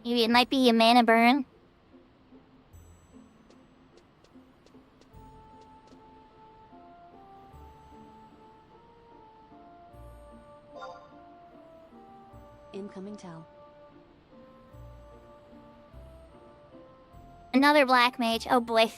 Maybe it might be a mana burn.
Incoming town.
Another black mage. Oh boy.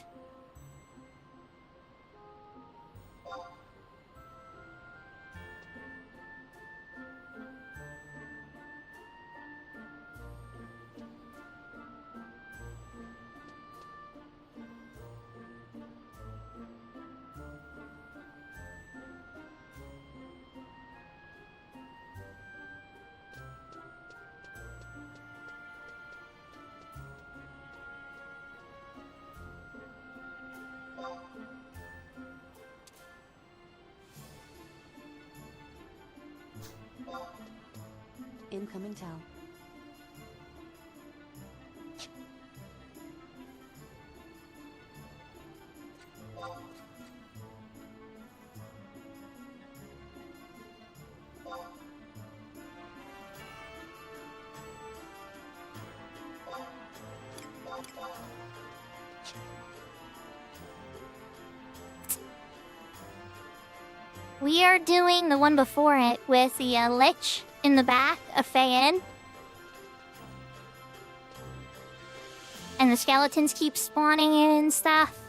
Incoming town.
We are doing the one before it with the Lich in the back of Feyen. And the skeletons keep spawning in and stuff.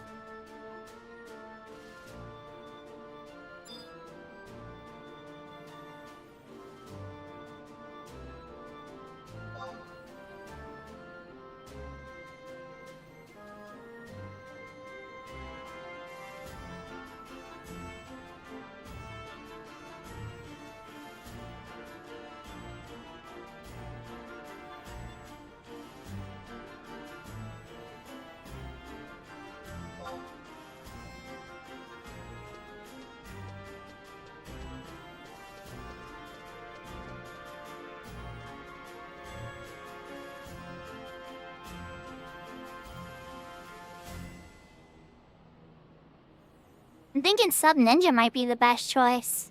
I'm thinking Sub Ninja might be the best choice.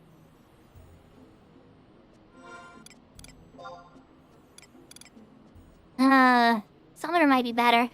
Summoner might be better.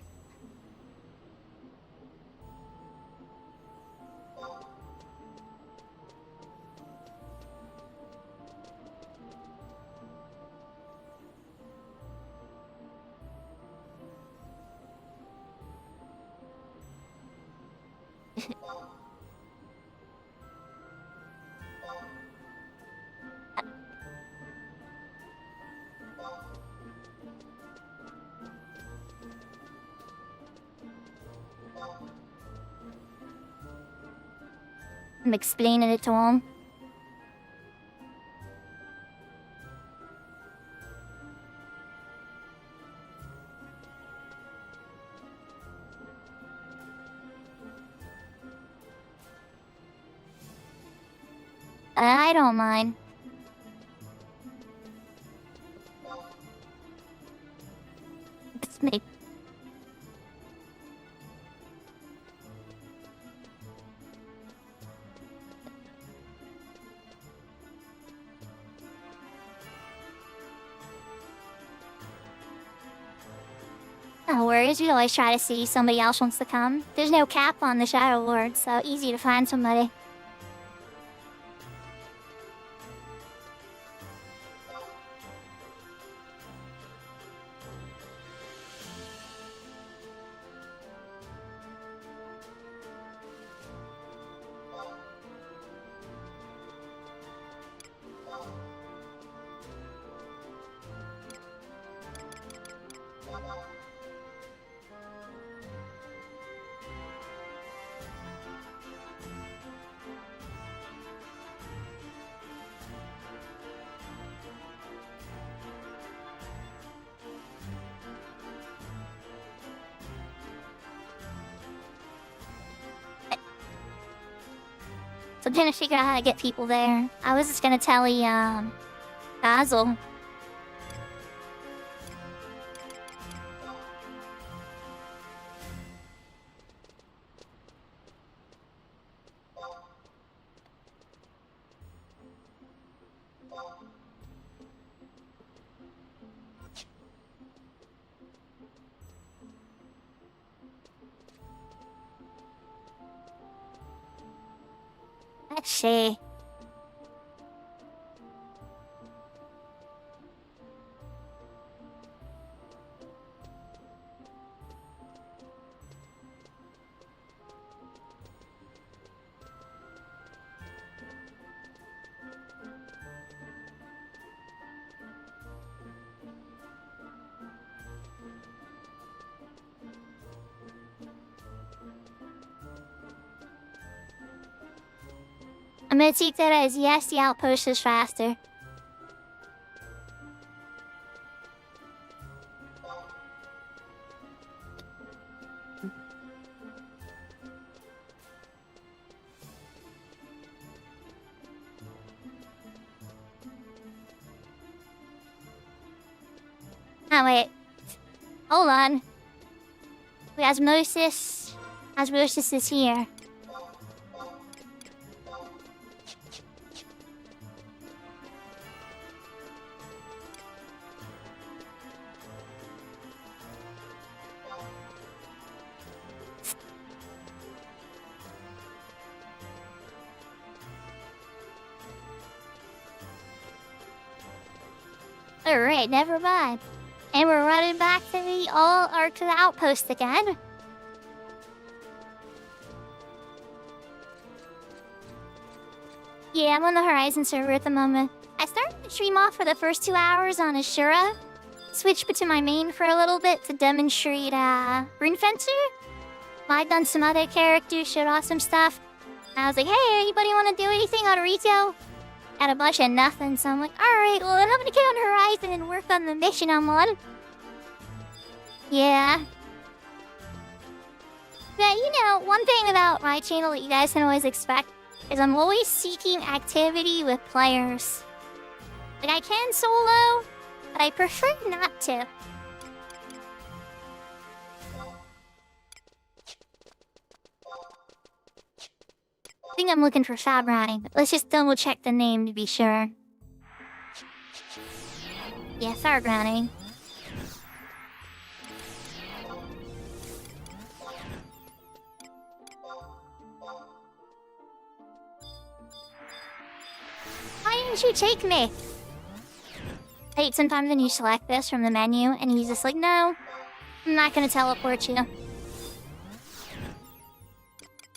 I'm explaining it to him. I don't mind. It's me. No worries, we always try to see if somebody else wants to come. There's no cap on the Shadow Lord, so easy to find somebody. So I'm trying to figure out how to get people there. I was just gonna tell Basil. Let's see. I'm gonna take that as yes, the outpost is faster. Oh, wait. Hold on. Wait, Osmosis. Osmosis is here. Alright, never mind. And we're running back to the outpost again. Yeah, I'm on the Horizon server at the moment. I started the stream off for the first 2 hours on Ashura. Switched to my main for a little bit to demonstrate Rune Fencer. I'd done some other characters, showed off some stuff. I was like, hey, anybody want to do anything on retail? Had a bunch of nothing, so I'm like, alright, well then I'm gonna get on Horizon and work on the mission I'm on. Yeah. But you know, one thing about my channel that you guys can always expect is I'm always seeking activity with players. Like, I can solo, but I prefer not to. I think I'm looking for Fab Ronnie, but let's just double check the name to be sure. Yeah, Fab Ronnie. Why didn't you take me? Hey, sometimes when you select this from the menu and he's just like, no, I'm not gonna teleport you.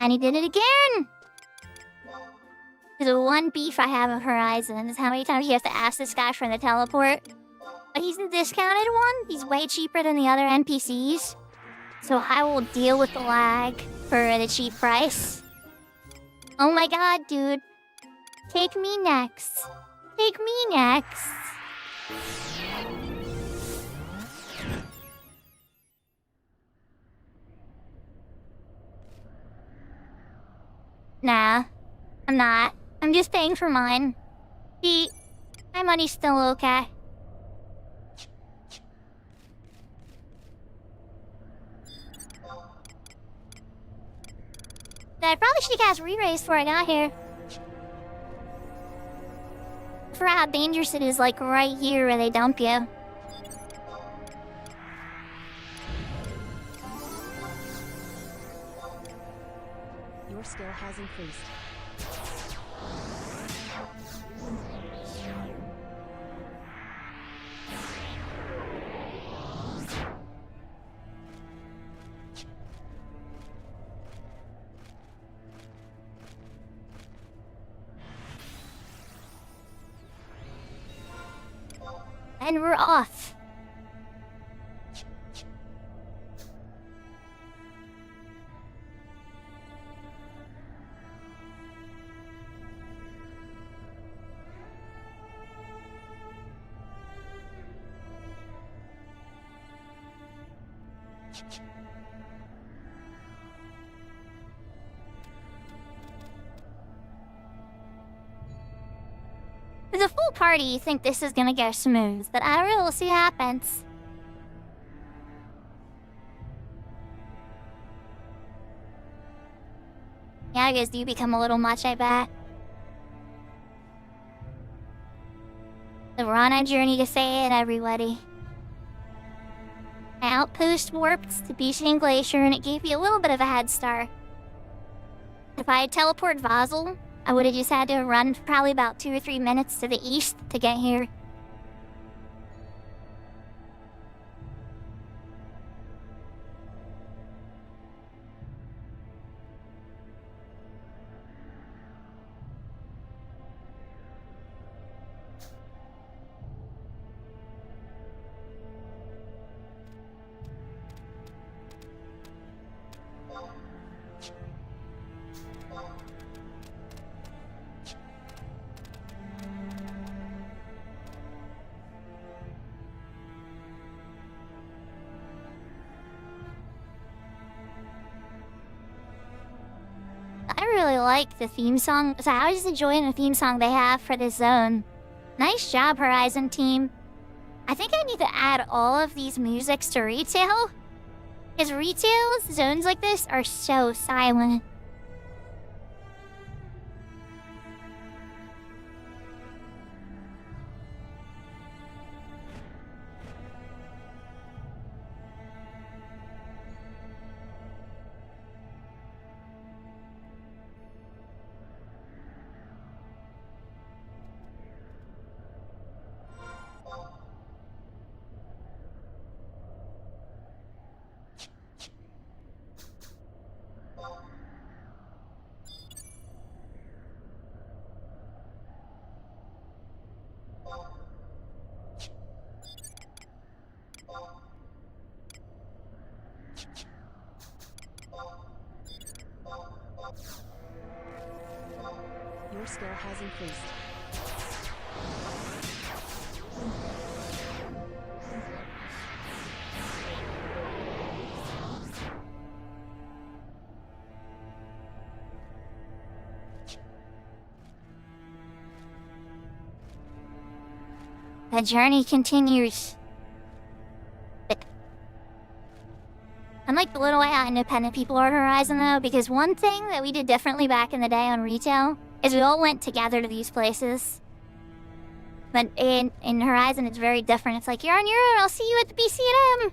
And he did it again! The one beef I have of Horizon is how many times you have to ask this guy for the teleport. But he's the discounted one. He's way cheaper than the other NPCs. So I will deal with the lag for the cheap price. Oh my god, dude. Take me next. Take me next. Nah, I'm not. I'm just paying for mine. See, my money's still okay. I probably should have cast re-raise before I got here. For how dangerous it is, like right here where they dump you.
Your skill has increased.
And we're off. With a full party, you think this is gonna go smooth, but I don't know, we'll see what happens. Yeah, I guess do become a little much, I bet. So we're on a journey to say it, everybody. My outpost warped to Beaching Glacier, and it gave me a little bit of a head start. If I had teleported Vazel, I would have just had to run for probably about 2 or 3 minutes to the east to get here. I really like the theme song, so I was just enjoying the theme song they have for this zone. Nice job, Horizon team. I think I need to add all of these musics to retail. Because retail zones like this are so silent.
Your skill has increased.
The journey continues. Unlike the little independent people at Horizon though, because one thing that we did differently back in the day on retail is we all went together to these places. But in Horizon it's very different. It's like, you're on your own, I'll see you at the BCM.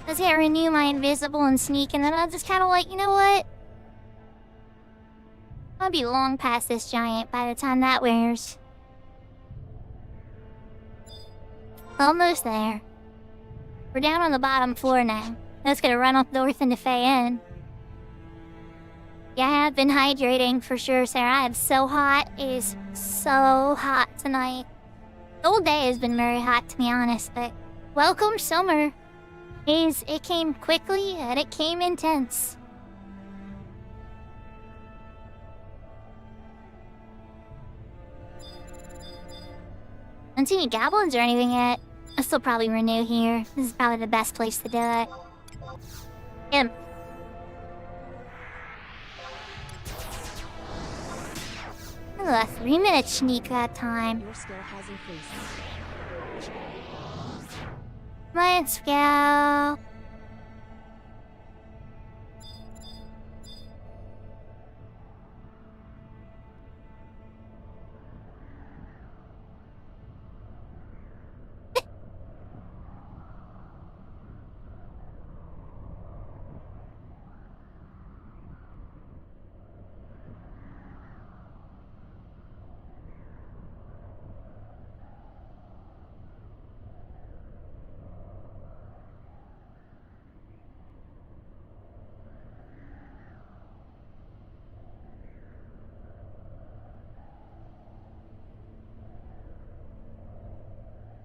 Let's hit renew my invisible and sneak, and then I'll just kind of like, you know what? I'll be long past this giant by the time that wears. Almost there. We're down on the bottom floor now. That's gonna run up north into Fayen. Yeah, I've been hydrating for sure, Sarah. I'm so hot. It is so hot tonight. The whole day has been very hot, to be honest, but welcome summer. It came quickly and it came intense. Don't see any goblins or anything yet. I'll still probably renew here. This is probably the best place to do it. Get him. Ugh, 3-minute sneak that time.
Your skill has increased.
Let's go.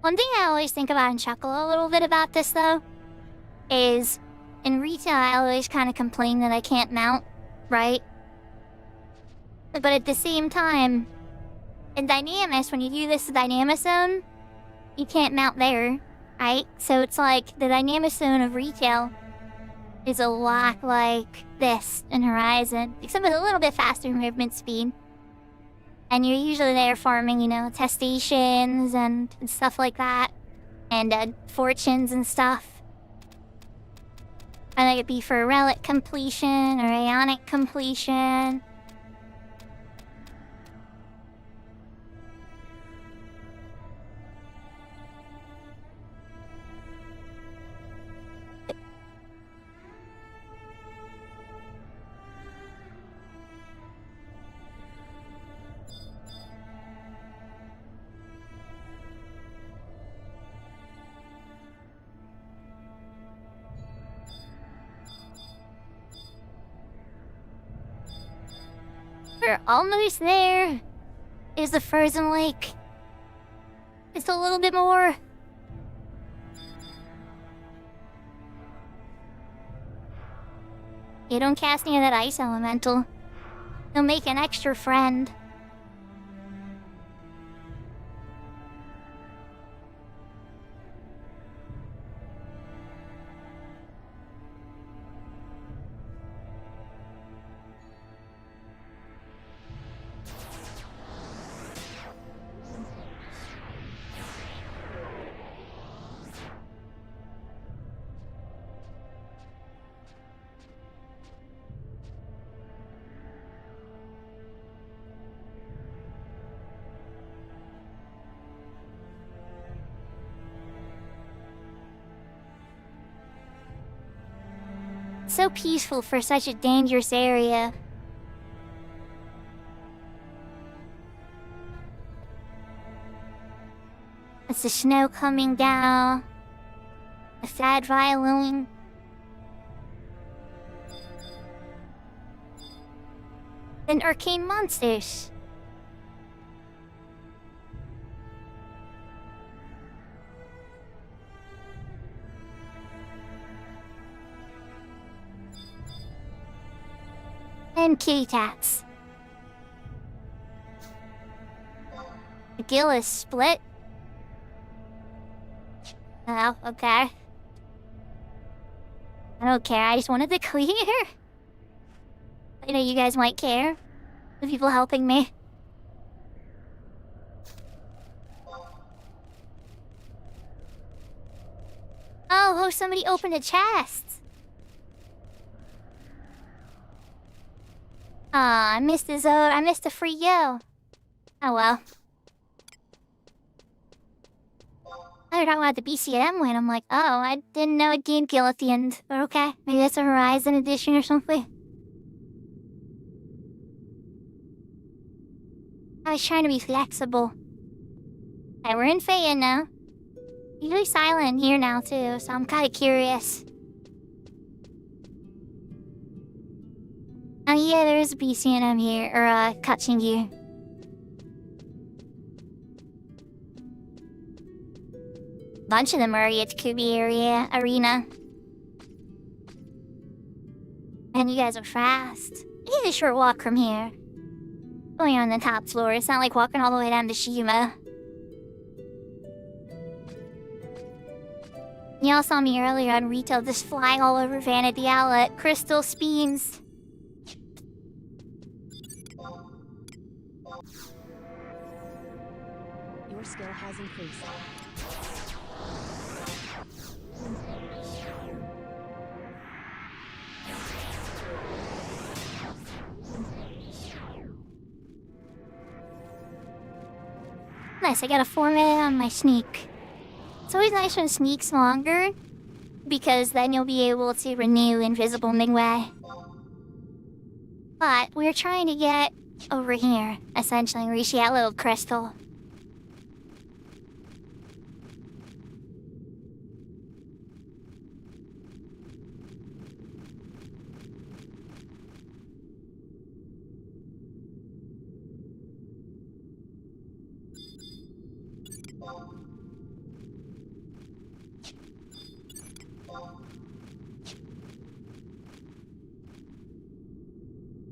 One thing I always think about and chuckle a little bit about this, though, is in retail I always kind of complain that I can't mount, right? But at the same time, in Dynamis, when you do this Dynamis zone, you can't mount there, right? So it's like the Dynamis zone of retail is a lot like this in Horizon, except with a little bit faster movement speed. And you're usually there farming, you know, testations and stuff like that. And fortunes and stuff. Whether it be for relic completion or Aeonic completion. We're almost there. Is the frozen lake. Just a little bit more. You don't cast near that ice elemental. You'll make an extra friend. So peaceful for such a dangerous area. It's the snow coming down. A sad violin. And arcane monsters. And kitty cats. The gill is split. Oh, okay. I don't care, I just wanted to clear. I know you guys might care. The people helping me. Oh, somebody opened a chest. Aw, I missed the zone. I missed the free yo. Oh well. I was talking about the BCM win. I'm like, oh, I didn't know it gained kill at the end. But okay, maybe that's a Horizon edition or something. I was trying to be flexible. Alright, we're in Fayen now. Usually silent here now too, so I'm kind of curious. Oh yeah, there is a BCNM here, or cutscene here. Bunch of them are at Kubi area arena. And you guys are fast. It's a short walk from here. Going on the top floor, it's not like walking all the way down to Shima. Y'all saw me earlier on retail just flying all over Vanity Outlet. Crystal Speens.
Your skill has increased.
Nice, I got a 4-minute on my sneak. It's always nice when sneak's longer, because then you'll be able to renew Invisible Midway. But we're trying to get over here, essentially, reach that little crystal.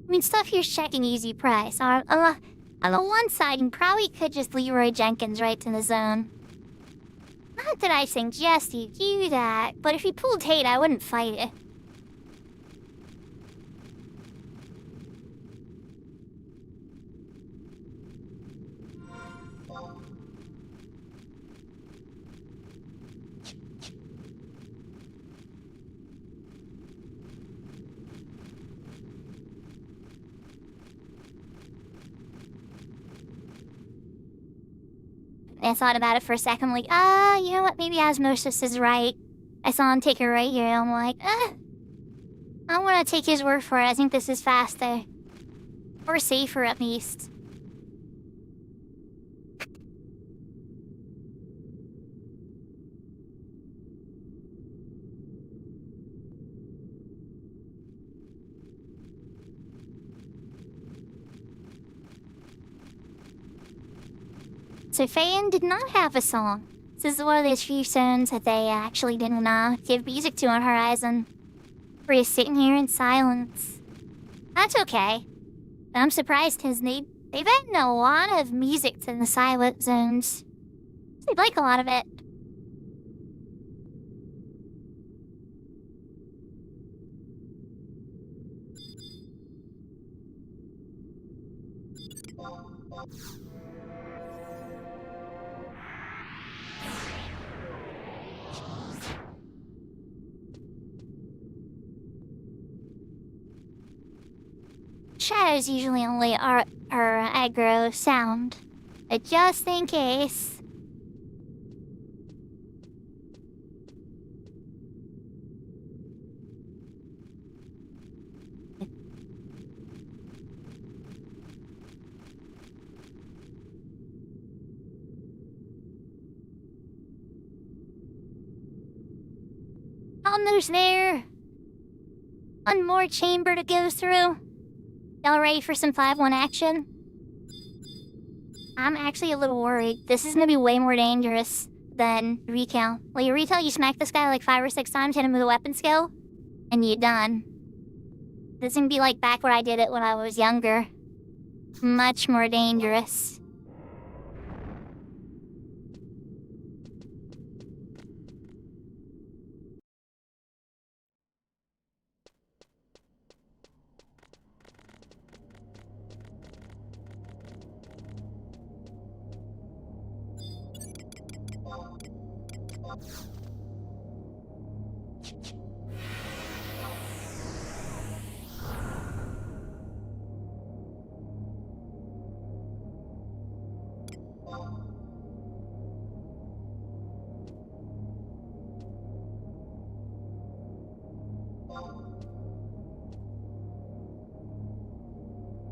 I mean, stuff here's checking easy price. On the one side, you probably could just Leroy Jenkins right to the zone. Not that I suggest you do that, but if you pulled hate, I wouldn't fight it. I thought about it for a second, like, you know what, maybe Osmosis is right. I saw him take it right here, and I'm like, I want to take his word for it. I think this is faster. Or safer, at least. So Fayen did not have a song. This is one of those few songs that they actually didn't give music to on Horizon. We're just sitting here in silence. That's okay. But I'm surprised because they've added a lot of music to the silent zones. They like a lot of it. Shadows usually only are aggro sound, but just in case. Almost there. One more chamber to go through. Y'all ready for some 5-1 action? I'm actually a little worried. This is gonna be way more dangerous than Recount. Like, Recount, you smack this guy like 5 or 6 times, hit him with a weapon skill, and you're done. This is gonna be like back where I did it when I was younger. Much more dangerous.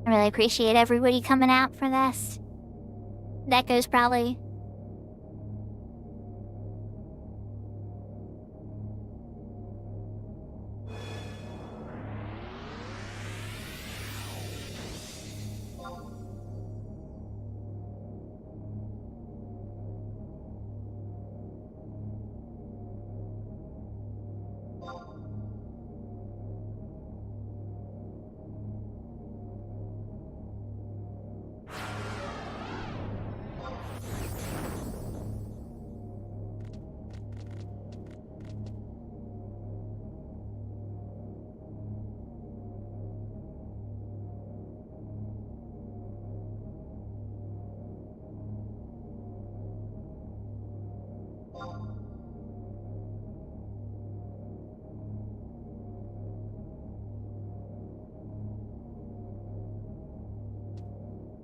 I really appreciate everybody coming out for this. That goes probably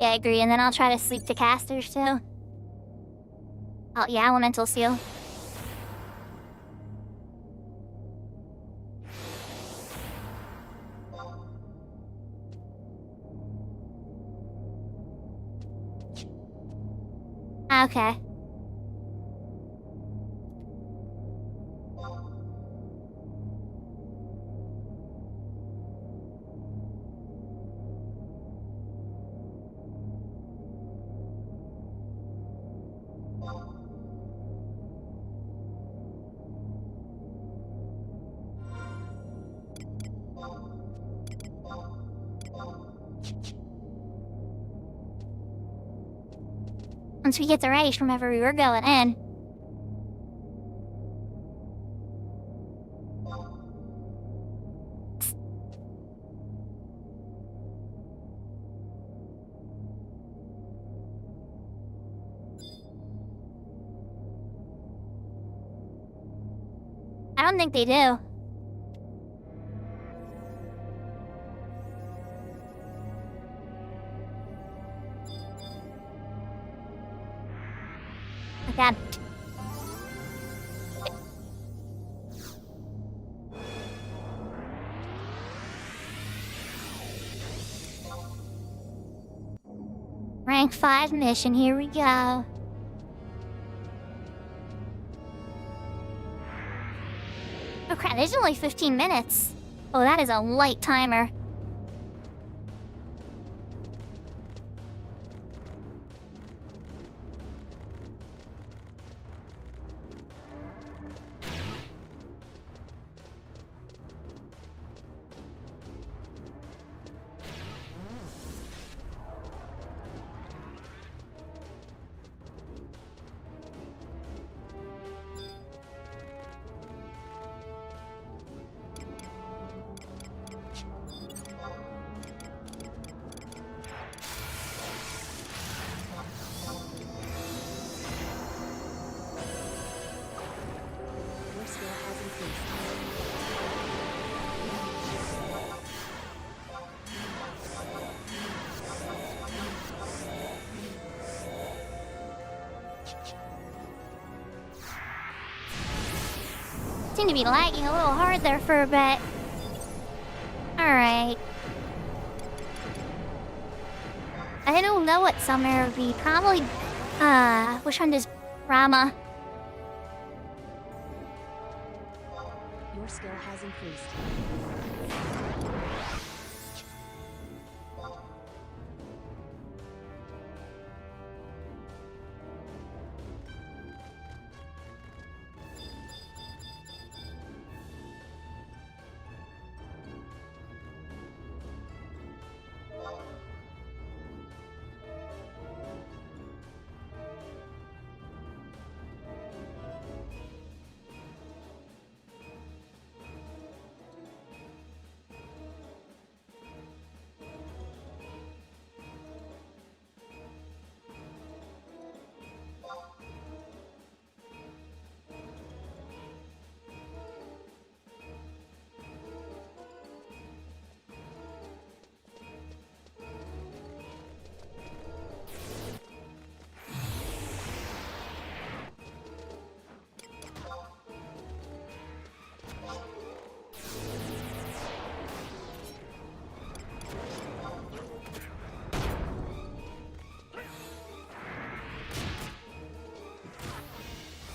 Yeah, I agree, and then I'll try to sleep to casters too. Oh, yeah, elemental seal. Okay. Once we get the race from wherever we were going in. I don't think they do. God. Rank 5 mission, here we go. Oh crap, there's only 15 minutes. Oh, that is a light timer.
Your skill has increased.
Seem to be lagging a little hard there for a bit. Alright. I don't know what summer would be. Probably, which one does Rama?
Your skill has increased.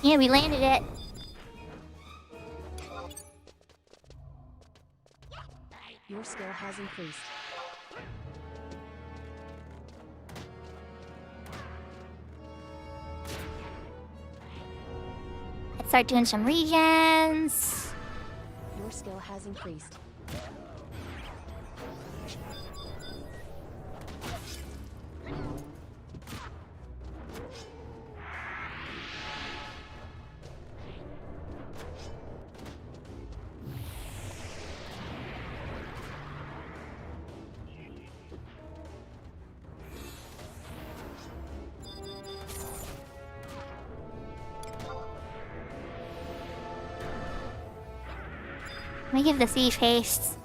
Yeah, we landed it.
Your skill has increased.
Let's start doing some regens.
Your skill has increased.
Let me give the thief haste.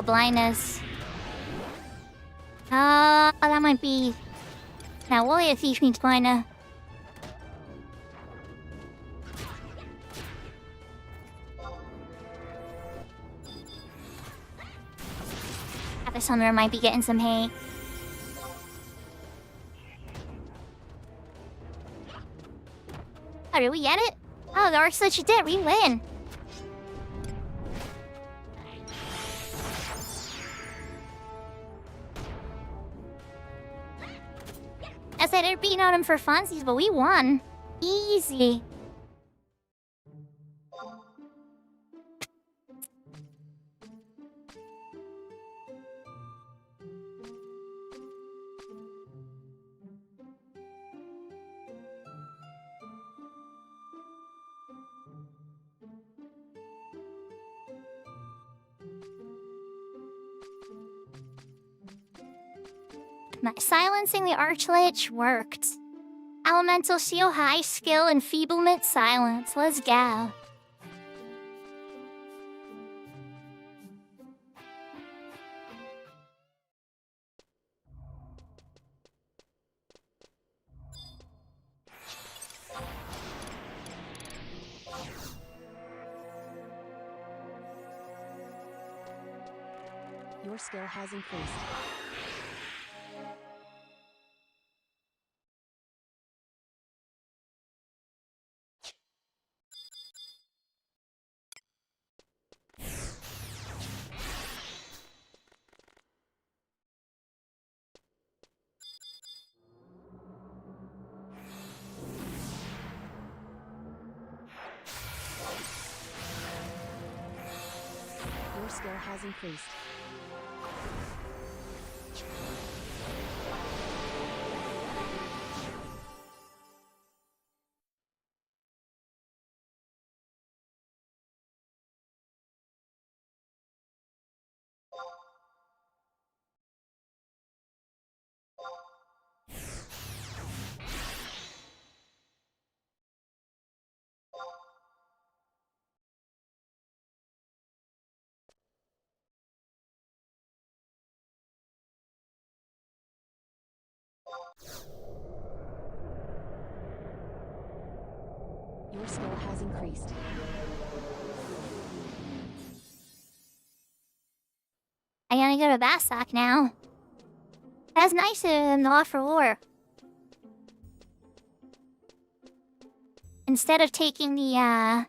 blindness. That might be... Now, what if thief needs blindness? The summoner might be getting some hate. Oh, did we get it? Oh, the Arch Lich did. We win. I said they're beating on him for funsies, but we won. Easy. Silencing the Archlich worked. Elemental Seal, high skill, enfeeblement, silence. Let's go.
Your skill has increased. Your skill has increased. Your skill has increased.
I gotta go to Bastok now. That's nice of him to offer war. Instead of taking the,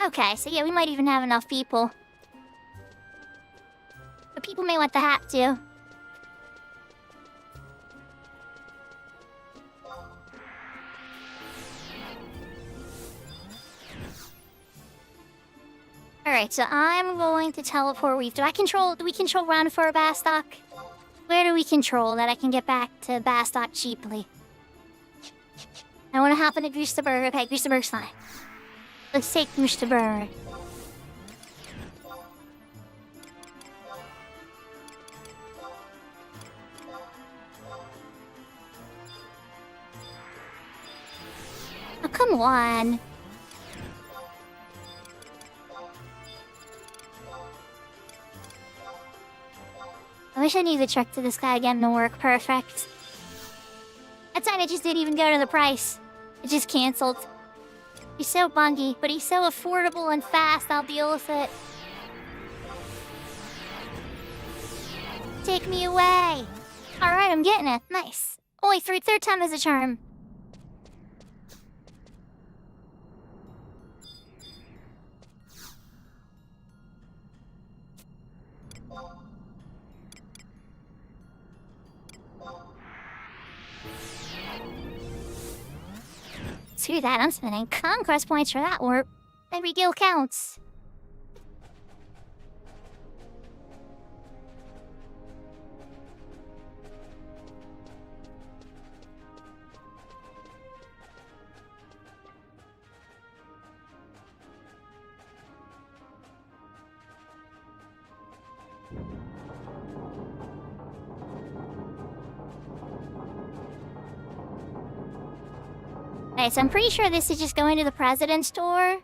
Okay, so yeah, we might even have enough people. But people may want the hat too. Alright, so I'm going to teleport Reef. Do we control round for Bastok? Where do we control that I can get back to Bastok cheaply? I want to hop into Goosterberg. Okay, Goosterberg's fine. Let's take Goosterberg. Oh, come on. I wish I knew the trick to this guy again to work perfect. That time it just didn't even go to the price. It just canceled. He's so bungy, but he's so affordable and fast, I'll deal with it. Take me away! Alright, I'm getting it. Nice. Oh wait, third time is a charm. Screw that, I'm spending conquest points for that warp. Every gil counts. Okay, so I'm pretty sure this is just going to the president's door.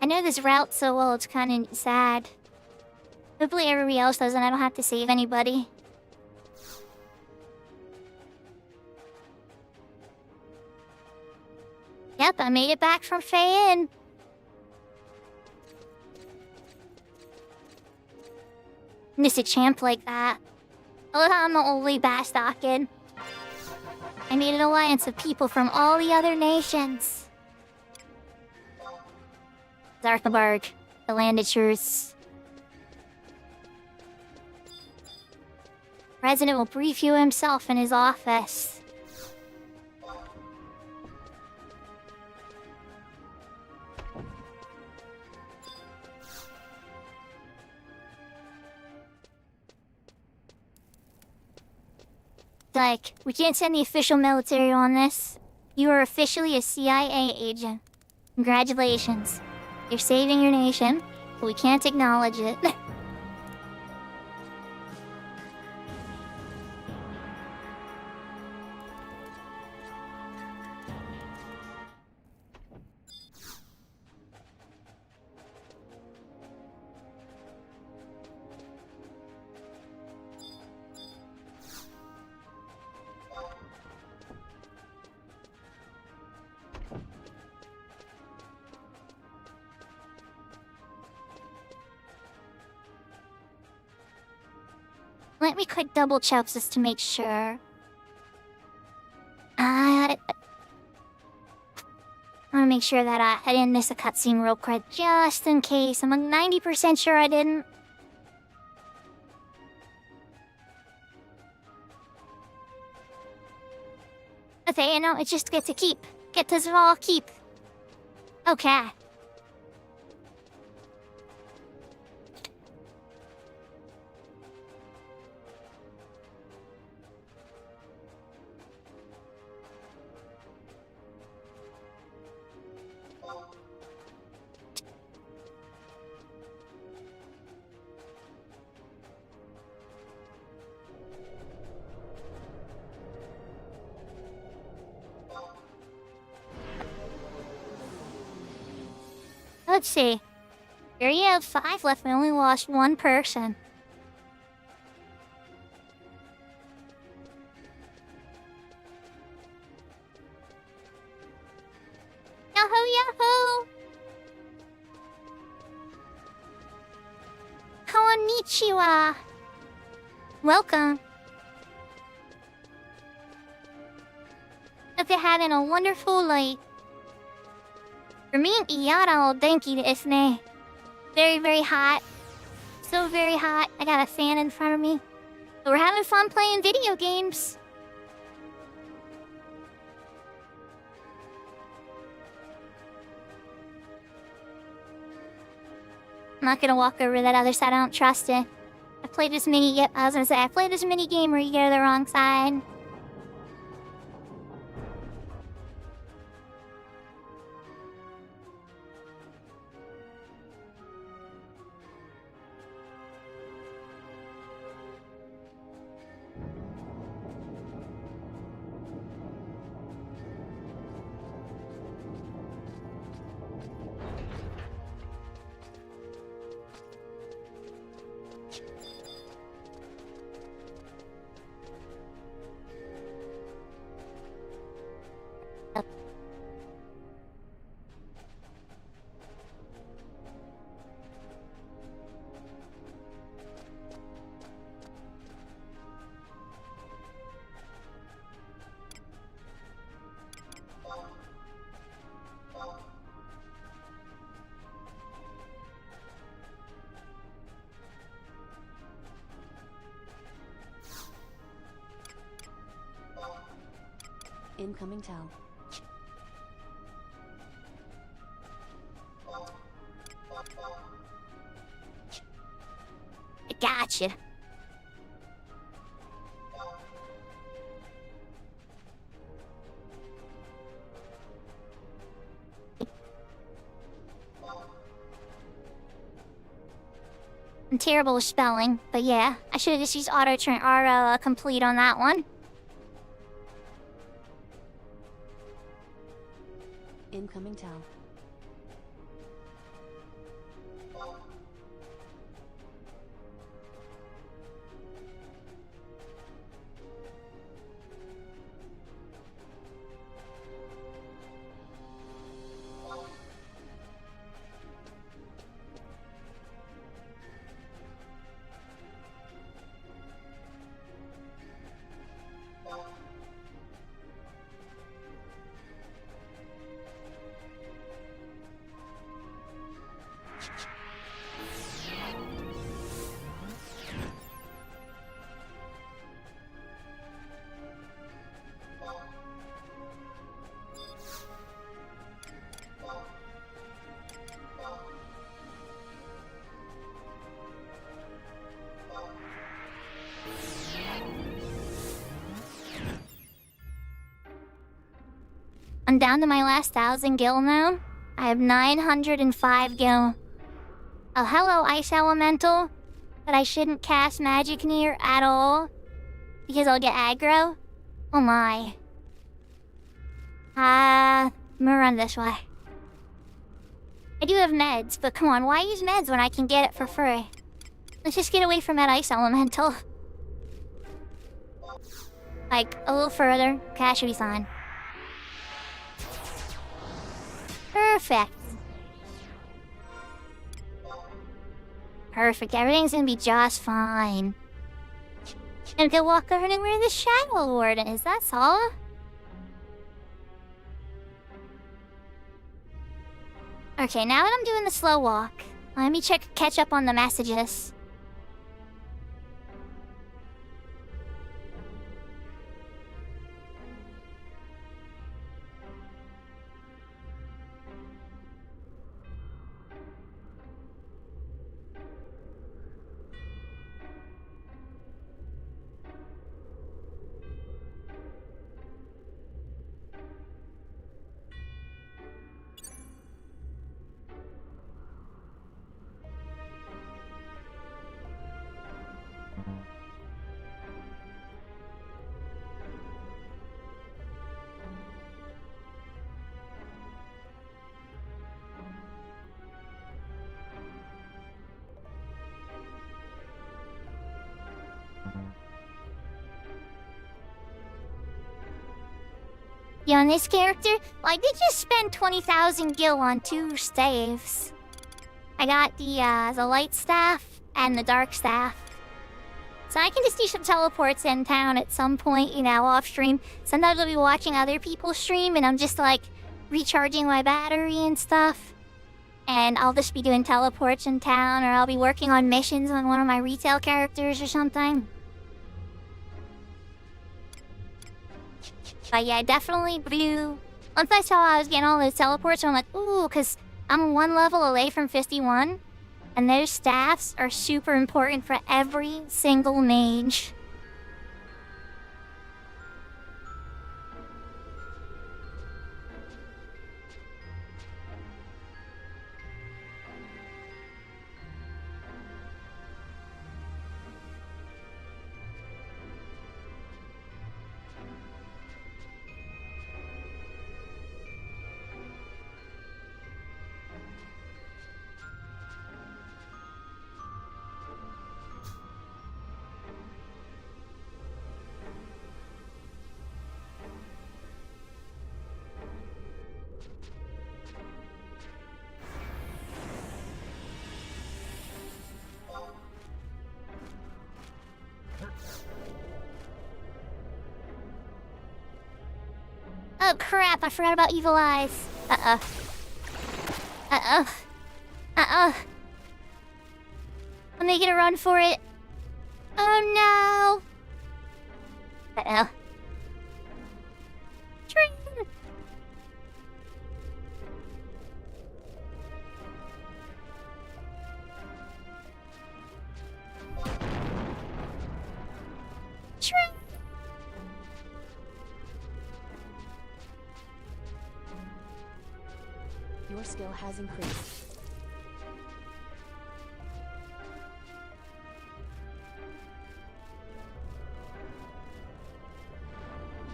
I know this route so well, it's kind of sad. Hopefully everybody else does and I don't have to save anybody. Yep, I made it back from Feyin. Miss a champ like that. I love how I'm the only Bastocken. I made an alliance of people from all the other nations. Zarkaberg, the land is yours. President will brief you himself in his office. Like, we can't send the official military on this. You are officially a CIA agent. Congratulations. You're saving your nation, but we can't acknowledge it. Let me quick double check just to make sure. I wanna make sure that I didn't miss a cutscene real quick, just in case. I'm like 90% sure I didn't. Okay, you know, it's just get to keep. Get to all keep. Okay. Let's see. Here you have 5 left. We only lost 1 person. Yahoo! Yahoo! Konnichiwa! Welcome. Hope you're having a wonderful night. For me, iyara o denki desu ne. Very, very hot. So very hot. I got a fan in front of me. But we're having fun playing video games. I'm not gonna walk over to that other side. I don't trust it. I played this I played this mini game where you go to the wrong side.
Incoming tell.
Gotcha. I'm terrible with spelling, but yeah, I should have just used auto complete on that one.
Incoming tell.
I'm down to my last 1,000 gil now. I have 905 gil. Oh, hello, Ice Elemental. But I shouldn't cast magic near at all. Because I'll get aggro? Oh my. I'm gonna run this way. I do have meds, but come on, why use meds when I can get it for free? Let's just get away from that Ice Elemental. Like, a little further. Okay, that should be fine. Perfect. Perfect, everything's gonna be just fine. And go walk around and where the Shadow Lord is, that's all. Okay, now that I'm doing the slow walk, let me catch up on the messages. Yeah, on this character, well, I did just spend 20,000 gil on 2 staves. I got the light staff and the dark staff. So I can just do some teleports in town at some point, you know, off stream. Sometimes I'll be watching other people stream and I'm just like recharging my battery and stuff. And I'll just be doing teleports in town, or I'll be working on missions on one of my retail characters or something. But yeah, definitely blue. Once I saw I was getting all those teleports, I'm like, ooh, because I'm 1 level away from 51. And those staffs are super important for every single mage. Oh crap, I forgot about evil eyes. Uh-oh. Uh-oh. Uh-oh. I'm making a run for it. Oh no. Uh-oh. Train.
Your skill has increased.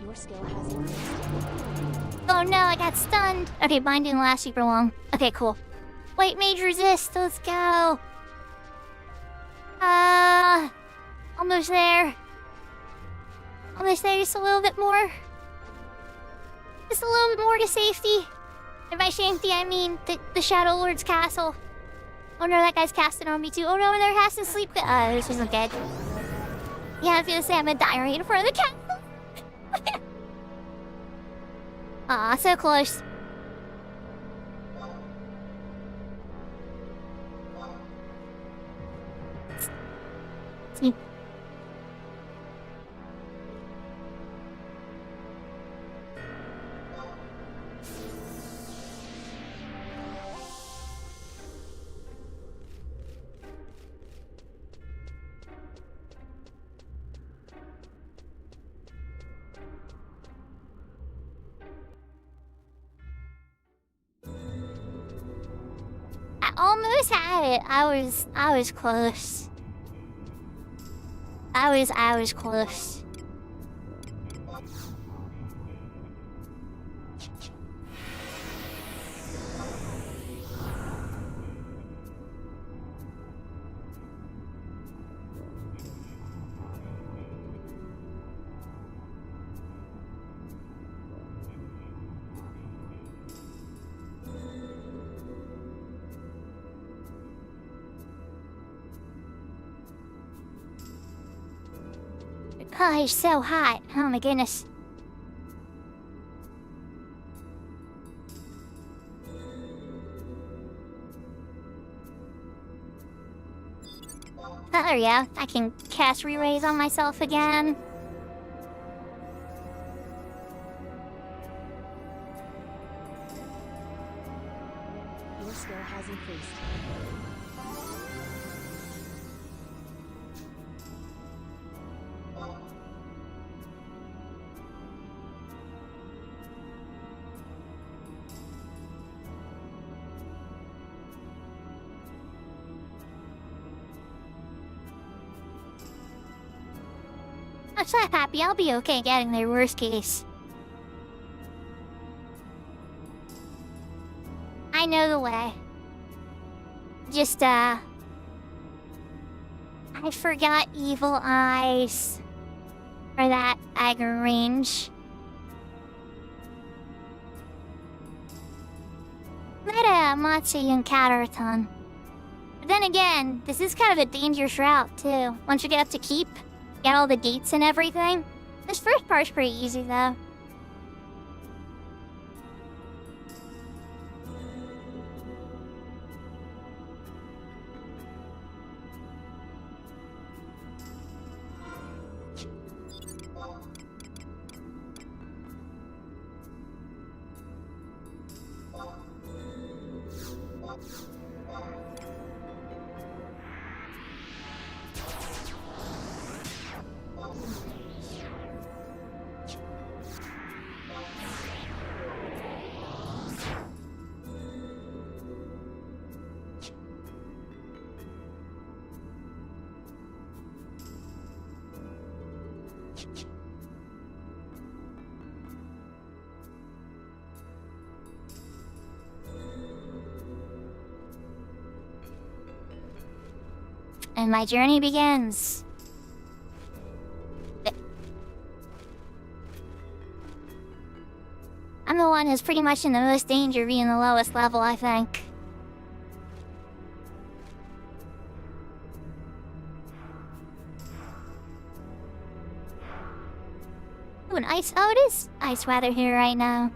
Your skill has increased.
Oh no, I got stunned. Okay, mine didn't last super long. Okay, cool. Wait, mage resist. Let's go. Almost there. Almost there. Just a little bit more. Just a little bit more to safety. And by safety, I mean the Shadow Lord's castle. Oh no, that guy's casting on me too. Oh no, and they're casting sleep. This isn't good. Yeah, I was gonna say I'm gonna die right in front of the castle. Aw, so close. See. Almost had it. I was close. I was close. Oh, he's so hot. Oh my goodness. Oh, there we go. I can cast re-raise on myself again.
Your skill has increased.
I'm so happy I'll be okay getting there, worst case. I know the way. Just, I forgot evil eyes for that aggro range. Meta Matsu and Cataraton. But then again, this is kind of a dangerous route too. Once you get up to Keep, get all the gates and everything. This first part's pretty easy though. And my journey begins. I'm the one who's pretty much in the most danger being the lowest level, I think. Ooh, an ice. Oh, it is ice weather here right now.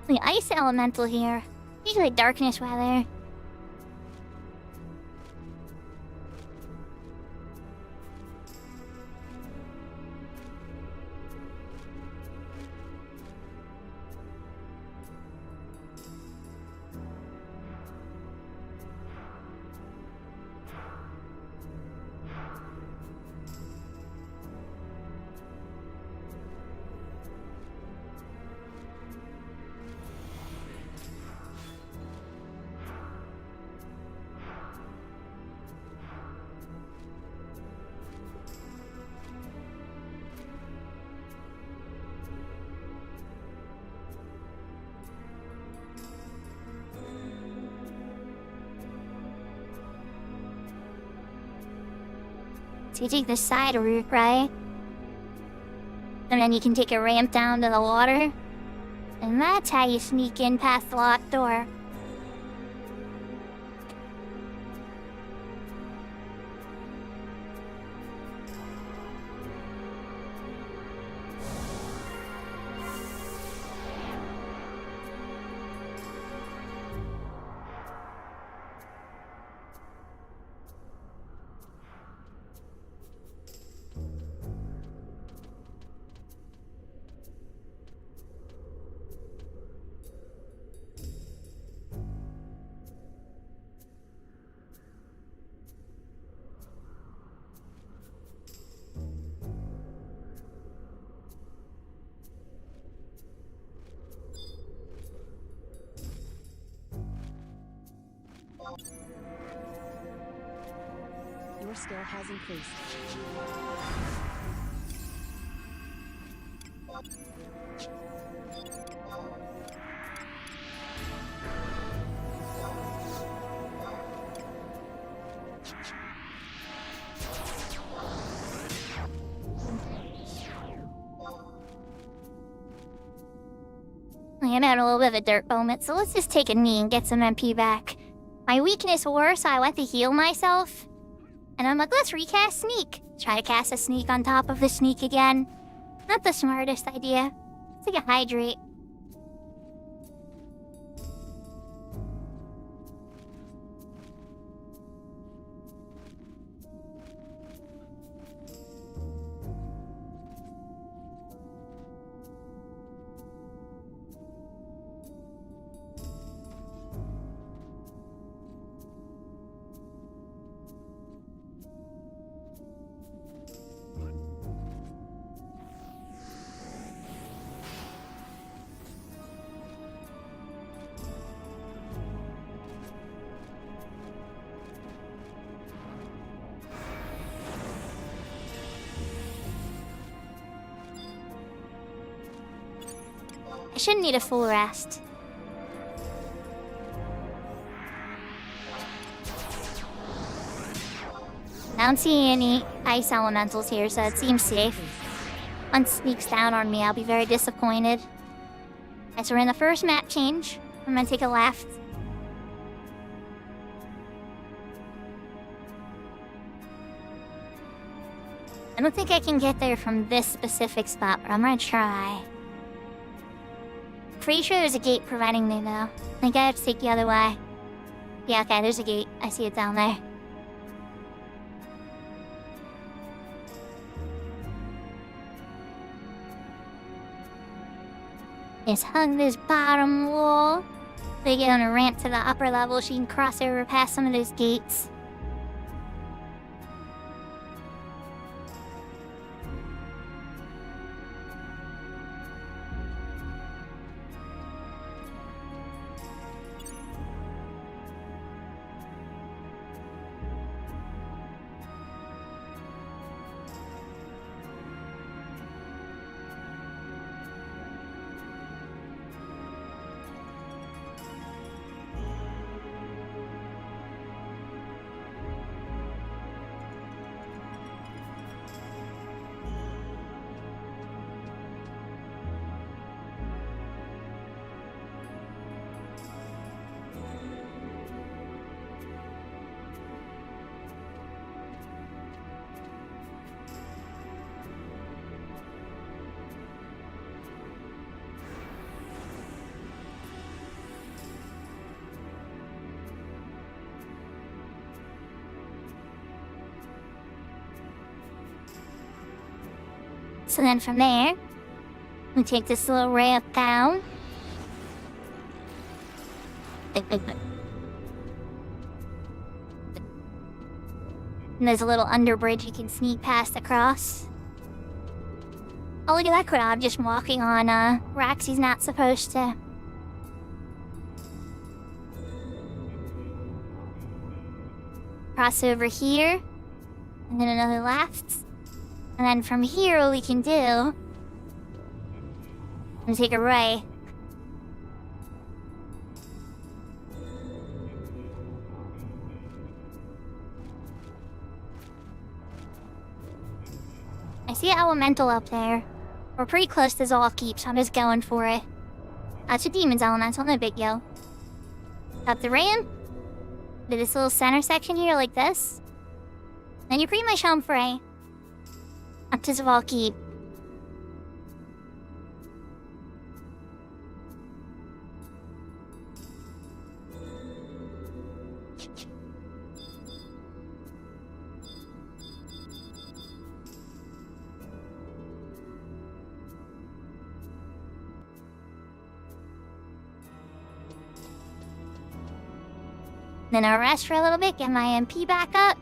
The ice elemental here. Usually darkness weather. So you take the side route, right? And then you can take a ramp down to the water. And that's how you sneak in past the locked door.
Your skill has increased.
I'm at a little bit of a dirt moment, so let's just take a knee and get some MP back. My weakness wore, so I went to heal myself. And I'm like, let's recast Sneak. Try to cast a Sneak on top of the Sneak again. Not the smartest idea. Let's take a Hydrate. I shouldn't need a full rest. I don't see any ice elementals here, so it seems safe. One sneaks down on me, I'll be very disappointed. As we're in the first map change, I'm gonna take a left. I don't think I can get there from this specific spot, but I'm gonna try. Pretty sure there's a gate preventing me, though. I think I have to take the other way. Yeah, okay, there's a gate. I see it down there. Just hug this bottom wall. They get on a ramp to the upper level so you can cross over past some of those gates. So then from there, we take this little ramp down. And there's a little underbridge you can sneak past across. Oh, look at that crowd just walking on rocks he's not supposed to. Cross over here, and then another left. And then from here, what we can do is take a right. I see an elemental up there. We're pretty close to Zol Keep, so I'm just going for it. That's a demon's elemental, no big deal. Up the ramp. To this little center section here like this. Then you're pretty much home free. Up to Zol Keep. Then I'll rest for a little bit, get my MP back up.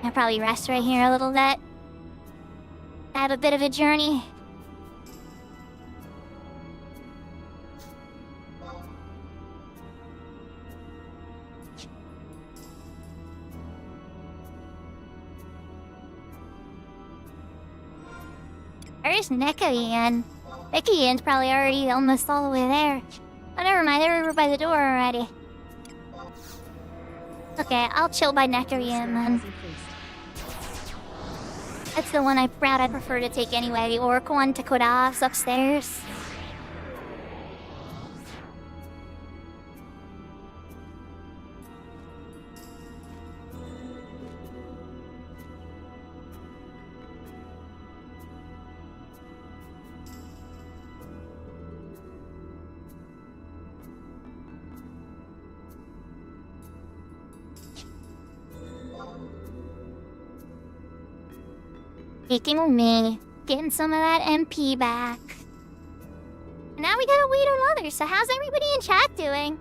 I'll probably rest right here a little bit. Have a bit of a journey. Where's Neko-yan? Neko-yan's probably already almost all the way there. Oh, never mind, they're over by the door already. Okay, I'll chill by Neko-yan then. That's the one I prefer to take anyway, the Oracle one to Kodav's upstairs. Taking me, getting some of that MP back. Now we gotta wait on others, so how's everybody in chat doing?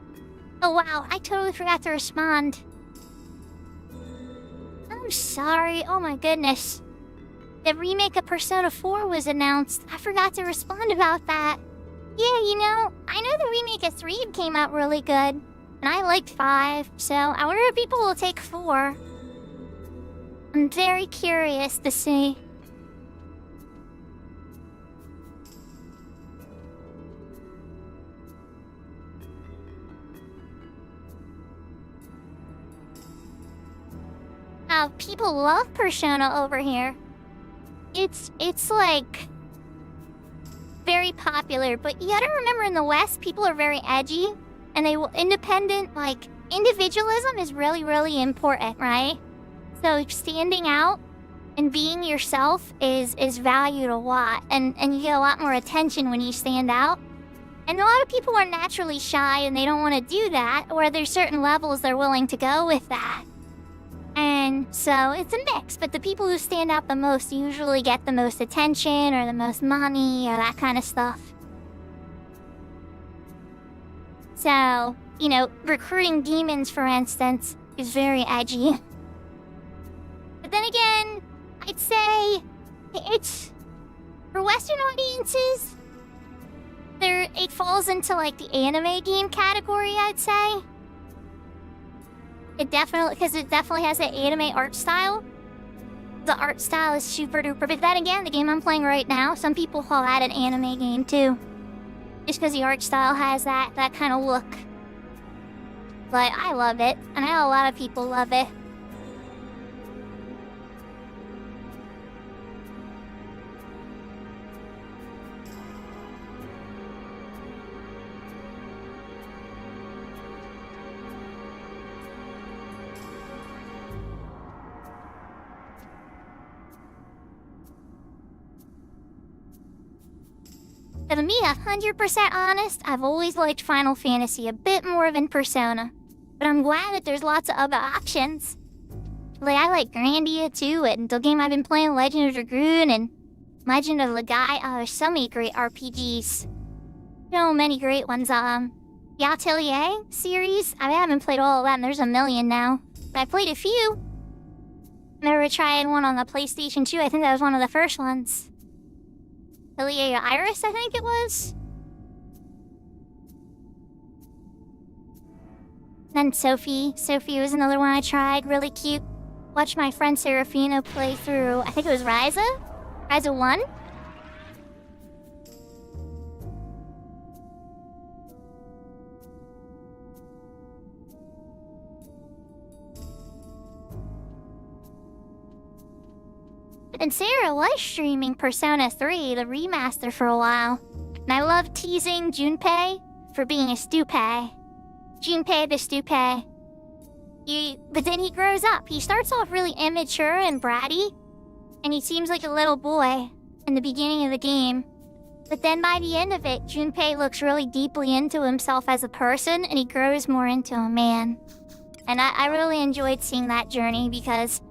Oh wow, I totally forgot to respond. I'm sorry, oh my goodness. The remake of Persona 4 was announced. I forgot to respond about that. Yeah, you know, I know the remake of 3 came out really good. And I liked 5, so I wonder if people will take 4. I'm very curious to see. People love Persona over here. It's like very popular, but you gotta remember in the West, people are very edgy, and individualism is really, really important, right? So standing out and being yourself is valued a lot, and you get a lot more attention when you stand out. And a lot of people are naturally shy and they don't want to do that, or there's certain levels they're willing to go with that. And so it's a mix, but the people who stand out the most usually get the most attention or the most money or that kind of stuff. So, you know, recruiting demons, for instance, is very edgy. But then again, I'd say it's for Western audiences, it falls into like the anime game category, I'd say. It definitely has that anime art style. The art style is super duper. But then again, the game I'm playing right now, some people call that an anime game too. Just because the art style has that kind of look. But I love it, and I know a lot of people love it. But to be 100% honest, I've always liked Final Fantasy a bit more than Persona. But I'm glad that there's lots of other options. Like, I like Grandia too, and the game I've been playing, Legend of Dragoon and Legend of Legai. There's so many great RPGs. So many great ones. The Atelier series, I haven't played all of them, there's a million now. But I played a few. Never tried one on the PlayStation 2, I think that was one of the first ones. Atelier Iris, I think it was. Then Sophie was another one I tried, really cute. Watched my friend Serafino play through, I think it was Ryza 1? And Sarah was streaming Persona 3, the remaster, for a while. And I love teasing Junpei for being a stupid. Junpei the stupid. But then he grows up. He starts off really immature and bratty, and he seems like a little boy in the beginning of the game. But then by the end of it, Junpei looks really deeply into himself as a person, and he grows more into a man. And I really enjoyed seeing that journey because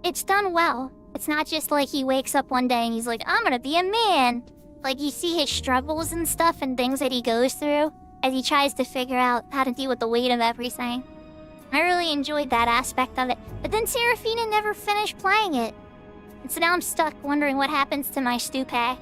it's done well. It's not just like he wakes up one day and he's like, I'm gonna be a man. Like, you see his struggles and stuff and things that he goes through as he tries to figure out how to deal with the weight of everything. I really enjoyed that aspect of it. But then Serafina never finished playing it. And so now I'm stuck wondering what happens to my stupid.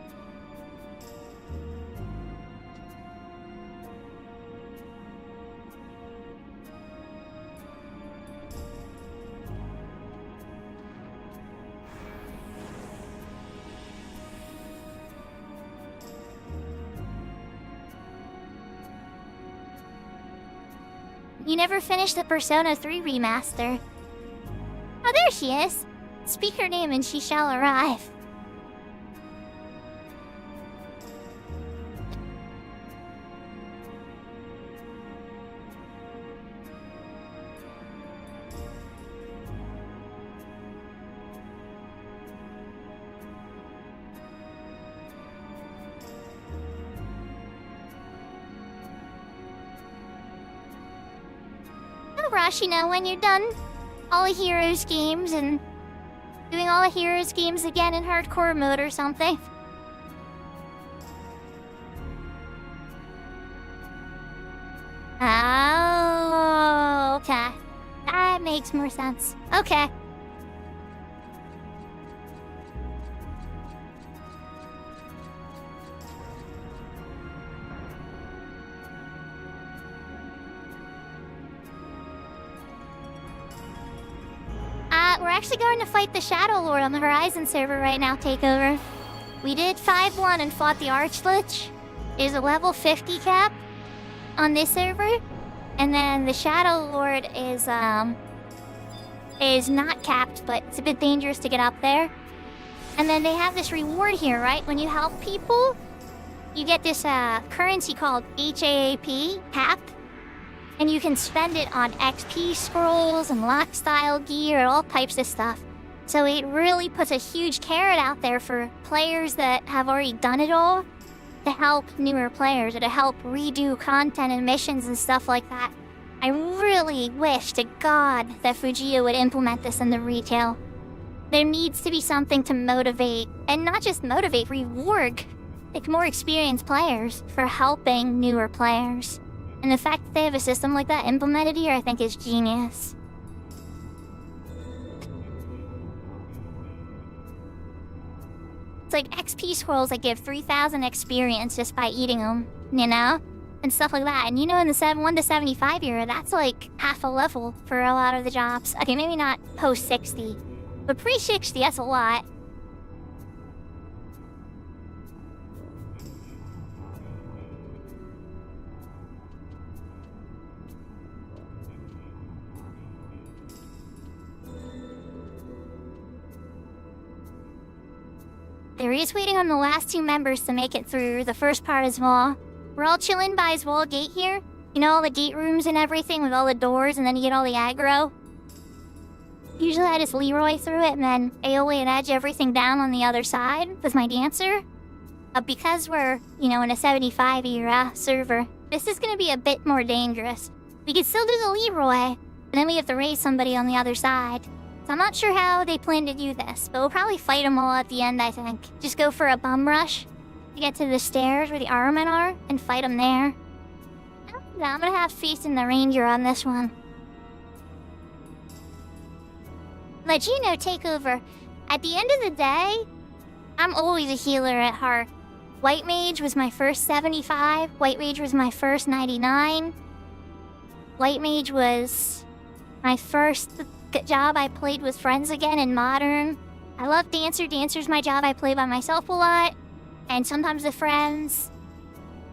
You never finished the Persona 3 remaster. Oh, there she is. Speak her name and she shall arrive. Rashina, when you're done all the Heroes games and doing all the Heroes games again in hardcore mode or something. Oh, okay. That makes more sense. Okay. We're actually going to fight the Shadow Lord on the Horizon server right now, Takeover. We did 5-1 and fought the Archlich. There's a level 50 cap on this server. And then the Shadow Lord is not capped, but it's a bit dangerous to get up there. And then they have this reward here, right? When you help people, you get this currency called HAAP, HAP. And you can spend it on XP scrolls and lock style gear and all types of stuff. So it really puts a huge carrot out there for players that have already done it all to help newer players or to help redo content and missions and stuff like that. I really wish to God that Fujio would implement this in the retail. There needs to be something to motivate, and not just motivate, reward like more experienced players for helping newer players. And the fact that they have a system like that implemented here, I think, is genius. It's like XP scrolls that give 3,000 experience just by eating them, you know? And stuff like that. And you know, in the 1 to 75 era, that's like half a level for a lot of the jobs. Okay, maybe not post 60, but pre 60, that's a lot. They're just waiting on the last 2 members to make it through the first part as well. We're all chilling by his wall gate here. You know, all the gate rooms and everything with all the doors, and then you get all the aggro. Usually I just Leroy through it and then AoE and edge everything down on the other side with my dancer. But because we're, you know, in a 75 era server, this is gonna be a bit more dangerous. We can still do the Leroy, but then we have to raise somebody on the other side. So I'm not sure how they plan to do this, but we'll probably fight them all at the end, I think. Just go for a bum rush to get to the stairs where the armament are and fight them there. I'm gonna have faith in the ranger on this one. Let you know, Takeover, at the end of the day, I'm always a healer at heart. White Mage was my first 75. White Mage was my first 99. White Mage was my first job I played with friends again in Modern. I love Dancer. Dancer's my job I play by myself a lot. And sometimes with friends.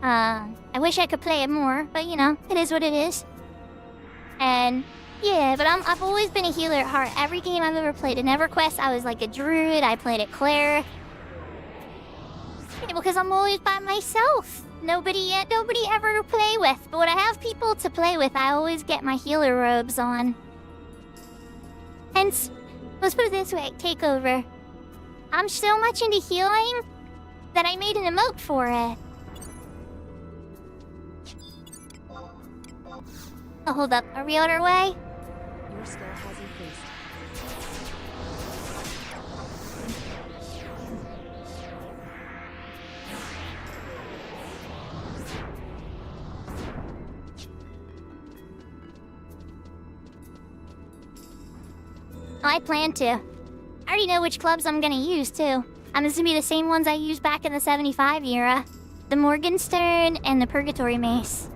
I wish I could play it more, but you know, it is what it is. And Yeah, but I've always been a healer at heart. Every game I've ever played in EverQuest, I was like a druid. I played at cleric. Yeah, because I'm always by myself. Nobody ever to play with. But when I have people to play with, I always get my healer robes on. Hence, let's put it this way, takeover. I'm so much into healing that I made an emote for it. Oh, hold up. Are we on our way?
Your skill has increased.
Oh, I plan to. I already know which clubs I'm gonna use, too. I'm just gonna be the same ones I used back in the 75 era. The Morgenstern and the Purgatory Mace.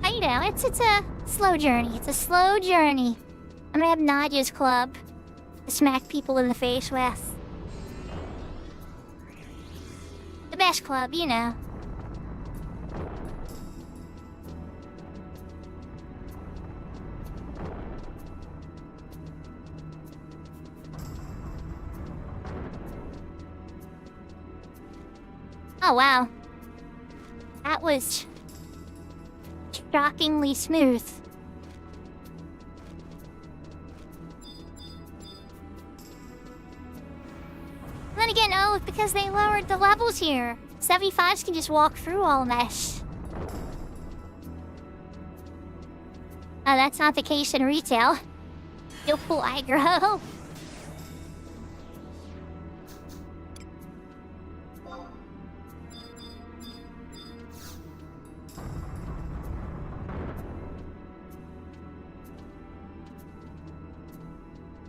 You know, it's a slow journey. It's a slow journey. I'm gonna have Nadia's club to smack people in the face with. The best club, you know. Oh, wow. That was shockingly smooth. Then again, oh, because they lowered the levels here. 75s can just walk through all this. Oh, that's not the case in retail. You'll pull aggro.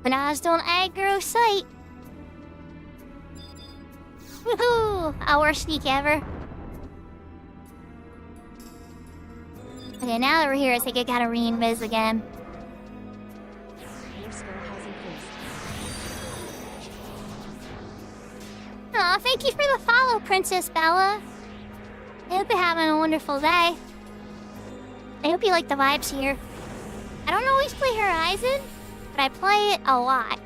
But I don't aggro sight. Woohoo! Our worst sneak ever. Okay, now that we're here, I think I gotta re-invis again.
Your skill has increased.
Aw, thank you for the follow, Princess Bella. I hope you're having a wonderful day. I hope you like the vibes here. I don't always play Horizon, but I play it a lot.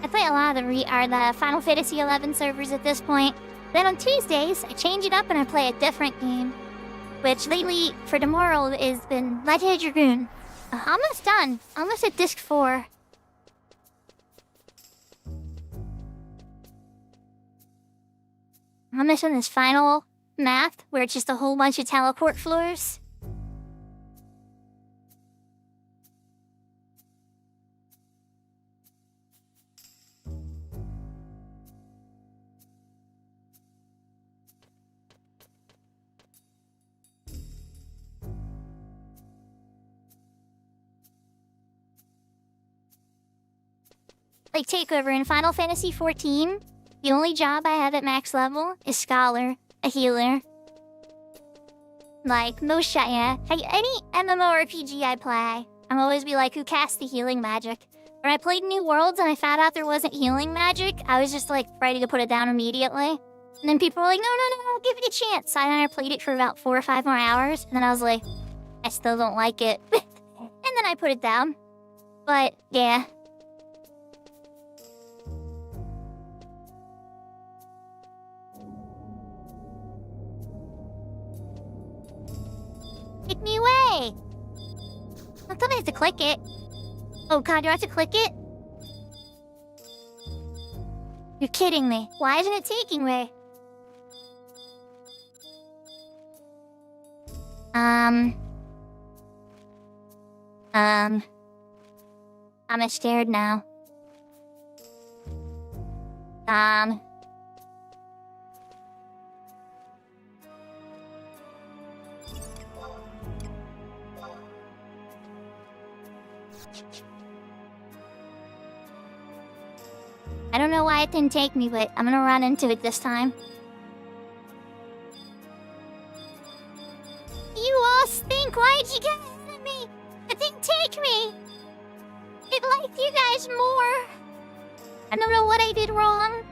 I play a lot of the Final Fantasy XI servers at this point. Then on Tuesdays, I change it up and I play a different game. Which lately, for tomorrow, has been Legendary Dragoon. Almost done. Almost at Disc 4. Almost on this final map, where it's just a whole bunch of teleport floors. Like Takeover in Final Fantasy XIV, the only job I have at max level is Scholar, a healer. Like, most any MMORPG I play, I'm always be like, who casts the healing magic? When I played New Worlds and I found out there wasn't healing magic, I was just like, ready to put it down immediately. And then people were like, no, give it a chance. And then I played it for about 4 or 5 more hours, and then I was like, I still don't like it. And then I put it down. But, yeah. Take me away! Don't tell me I have to click it. Oh god, do I have to click it? You're kidding me. Why isn't it taking me? I'm scared now. I don't know why it didn't take me, but I'm gonna run into it this time. You all stink! Why'd you get ahead of me? It didn't take me! It liked you guys more! I don't know what I did wrong.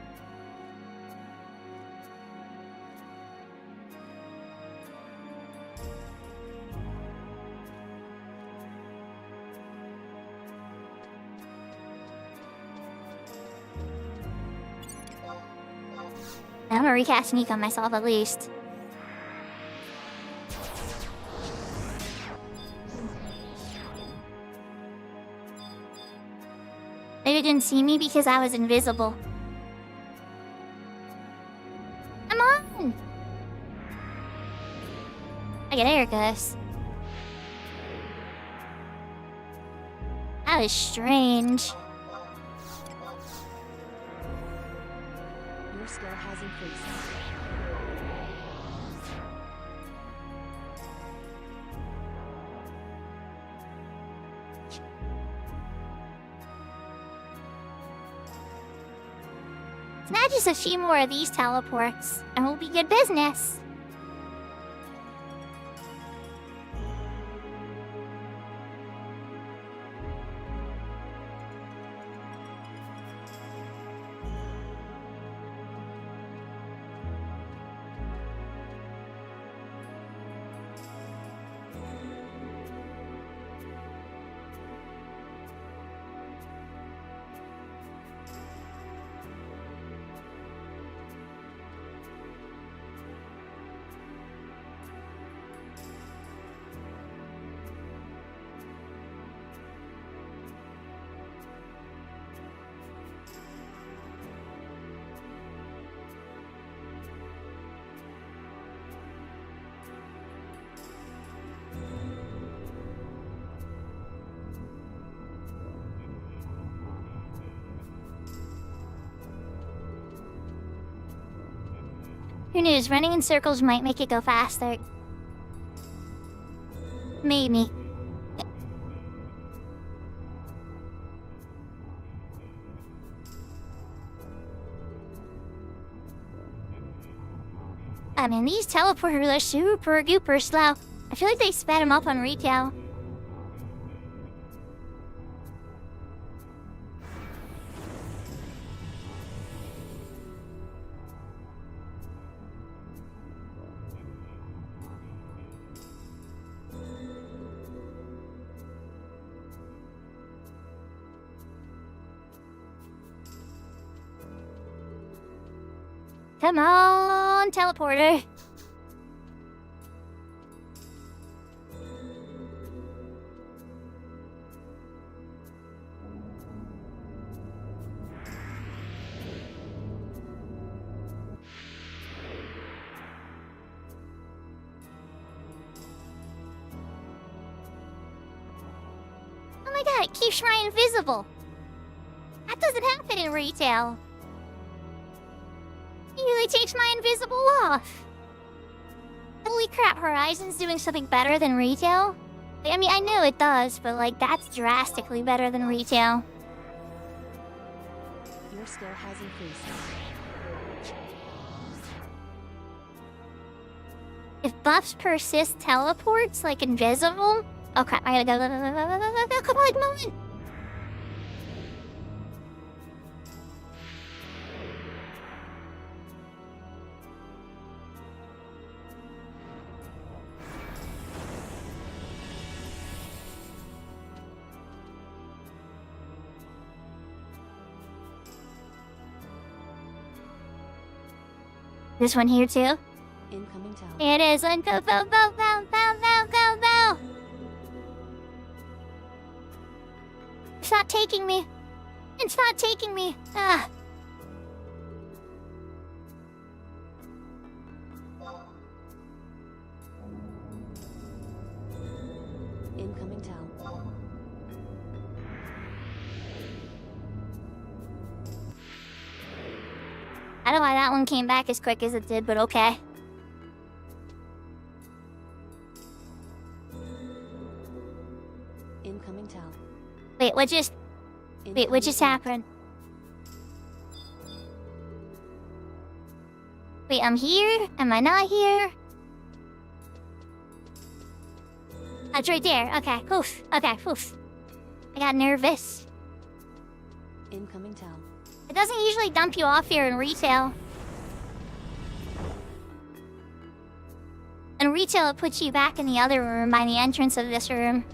I'm gonna recast Nico myself at least. They didn't see me because I was invisible. Come on! Okay, there it goes. That was strange.
Your skill has increased.
Now just a few more of these teleports, and we'll be good business. Who knows, running in circles might make it go faster. Maybe. I mean, these teleporters are super duper slow. I feel like they sped them up on retail. Come on, teleporter. Oh my god, it keeps me invisible. That doesn't happen in retail. It really takes my invisible off. Holy crap, Horizon's doing something better than retail? I mean, I know it does, but like, that's drastically better than retail.
Your skill has increased.
If buffs persist teleports, like invisible? Oh crap, I gotta go. Come on, come on! This one here too?
Incoming tower.
There it is. And go, go, go, go, go, go, go, go. It's not taking me. It's not taking me. Ah.
Incoming tower.
I don't know why that one came back as quick as it did, but okay.
Incoming tower.
Wait, what just happened? Wait, I'm here? Am I not here? It's right there. Okay, oof. Okay, oof. I got nervous.
Incoming tower.
It doesn't usually dump you off here in retail. In retail, it puts you back in the other room by the entrance of this room.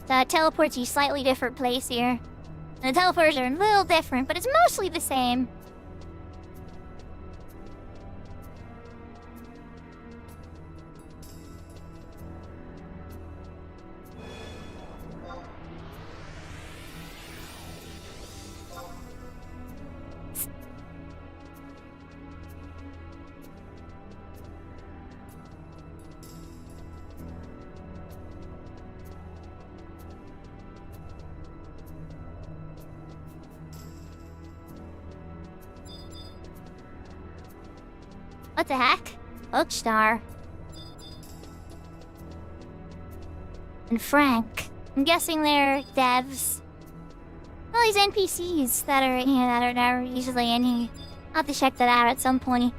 So it teleports you slightly different place here. And the teleporters are a little different, but it's mostly the same. What the heck? Oakstar. And Frank. I'm guessing they're devs. All these NPCs that are in here that are never usually in here. I'll have to check that out at some point.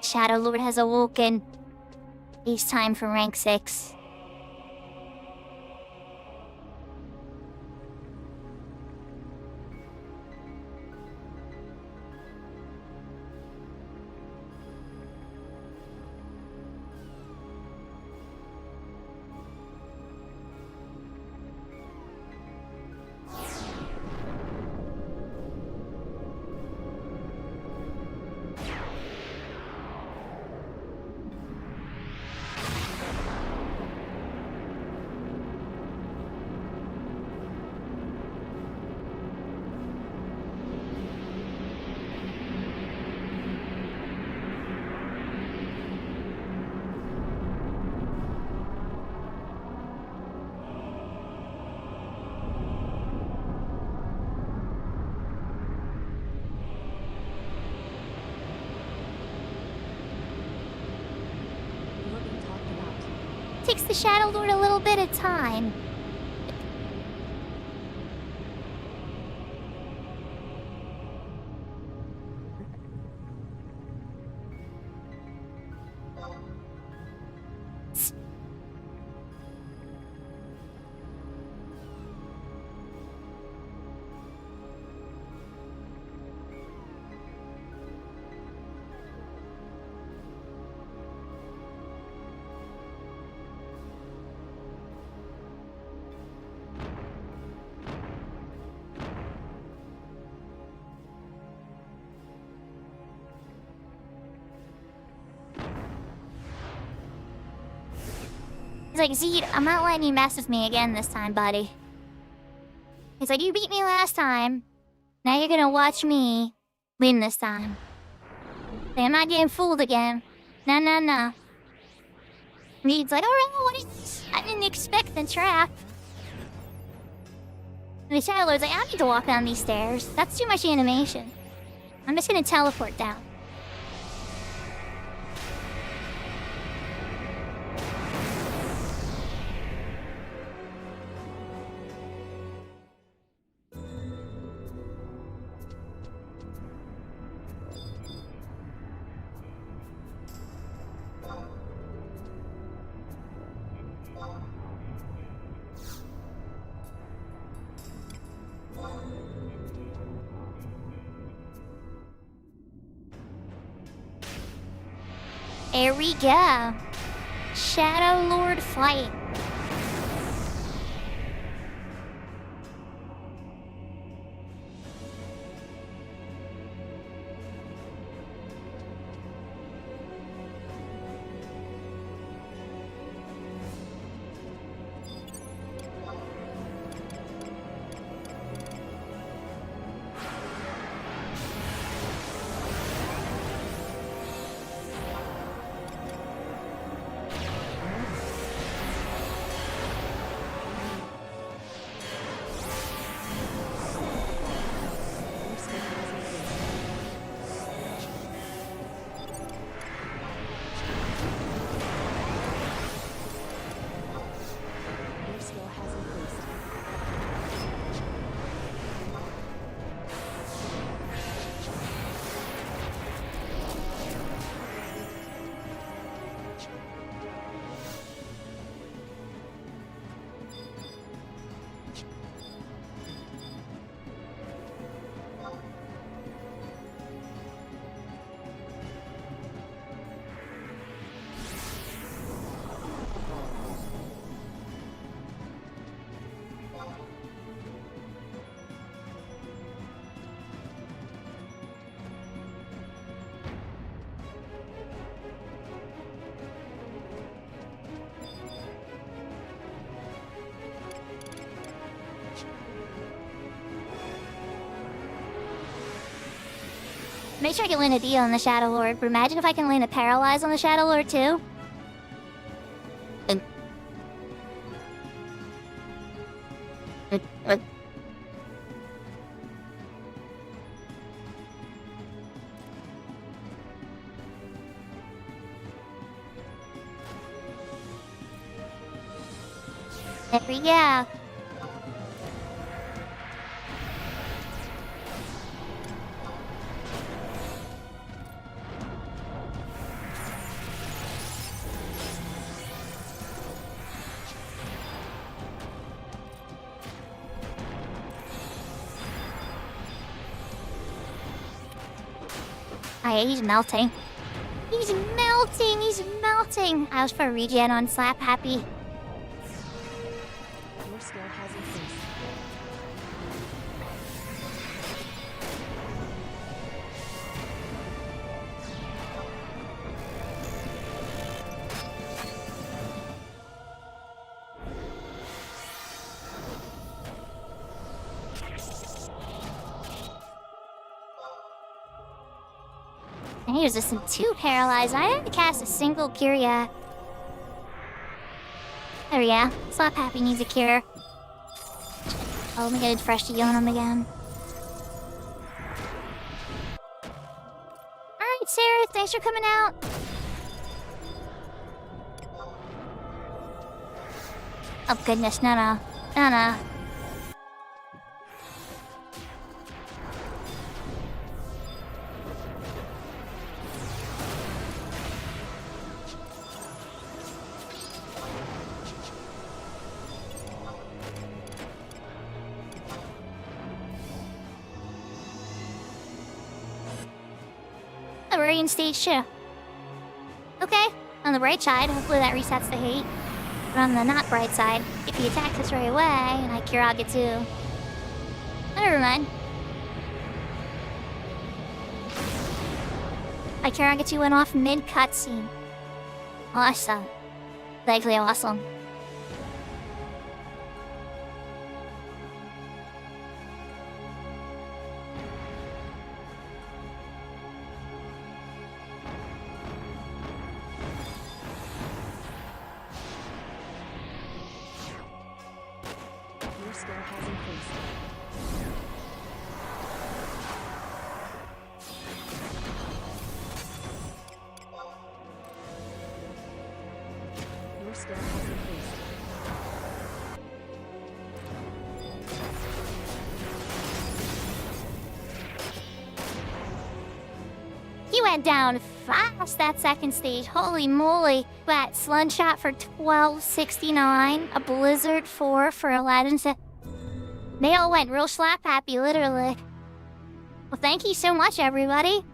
Shadow Lord has awoken. It's time for rank 6.
You're being talked about.
Takes the Shadow Lord a little bit of time. He's like, Zed, I'm not letting you mess with me again this time, buddy. He's like, you beat me last time. Now you're gonna watch me win this time. Like, I'm not getting fooled again. No. Reed's like, alright, what is this? I didn't expect the trap. And the Shadow Lord's like, I don't need to walk down these stairs. That's too much animation. I'm just gonna teleport down. There we go. Shadow Lord fight. Make sure I can land a deal on the Shadow Lord, but imagine if I can land a Paralyze on the Shadow Lord too. There we go. He's melting. He's melting, he's melting. I was for regen on Slap Happy.
Your skill has increased.
And he was just 2 paralyzed. I didn't cast a single cure yet. There we go. Slap Happy needs a cure. Oh, let me get a fresh heal on him again. Alright, Sarah, thanks for coming out. Oh goodness, no. We're in stage 2. Okay, on the bright side, hopefully that resets the hate. But on the not bright side, if he attacks us right away, and I cure Aga too. Never mind. My cure Aga 2 went off mid-cutscene. Awesome. Likely awesome.
Your skill has increased. Your skill has increased.
He went down fast that second stage. Holy moly. That Slungshot for 1269. A Blizzard 4 for 11. They all went real slap happy, literally. Well, thank you so much, everybody.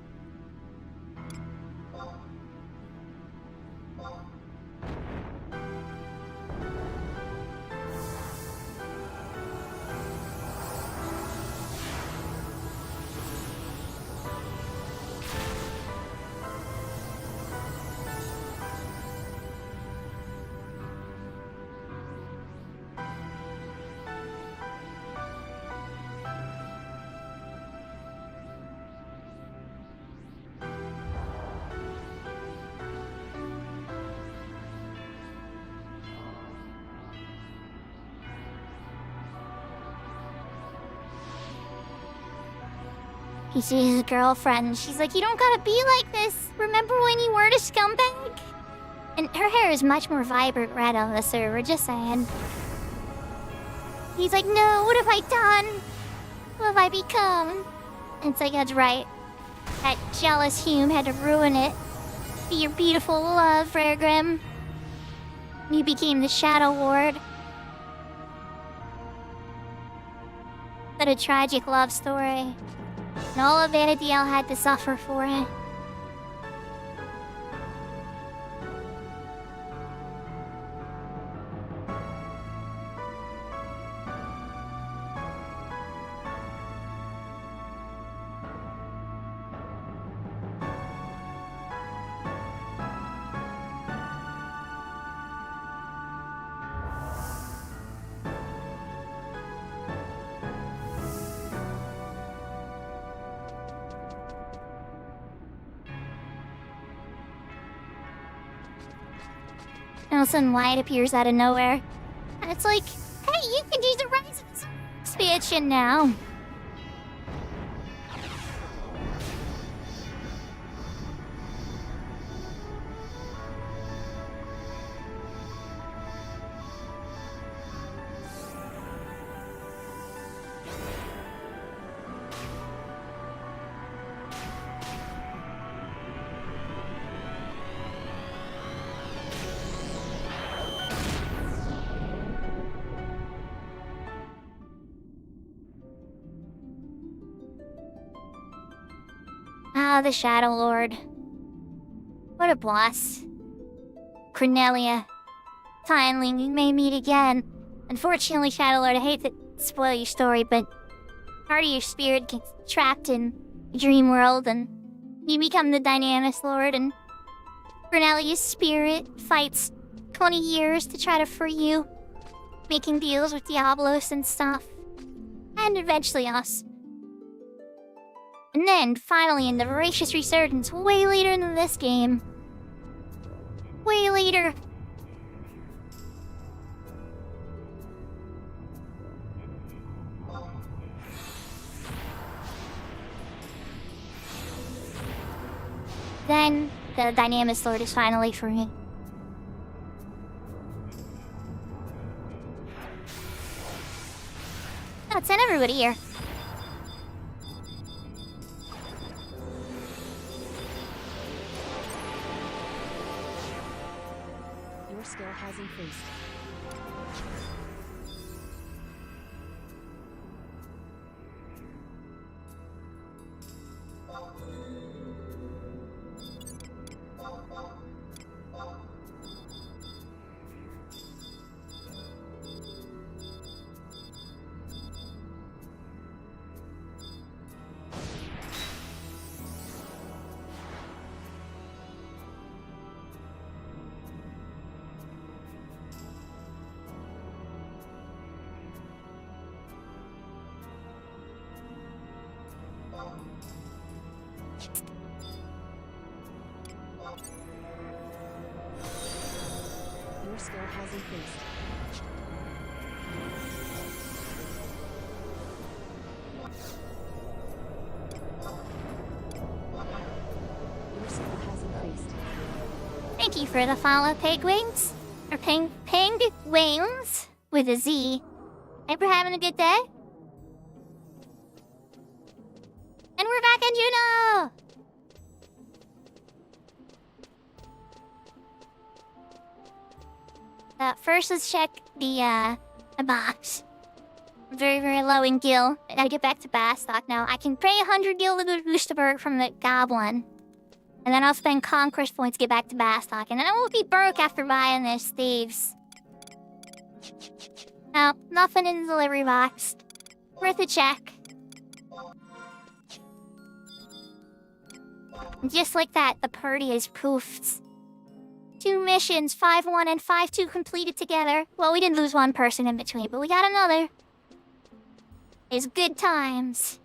He sees his girlfriend. She's like, you don't gotta be like this. Remember when you were a scumbag? And her hair is much more vibrant red on the server, just saying. He's like, no, what have I done? What have I become? And it's like, that's right. That jealous Hume had to ruin it. Be your beautiful love, Rare Grim. You became the Shadow Lord. What a tragic love story. And all of Vanadiel had to suffer for it. And all of a sudden light appears out of nowhere. And it's like, hey, you can do the Rise of the expansion now. Ah, the Shadow Lord. What a boss. Cornelia. Finally, we may meet again. Unfortunately, Shadow Lord, I hate to spoil your story, but part of your spirit gets trapped in a dream world, and you become the Dynamis Lord, and Cornelia's spirit fights 20 years to try to free you, making deals with Diablos and stuff. And eventually us. And then, finally, in the Voracious Resurgence, way later than this game. Way later. Then, the Dynamis Lord is finally free. Oh, send everybody here.
Your skill has increased. Your skill has increased. Your skill has increased.
Thank you for the follow, Pegwings. Or Pegwings with a Z. Hope you're having a good day. And we're back in Juno! First, let's check the box. I'm very, very low in gil. I gotta get back to Bastock now. I can pay 100 gil to the Boosterberg from the Goblin. And then I'll spend Conquest points to get back to Bastock. And then I won't be broke after buying this thieves. No, nothing in the delivery box. Worth a check. And just like that, the party is poofed. 2 missions, 5-1 and 5-2 completed together. Well, we didn't lose one person in between, but we got another. It's good times.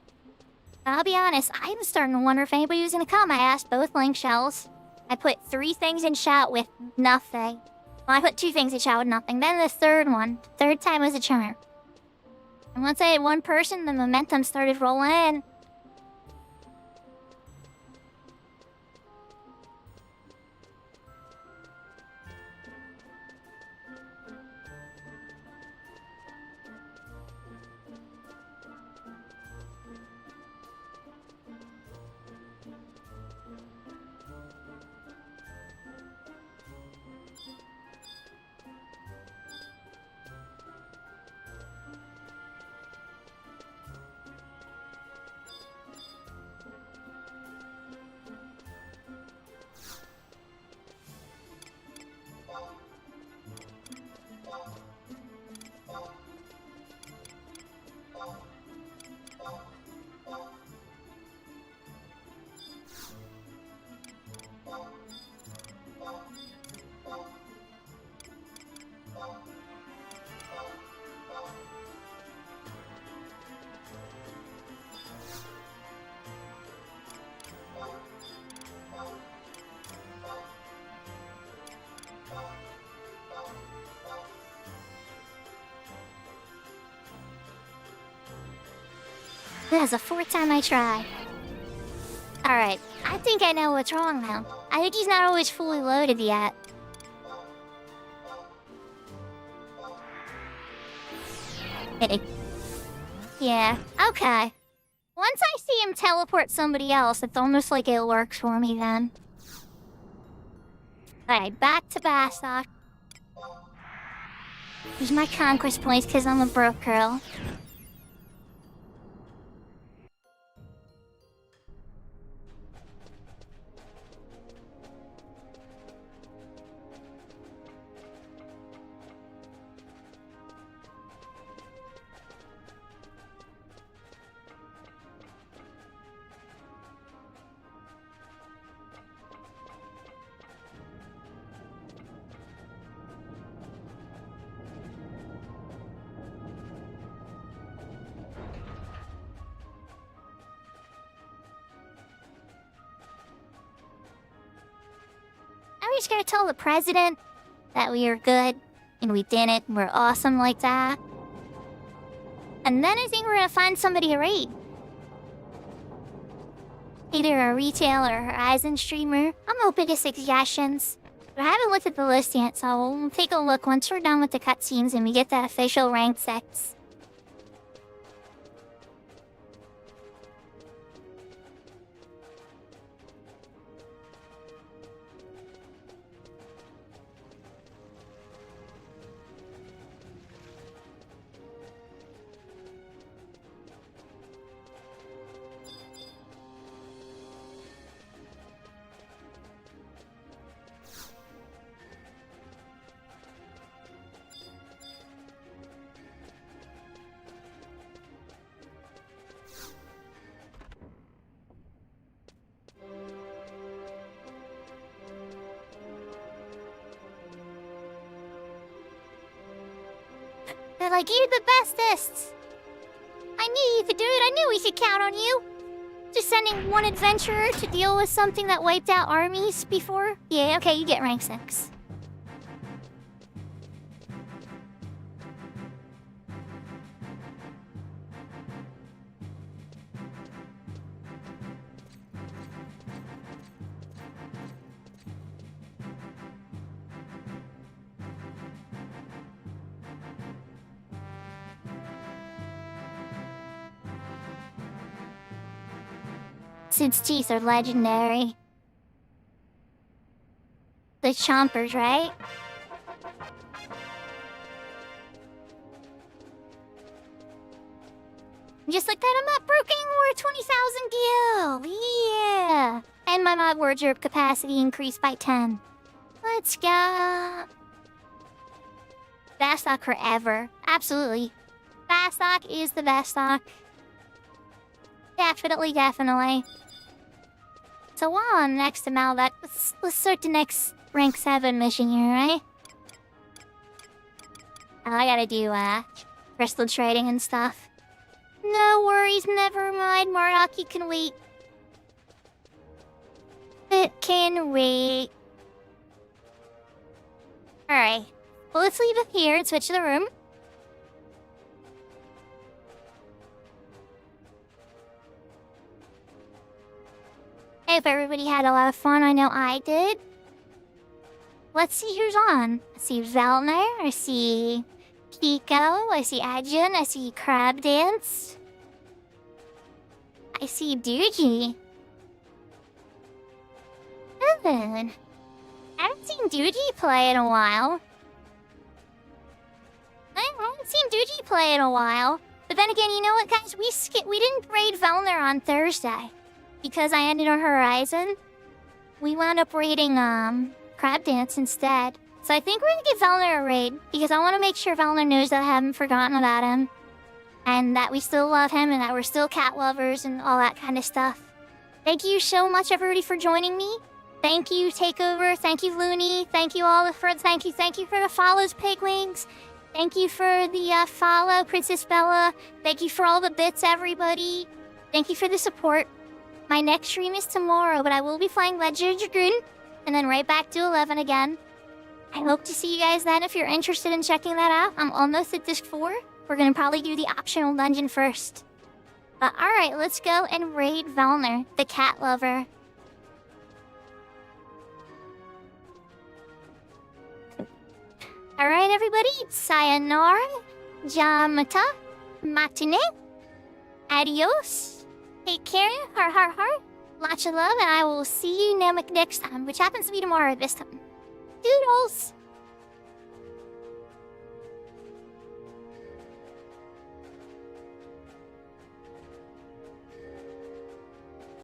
I'll be honest, I'm starting to wonder if anybody was gonna come. I asked both link shells. I put 3 things in chat with nothing. Well, I put 2 things in chat with nothing. Then the third one. Third time was a charm. And once I had one person, the momentum started rolling in. That's the fourth time I try. Alright, I think I know what's wrong now. I think he's not always fully loaded yet. Yeah, okay. Once I see him teleport somebody else, it's almost like it works for me then. Alright, back to Bastok. Use my conquest points because I'm a broke girl. Are we just gonna tell the president that we are good and we didn't and we're awesome like that? And then I think we're gonna find somebody to raid. Either a retail or a Horizon streamer. I'm open to suggestions. But I haven't looked at the list yet, so we'll take a look once we're done with the cutscenes and we get that official rank 6. They're like, you're the bestest! I knew you could do it, I knew we could count on you! Just sending one adventurer to deal with something that wiped out armies before? Yeah, okay, you get rank 6. Sid's teeth are legendary. The chompers, right? Just like that, I'm at Broken War 20,000 gil! Yeah! And my mod wardrobe capacity increased by 10. Let's go! Best stock forever. Absolutely. Best stock is the best stock. Definitely, definitely. So while I'm next to Malbec, let's start the next rank 7 mission here, right? Oh, I gotta do, crystal trading and stuff. No worries, never mind, Marduk, you can wait. It can wait. Alright, well, let's leave it here and switch to the room. I hope everybody had a lot of fun. I know I did. Let's see who's on. I see Velner. I see Kiko. I see Ajun. I see Crab Dance. I see Doogie. Good. I haven't seen Doogie play in a while. I haven't seen Doogie play in a while. But then again, you know what, guys? We didn't raid Velner on Thursday. Because I ended on Horizon, we wound up raiding, Crab Dance instead. So I think we're gonna give Velner a raid, because I want to make sure Velner knows that I haven't forgotten about him. And that we still love him, and that we're still cat lovers, and all that kind of stuff. Thank you so much, everybody, for joining me. Thank you, Takeover. Thank you, Looney. Thank you all for thank you for the follows, Pigwings. Thank you for the follow, Princess Bella. Thank you for all the bits, everybody. Thank you for the support. My next stream is tomorrow, but I will be playing Legend of Dragoon, and then right back to 11 again. I hope to see you guys then if you're interested in checking that out. I'm almost at Disc 4. We're gonna probably do the optional dungeon first. But alright, let's go and raid Valner, the cat lover. Alright, everybody, sayonara, jamata, matine, adios, take care, har, lots of love, and I will see you next time, which happens to be tomorrow this time. Doodles!